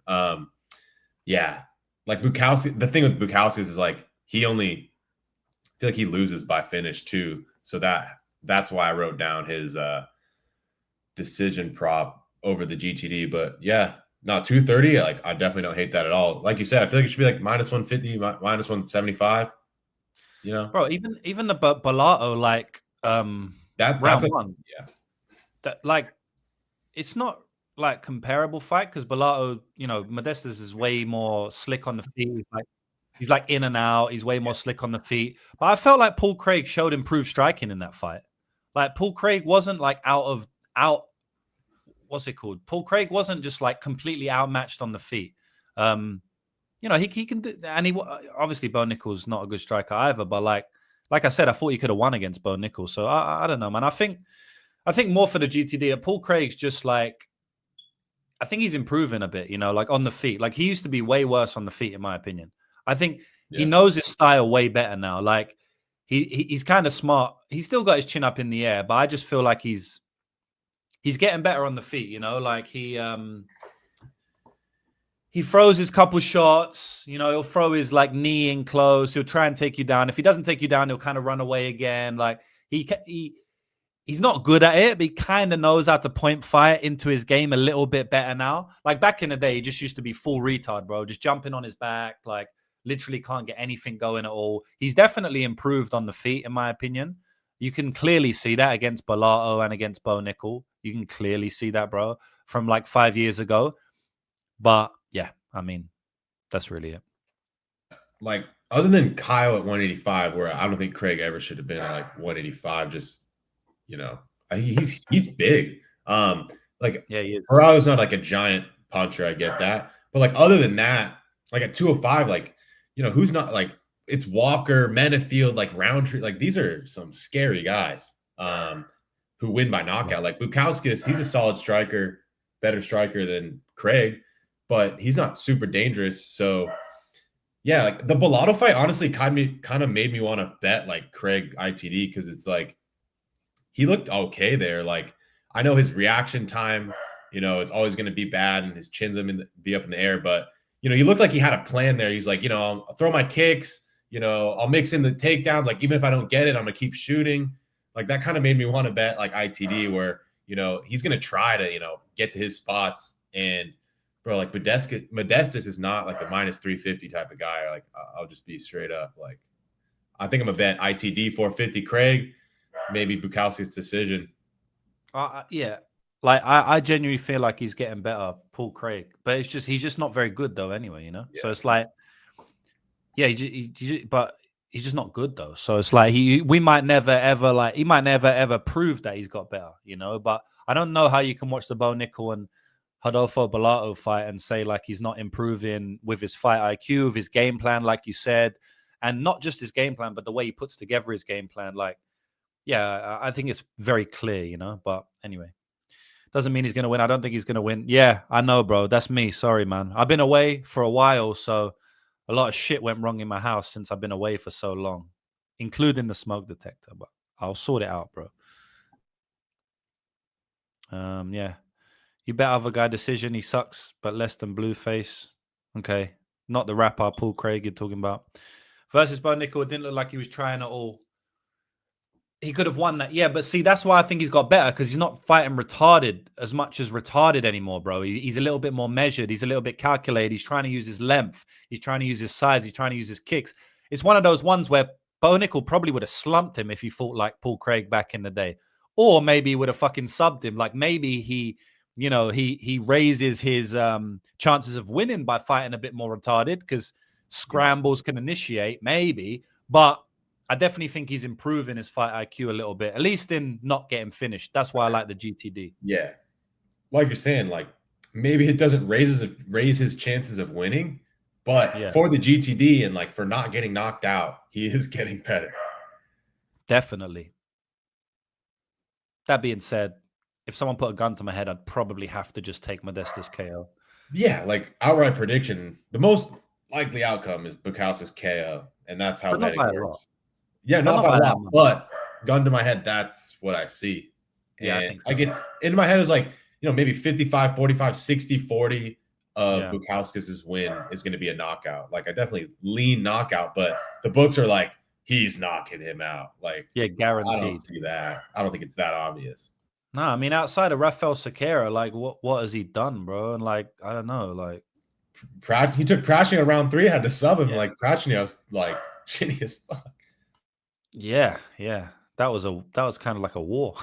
Yeah, like Bukauskus. The thing with Bukauskus is like, I feel like he loses by finish too. So that's why I wrote down his decision prop over the GTD. But yeah, not 230. Like, I definitely don't hate that at all. Like you said, I feel like it should be like minus 150, minus 175. You know, bro. Even the Borralho, like, that's round one. Yeah, that, like, it's not like comparable fight, because Borralho, you know, Modestas is way more slick on the feet. He's like in and out. He's way more slick on the feet. But I felt like Paul Craig showed improved striking in that fight. Like, Paul Craig wasn't like what's it called? Paul Craig wasn't just like completely outmatched on the feet. You know, he can do, and he obviously, Bo Nickel's not a good striker either. But like I said, I thought he could have won against Bo Nickel. So I don't know, man. I think more for the GTD. Paul Craig's just like, I think he's improving a bit. You know, like on the feet. Like, he used to be way worse on the feet, in my opinion. I think he knows his style way better now. Like, he's kind of smart. He's still got his chin up in the air, but I just feel like he's getting better on the feet. You know, like he throws his couple shots. You know, he'll throw his like knee in close. He'll try and take you down. If he doesn't take you down, he'll kind of run away again. Like, he's not good at it, but he kind of knows how to point fire into his game a little bit better now. Like, back in the day, he just used to be full retard, bro. Just jumping on his back, like, literally can't get anything going at all. He's definitely improved on the feet, in my opinion. You can clearly see that against Borralho and against Bo Nickel. You can clearly see that, bro, from like 5 years ago. But yeah, I mean, that's really it. Like, other than Kaue at 185, where I don't think Craig ever should have been at like 185, just, you know, he's big. Like, yeah, he is. Borralho's not like a giant puncher. I get that. But like, other than that, like at 205, like, who's not like it's Walker, Menafield, like Roundtree, like these are some scary guys who win by knockout. Like Bukauskus, he's a solid striker, better striker than Craig, but he's not super dangerous. So yeah, like the Borralho fight honestly kind of made me want to bet like Craig ITD because it's like he looked okay there. Like I know his reaction time, it's always going to be bad and his chin's going to be up in the air, but he looked like he had a plan there. He's like, I'll throw my kicks, I'll mix in the takedowns. Like even if I don't get it, I'm gonna keep shooting. Like that kind of made me want to bet like ITD where, he's going to try to, get to his spots. And bro, like Modestas is not like a minus 350 type of guy. Like I'll just be straight up. Like I think I'm gonna bet ITD 450 Craig, maybe Bukauskus decision. Yeah. Like I genuinely feel like he's getting better, Paul Craig, but he's just not very good though. Anyway, Yeah. So it's like, yeah, but he's just not good though. So it's like he might never ever prove that he's got better, But I don't know how you can watch the Bo Nickel and Rodolfo Borralho fight and say like he's not improving with his fight IQ, with his game plan, like you said, and not just his game plan, but the way he puts together his game plan. Like, yeah, I think it's very clear, But anyway. Doesn't mean he's going to win. I don't think he's going to win. Yeah, I know, bro. That's me. Sorry, man. I've been away for a while, so a lot of shit went wrong in my house since I've been away for so long, including the smoke detector. But I'll sort it out, bro. Yeah. You bet other guy decision. He sucks, but less than Blueface. Okay. Not the rapper Paul Craig you're talking about. Versus Bo Nickel, it didn't look like he was trying at all. He could have won that. Yeah, but see, that's why I think he's got better because he's not fighting retarded as much as retarded anymore, bro. He's a little bit more measured. He's a little bit calculated. He's trying to use his length. He's trying to use his size. He's trying to use his kicks. It's one of those ones where Bo Nickel probably would have slumped him if he fought like Paul Craig back in the day. Or maybe he would have fucking subbed him. Like maybe he raises his chances of winning by fighting a bit more retarded because scrambles can initiate, maybe. But I definitely think he's improving his fight IQ a little bit, at least in not getting finished. That's why I like the GTD. Yeah. Like you're saying, like maybe it doesn't raise his chances of winning, but for the GTD and like for not getting knocked out, he is getting better. Definitely. That being said, if someone put a gun to my head, I'd probably have to just take Modestas KO. Yeah, like outright prediction, the most likely outcome is Bukauskus KO, and that's how betting works. Yeah, not by a lot, but gun to my head, that's what I see. Yeah, and I think so. I get in my head is like, maybe 55, 45, 60, 40 of Bukauskus' win is going to be a knockout. Like I definitely lean knockout, but the books are like, he's knocking him out. Like, yeah, guaranteed. I don't see that. I don't think it's that obvious. No, I mean, outside of Rafael Sequeira, like what has he done, bro? And like, I don't know, like he took Prashnik around 3, had to sub him. Like Prashnik was like shitty as fuck. Yeah. That was kind of like a war.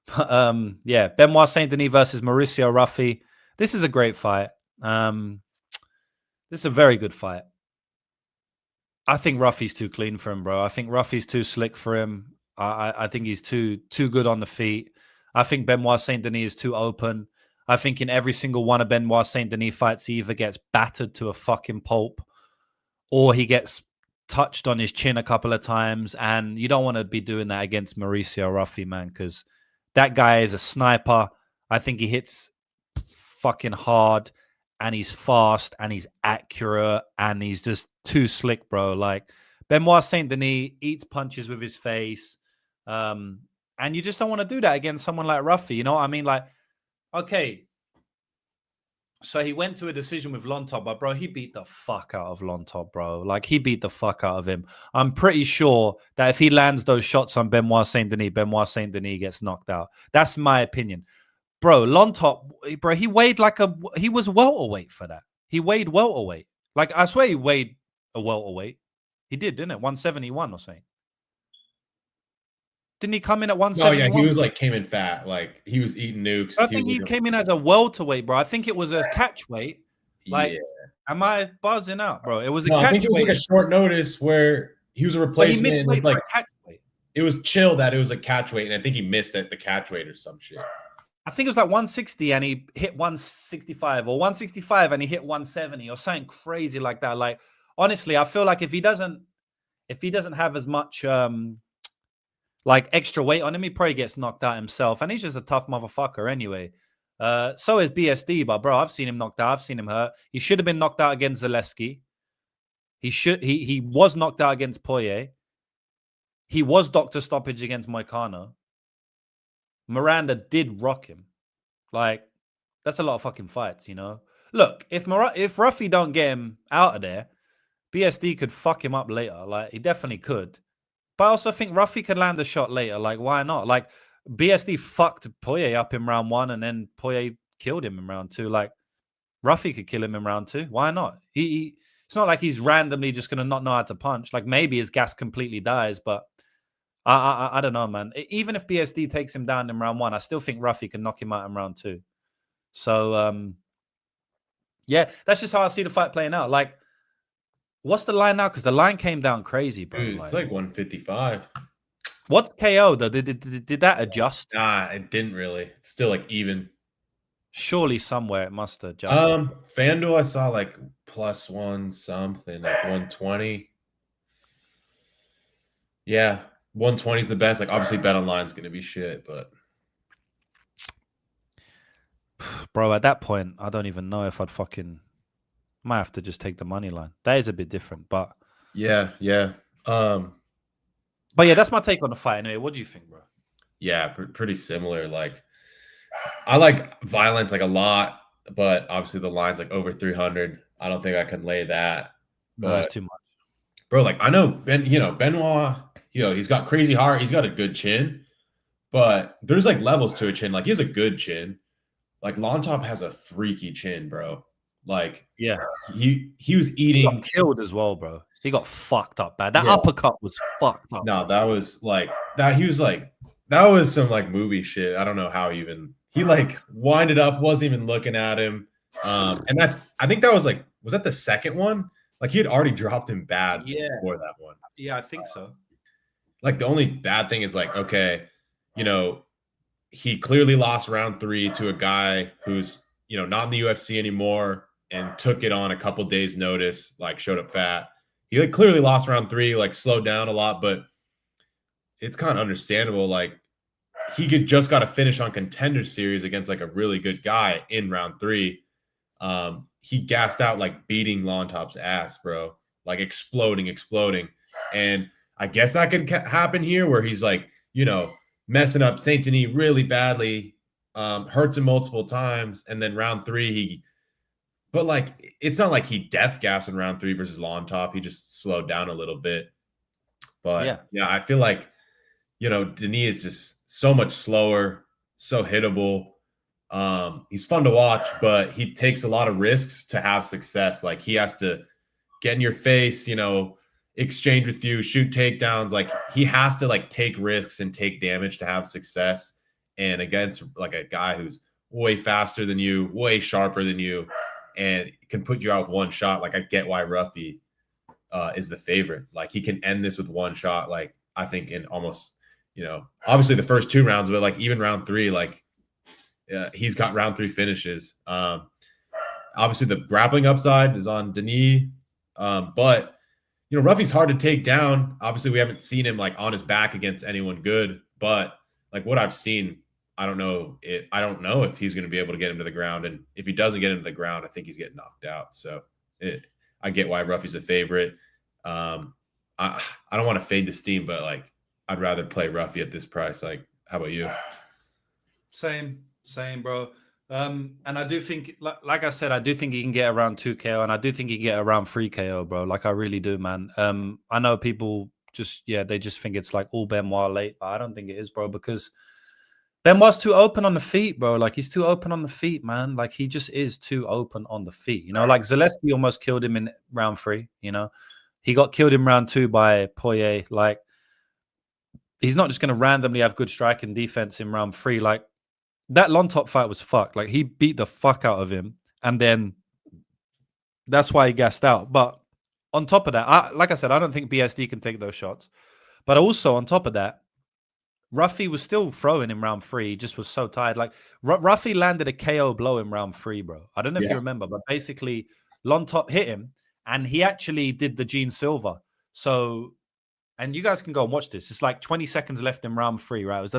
But yeah, Benoit Saint Denis versus Mauricio Ruffy. This is a great fight. This is a very good fight. I think Ruffy's too clean for him, bro. I think Ruffy's too slick for him. I think he's too good on the feet. I think Benoit Saint Denis is too open. I think in every single one of Benoit Saint Denis fights, he either gets battered to a fucking pulp or he gets touched on his chin a couple of times. And you don't want to be doing that against Mauricio Ruffy, man, because that guy is a sniper. I think he hits fucking hard and he's fast and he's accurate and he's just too slick, bro. Like Benoit Saint Denis eats punches with his face. And you just don't want to do that against someone like Ruffy. You know what I mean? Like, okay. So he went to a decision with Lontop, but bro, he beat the fuck out of Lontop, bro. Like he beat the fuck out of him. I'm pretty sure that if he lands those shots on Benoit Saint Denis gets knocked out. That's my opinion. Bro, Lontop, bro, he was welterweight for that. He weighed welterweight. Like, I swear he weighed a welterweight. He did, didn't it? 171 or something. Didn't he come in at 171? No, yeah, he was like came in fat. Like he was eating nukes. I think he came in as a welterweight, bro. I think it was a catchweight. Like, am I buzzing out, bro? It was a catchweight. I think it was like a short notice where he was a replacement. But he missed weight for a catchweight. It was chill that it was a catchweight, and I think he missed at the catchweight or some shit. I think it was like 160 and he hit 165 or 165 and he hit 170 or something crazy like that. Like, honestly, I feel like if he doesn't have as much like extra weight on him, he probably gets knocked out himself. And he's just a tough motherfucker anyway. So is BSD, but bro, I've seen him knocked out. I've seen him hurt. He should have been knocked out against Zaleski. He was knocked out against Poirier. He was doctor stoppage against Moicano. Miranda did rock him. Like, that's a lot of fucking fights, you know? Look, if Ruffy don't get him out of there, BSD could fuck him up later. Like, he definitely could. But I also think Ruffy could land a shot later. Like, why not? Like, BSD fucked Poirier up in round 1 and then Poirier killed him in round 2. Like, Ruffy could kill him in round 2. Why not? It's not like he's randomly just going to not know how to punch. Like, maybe his gas completely dies, but I don't know, man. Even if BSD takes him down in round 1, I still think Ruffy can knock him out in round 2. So, yeah, that's just how I see the fight playing out. Like, what's the line now? Because the line came down crazy, bro. Dude, it's like 155. What's KO, though? Did that adjust? Nah, it didn't really. It's still like even. Surely somewhere it must have adjusted. FanDuel, I saw like +1 something, like 120. Yeah, 120 is the best. Like, obviously, Bet Online is going to be shit, but. Bro, at that point, I don't even know if I'd might have to just take the money line. That is a bit different, but yeah. But yeah, that's my take on the fight anyway. What do you think, bro? Yeah, pretty similar. Like, I like violence like a lot, but obviously the line's like over 300. I don't think I can lay that. No, that's too much. Bro, like, I know Benoit, he's got crazy heart. He's got a good chin, but there's like levels to a chin. Like, he has a good chin. Like, Lontop has a freaky chin, bro. Like, yeah, he was eating. He got killed as well, bro. He got fucked up bad. That uppercut was fucked up. No, that was like that. He was like, that was some like movie shit. I don't know how he like winded up, wasn't even looking at him. And I think that was like, was that the second one? Like, he had already dropped him bad before that one. Yeah, I think so. Like, the only bad thing is like, okay, he clearly lost round 3 to a guy who's, not in the UFC anymore and took it on a couple days notice, like showed up fat. He like clearly lost round 3, like slowed down a lot, but it's kind of understandable. Like, he just got a finish on Contender Series against like a really good guy in round 3. He gassed out, like beating Lontop's ass, bro, like exploding. And I guess that could happen here where he's like, messing up Saint Denis really badly, hurts him multiple times. And then round 3, but like, it's not like he death gassed in round 3 versus Lontop. He just slowed down a little bit. But yeah, I feel like, Denis is just so much slower, so hittable. He's fun to watch, but he takes a lot of risks to have success. Like, he has to get in your face, exchange with you, shoot takedowns. Like, he has to like take risks and take damage to have success. And against like a guy who's way faster than you, way sharper than you, and can put you out with one shot. Like, I get why Ruffy is the favorite. Like, he can end this with one shot. Like, I think in almost, obviously the first 2 rounds, but like even round 3, like he's got round 3 finishes. Obviously the grappling upside is on Denis, but Ruffy's hard to take down. Obviously we haven't seen him like on his back against anyone good, but like what I've seen, I don't know if he's going to be able to get him to the ground. And if he doesn't get him to the ground, I think he's getting knocked out. So I get why Ruffy's a favorite. I don't want to fade the steam, but like, I'd rather play Ruffy at this price. Like, how about you? Same, bro. And I do think, like I said, I do think he can get around 2 KO, and I do think he can get around 3 KO, bro. Like, I really do, man. I know people they just think it's like all Benoit late, but I don't think it is, bro, because Benoit's too open on the feet, bro. Like, he's too open on the feet, man. Like, he just is too open on the feet. Like Zaleski almost killed him in round 3, He got killed in round 2 by Poirier. Like, he's not just going to randomly have good strike and defense in round 3. Like, that Lontop fight was fucked. Like, he beat the fuck out of him. And then that's why he gassed out. But on top of that, like I said, I don't think BSD can take those shots. But also on top of that, Ruffy was still throwing in round 3. He just was so tired. Like Ruffy landed a KO blow in round 3, bro. I don't know if you remember, but basically Lontop hit him and he actually did the Gene Silver. So, and you guys can go and watch this. It's like 20 seconds left in round 3, right? It was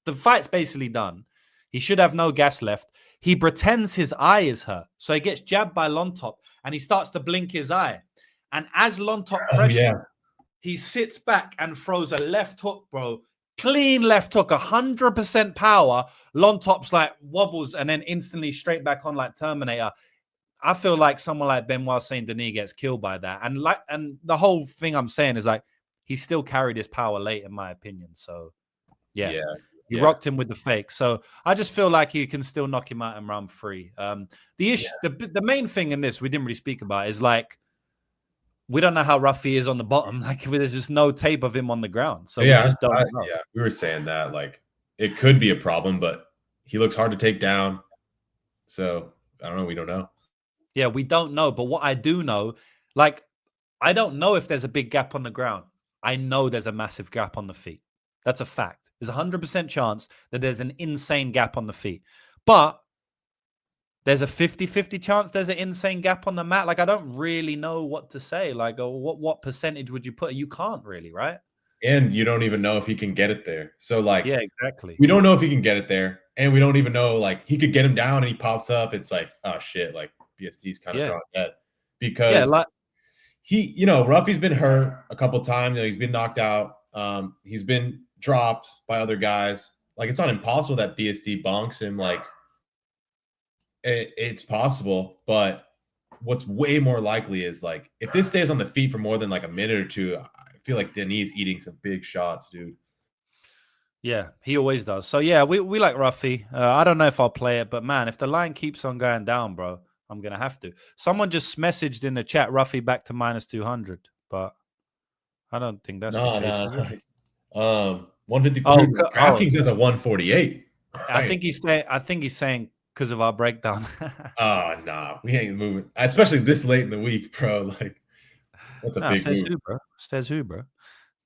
the fight's basically done. He should have no gas left. He pretends his eye is hurt. So he gets jabbed by Lontop and he starts to blink his eye. And as Lontop pressures, he sits back and throws a left hook, bro. Clean left hook, 100% power. Lontop's like wobbles and then instantly straight back on like Terminator. I feel like someone like Benoit Saint Denis gets killed by that. And the whole thing I'm saying is like he still carried his power late, in my opinion. So he rocked him with the fake. So I just feel like you can still knock him out in round 3. The issue, the main thing in this we didn't really speak about is like we don't know how Ruffy is on the bottom. Like there's just no tape of him on the ground. So we just don't know. Yeah, we were saying that like it could be a problem, but he looks hard to take down. So I don't know. We don't know. Yeah, we don't know. But what I do know, like, I don't know if there's a big gap on the ground. I know there's a massive gap on the feet. That's a fact. There's a 100% chance that there's an insane gap on the feet. But there's a 50-50 chance there's an insane gap on the mat. Like, I don't really know what to say. Like, what percentage would you put? You can't really, right? And you don't even know if he can get it there. So, like, yeah, exactly. We don't know if he can get it there. And we don't even know, like, he could get him down and he pops up. It's like, oh, shit. Like, BST's kind of drawn dead. Because Ruffy's been hurt a couple times. He's been knocked out. He's been dropped by other guys. Like, it's not impossible that BST bonks him. Like, it's possible, but what's way more likely is like if this stays on the feet for more than like a minute or two, I feel like Denis eating some big shots, dude. Yeah, he always does. So yeah, we like Ruffy. I don't know if I'll play it, but man, if the line keeps on going down, bro, I'm gonna have to. Someone just messaged in the chat Ruffy back to -200, but I don't think that's the case. No. 150. DraftKings has a 148. I think he's saying because of our breakdown. Oh, no. We ain't moving. Especially this late in the week, bro. Like, that's a big move. Says who, bro?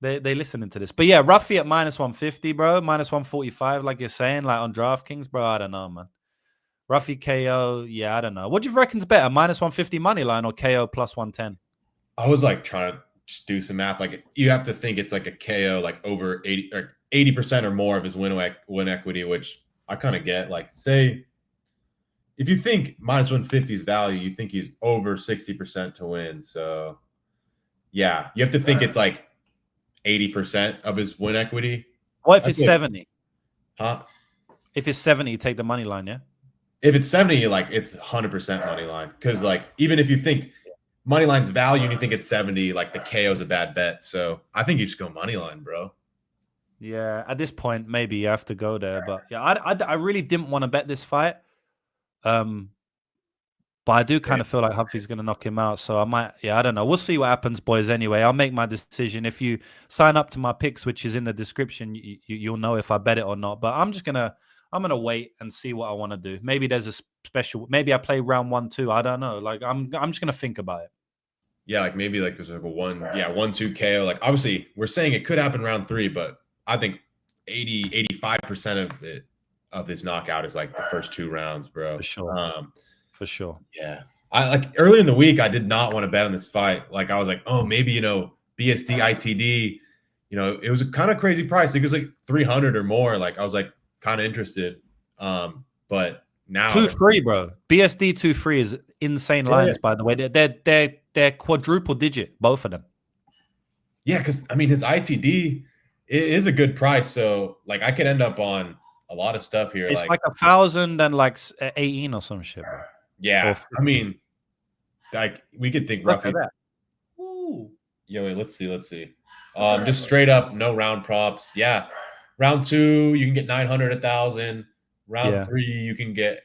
They listening to this. But yeah, Ruffy at -150, bro. -145, like you're saying, like on DraftKings, bro. I don't know, man. Ruffy KO, yeah, I don't know. What do you reckon's better, -150 money line or KO +110? I was like trying to just do some math. Like, you have to think it's like a KO, like over 80% or more of his win equity, which I kind of get. Like, say, if you think -150's value, you think he's over 60% to win. So, yeah, you have to think it's like 80% of his win equity. What if it's 70? Huh? If it's 70, you take the money line, yeah? If it's 70, like, it's 100% money line. Because, like, even if you think money line's value and you think it's 70, like, the KO's a bad bet. So, I think you just go money line, bro. Yeah, at this point, maybe you have to go there. But, yeah, I really didn't want to bet this fight. But I do kind of feel like Humphrey's going to knock him out. So I might, I don't know. We'll see what happens, boys. Anyway, I'll make my decision. If you sign up to my picks, which is in the description, you'll know if I bet it or not. But I'm going to wait and see what I want to do. Maybe there's a special, maybe I play round 1-2. I don't know. Like, I'm just going to think about it. Yeah, like maybe like there's like a 1-2 KO. Like, obviously we're saying it could happen round 3, but I think 85% of this knockout is like the first 2 rounds, bro. For sure. For sure. Yeah. I like earlier in the week, I did not want to bet on this fight. Like, I was like, oh, maybe, BST, ITD, it was a kind of crazy price. I think it was like 300 or more. Like, I was like kind of interested. But now 2-3, bro. BSD 2-3 is insane lines, by the way. They're quadruple digit, both of them. Yeah, because I mean his ITD is a good price. So like I could end up on a lot of stuff here. It's like 1,000 and like 18 or some shit, bro. Yeah, I mean, like we could think roughly that. Ooh. Yeah, wait, let's see. Just straight up, no round props. Yeah, round 2 you can get 900, 1,000. Round 3 you can get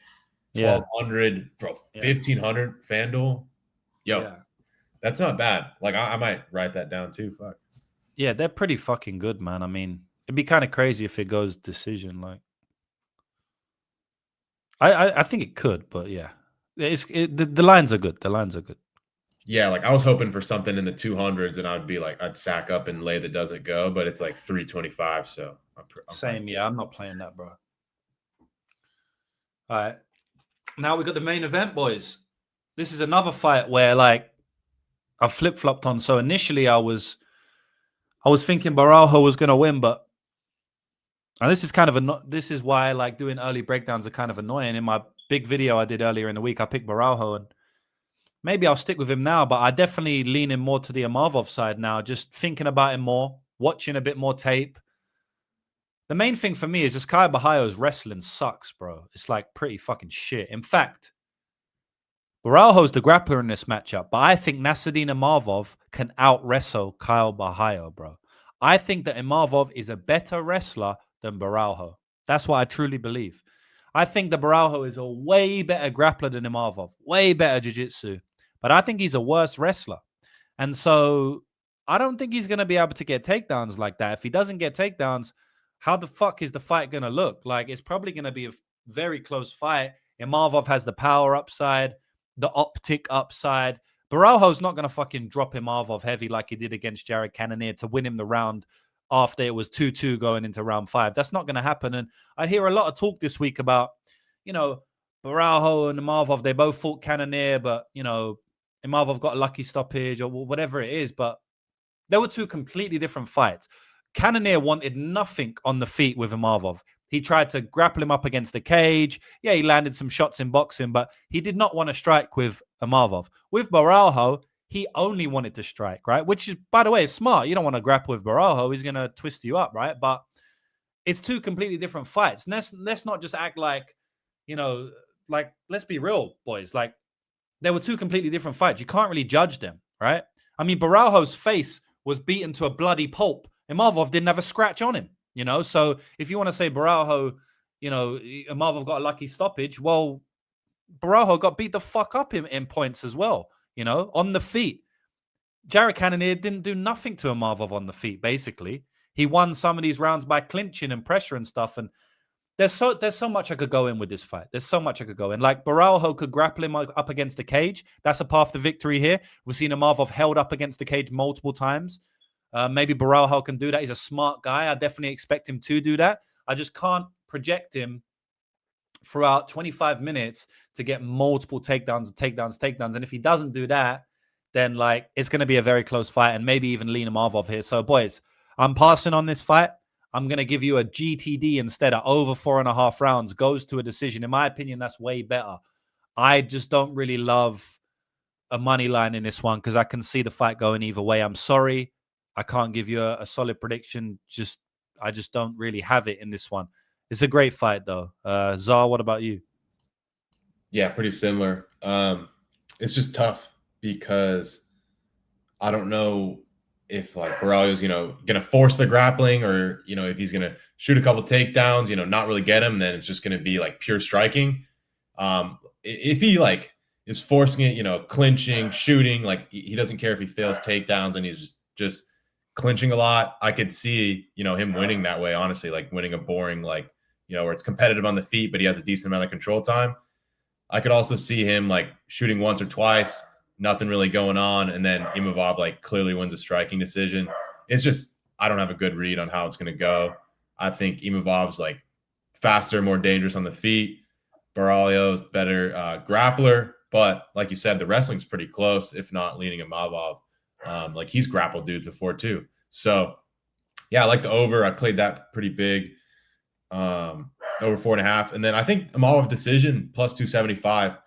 1,200, 1,500 FanDuel. That's not bad. Like I might write that down too. Fuck. Yeah, they're pretty fucking good, man. I mean, it'd be kind of crazy if it goes decision. Like, I think it could, but yeah. The lines are good. The lines are good. Yeah, like I was hoping for something in the 200s, and I'd be like, I'd sack up and lay that doesn't go, but it's like 325. So Same, yeah. I'm not playing that, bro. All right. Now we got the main event, boys. This is another fight where, like, I've flip-flopped on. So initially I was thinking Borralho was going to win, but and this is kind of this is why, like, doing early breakdowns are kind of annoying. In my big video I did earlier in the week, I picked Borralho, and maybe I'll stick with him now, but I definitely lean in more to the Imavov side now, just thinking about him more, watching a bit more tape. The main thing for me is just Kaue Borralho's wrestling sucks, bro. It's like pretty fucking shit. In fact, Borralho's the grappler in this matchup, but I think Nassourdine Imavov can out-wrestle Kaue Borralho, bro. I think that Imavov is a better wrestler than Borralho. That's what I truly believe. I think that Borralho is a way better grappler than Imavov, way better jiu-jitsu, but I think he's a worse wrestler. And so I don't think he's going to be able to get takedowns like that. If he doesn't get takedowns, how the fuck is the fight going to look? Like, it's probably going to be a very close fight. Imavov has the power upside, the optic upside. Borralho's not going to fucking drop Imavov heavy like he did against Jared Cannonier to win him the round after it was 2-2 going into round 5. That's not going to happen. And I hear a lot of talk this week about, Borralho and Imavov, they both fought Cannonier, but, Imavov got a lucky stoppage or whatever it is. But they were two completely different fights. Cannonier wanted nothing on the feet with Imavov. He tried to grapple him up against the cage. Yeah, he landed some shots in boxing, but he did not want to strike with Imavov. With Borralho, he only wanted to strike, right? Which is, by the way, is smart. You don't want to grapple with Borralho. He's going to twist you up, right? But it's two completely different fights. Let's not just act like, let's be real, boys. Like, there were two completely different fights. You can't really judge them, right? I mean, Borralho's face was beaten to a bloody pulp. Imavov didn't have a scratch on him, So if you want to say Borralho, Imavov got a lucky stoppage, well, Borralho got beat the fuck up in points as well, on the feet. Jared Cannonier didn't do nothing to Imavov on the feet, basically. He won some of these rounds by clinching and pressure and stuff, and there's so much I could go in with this fight. There's so much I could go in. Like, Borralho could grapple him up against the cage. That's a path to victory here. We've seen Imavov held up against the cage multiple times. Maybe Borralho can do that. He's a smart guy. I definitely expect him to do that. I just can't project him throughout 25 minutes to get multiple takedowns. And if he doesn't do that, then, like, it's going to be a very close fight and maybe even lean Imavov here. So, boys, I'm passing on this fight. I'm going to give you a GTD instead of over 4.5 rounds. Goes to a decision. In my opinion, that's way better. I just don't really love a money line in this one because I can see the fight going either way. I'm sorry. I can't give you a solid prediction. I just don't really have it in this one. It's a great fight, though. Zar, what about you? Yeah, pretty similar. It's just tough because I don't know if, like, Borralho's, going to force the grappling or, if he's going to shoot a couple takedowns, not really get him, then it's just going to be, like, pure striking. If he, like, is forcing it, clinching, shooting, like, he doesn't care if he fails takedowns and he's just clinching a lot, I could see, him winning that way, honestly, like winning a boring, like, where it's competitive on the feet, but he has a decent amount of control time. I could also see him, like, shooting once or twice, nothing really going on, and then Imavov, like, clearly wins a striking decision. It's just, I don't have a good read on how it's going to go. I think Imavov's, like, faster, more dangerous on the feet. Borralho's better grappler, but like you said, the wrestling's pretty close, if not leaning Imavov. Like, he's grappled dudes before too. So yeah, I like the over. I played that pretty big. Over 4.5. And then I think Imavov decision plus 275.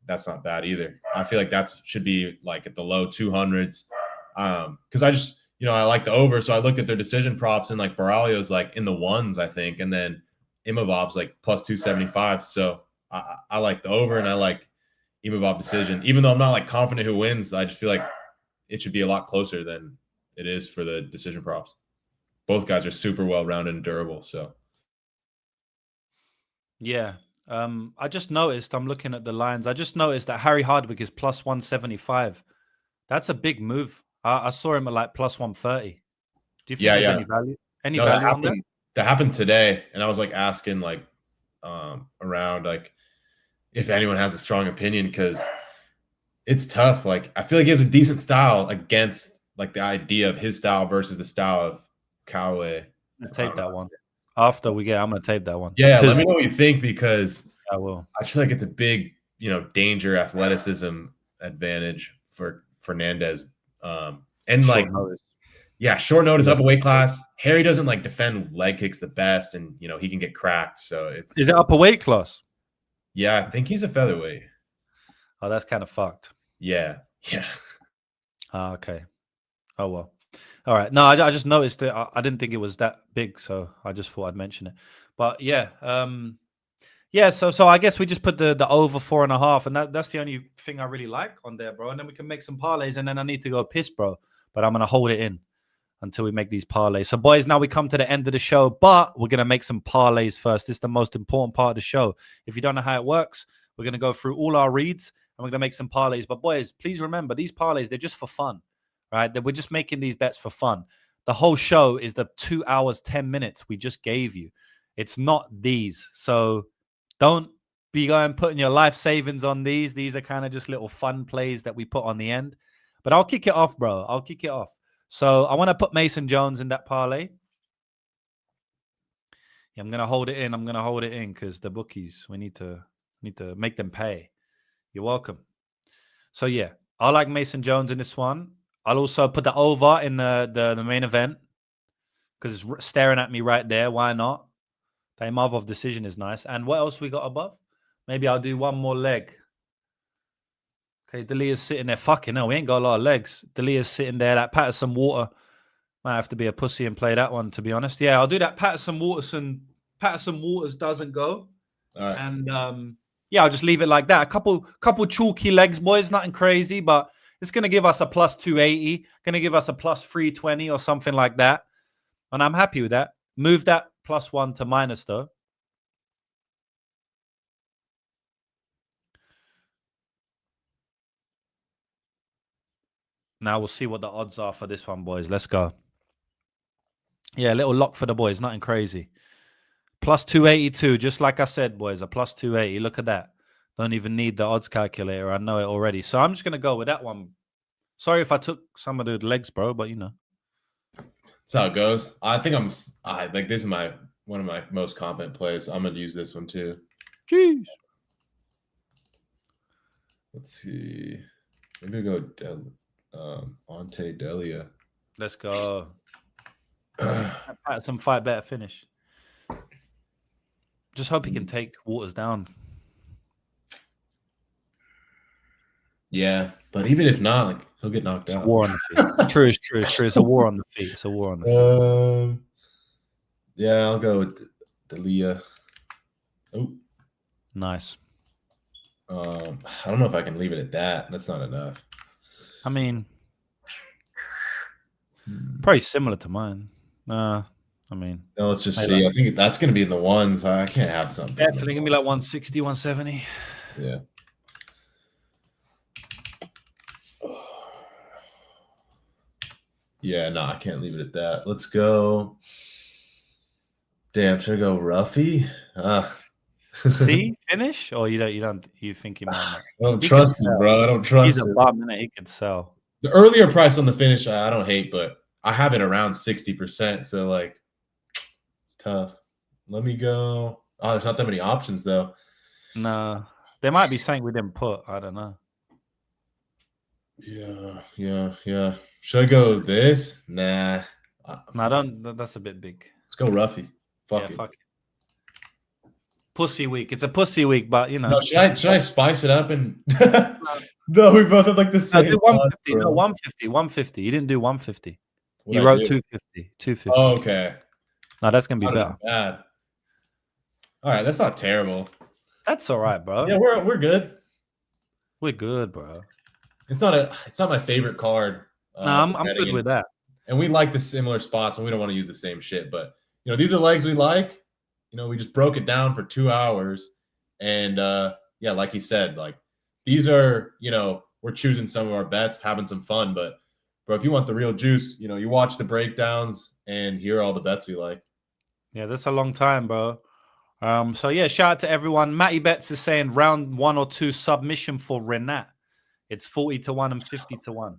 That's not bad either. I feel like that should be, like, at the low 200s. Because I just, I like the over. So I looked at their decision props and, like, Borralho's, like, in the ones, I think. And then Imavov's, like, plus 275. So I like the over and I like Imavov decision. Even though I'm not, like, confident who wins, I just feel like it should be a lot closer than it is for the decision props. Both guys are super well-rounded and durable. So, yeah. I just noticed, I'm looking at the lines. I just noticed that Harry Hardwick is plus 175. That's a big move. I saw him at, like, plus 130. Do you think there's any value? No, value on that? That happened today, and I was, like, asking, like, around, like, if anyone has a strong opinion, because it's tough. Like, I feel like he has a decent style against, like, the idea of his style versus the style of Kaue. gonna tape that one. After we get, I'm gonna tape that one. Yeah, let me know what you think because I will. I feel like it's a big, danger athleticism advantage for Fernandes. And Short like, notice. yeah, short notice, up a weight class. Harry doesn't like defend leg kicks the best, and he can get cracked. So Is it up a weight class? Yeah, I think he's a featherweight. Oh, that's kind of fucked. Yeah. Okay. Oh well. All right. No, I just noticed it. I didn't think it was that big, so I just thought I'd mention it. But yeah, yeah. So I guess we just put the over 4.5, and that's the only thing I really like on there, bro. And then we can make some parlays, and then I need to go piss, bro. But I'm gonna hold it in until we make these parlays. So, boys, now we come to the end of the show, but we're gonna make some parlays first. This is the most important part of the show. If you don't know how it works, we're gonna go through all our reads and we're gonna make some parlays. But boys, please remember these parlays, they're just for fun. Right? That we're just making these bets for fun. The whole show is the 2 hours, 10 minutes we just gave you. It's not these. So don't be going putting your life savings on these. These are kind of just little fun plays that we put on the end. But I'll kick it off, bro. I'll kick it off. So I want to put Mason Jones in that parlay. Yeah, I'm going to hold it in. I'm going to hold it in because the bookies, we need to make them pay. You're welcome. So yeah, I like Mason Jones in this one. I'll also put the over in the main event because it's staring at me right there. Why not? The Imavov decision is nice. And what else we got above? Maybe I'll do one more leg. Okay, Delia's sitting there. Fucking hell, we ain't got a lot of legs. Delia's sitting there. That Patterson Water. Might have to be a pussy and play that one, to be honest. Yeah, I'll do that. Patterson Waters doesn't go. All right. And yeah, I'll just leave it like that. A couple chalky legs, boys. Nothing crazy, but it's going to give us a plus 280, going to give us a plus 320 or something like that. And I'm happy with that. Move that +1 to minus, though. Now we'll see what the odds are for this one, boys. Let's go. Yeah, a little lock for the boys. Nothing crazy. Plus 282, just like I said, boys. A plus 280. Look at that. Don't even need the odds calculator. I know it already. So I'm just going to go with that one. Sorry if I took some of the legs, bro, but That's how it goes. I think I like this is one of my most confident plays. I'm gonna use this one too. Jeez. Let's see. Maybe we'll go Ante Delija. Let's go. Some fight better finish. Just hope he can take Waters down. Yeah, but even if not, like, he'll get knocked out. It's a war on the feet. True. It's a war on the feet. It's a war on the feet. Yeah, I'll go with Delija. Oh, nice. I don't know if I can leave it at that. That's not enough. I mean, probably similar to mine. No, let's just see. I think that's going to be in the ones. I can't have something. Definitely going to be like 160, 170. Yeah. Yeah, no, I can't leave it at that. Let's go. Damn, should I go Ruffy? See, finish? Or you think he might not? I don't trust him, bro. I don't trust him. He's a bum, innit? He could sell. The earlier price on the finish, I don't hate, but I have it around 60%. So, like, it's tough. Let me go. Oh, there's not that many options, though. No. There might be something we didn't put. I don't know. Yeah. Should I go this? Nah. No, don't. That's a bit big. Let's go Ruffy. Fuck it. Pussy week. It's a pussy week, but No, should I spice it up and? No, we both have like the same. Do 150. No, 150. 150. You didn't do 150. You wrote 250. 250. Oh, okay. No, that's gonna be better. Bad. All right, that's not terrible. That's all right, bro. Yeah, we're good. We're good, bro. It's not my favorite card. No, I'm good with that. And we like the similar spots, and we don't want to use the same shit. But these are legs we like. We just broke it down for 2 hours, and yeah, like he said, like these are we're choosing some of our bets, having some fun. But bro, if you want the real juice, you watch the breakdowns and hear all the bets we like. Yeah, that's a long time, bro. So yeah, shout out to everyone. Matty Betts is saying round 1 or 2 submission for Rinat. It's 40-1 and 50-1.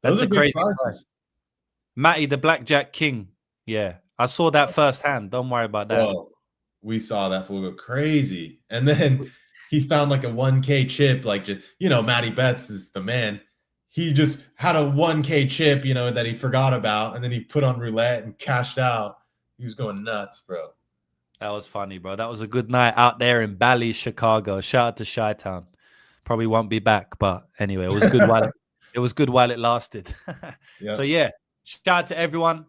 That's a crazy price. Matty, the Blackjack King. Yeah, I saw that firsthand. Don't worry about that. Whoa, we saw that fool go crazy. And then he found like a 1K chip, like just, Matty Betts is the man. He just had a 1K chip, that he forgot about, and then he put on roulette and cashed out. He was going nuts, bro. That was funny, bro. That was a good night out there in Bally, Chicago. Shout out to Chi-Town. Probably won't be back, but anyway, it was good while it lasted. Yep. So yeah, shout out to everyone.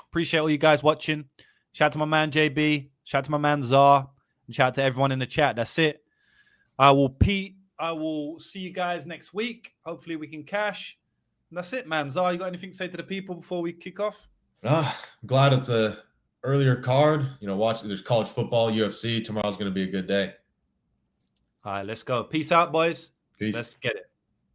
Appreciate all you guys watching. Shout out to my man JB. Shout out to my man Zar. And shout out to everyone in the chat. That's it. I will see you guys next week. Hopefully we can cash. And that's it, man. Zar, you got anything to say to the people before we kick off? I'm glad it's a earlier card. There's college football, UFC. Tomorrow's going to be a good day. All right, let's go. Peace out, boys. Peace. Let's get it.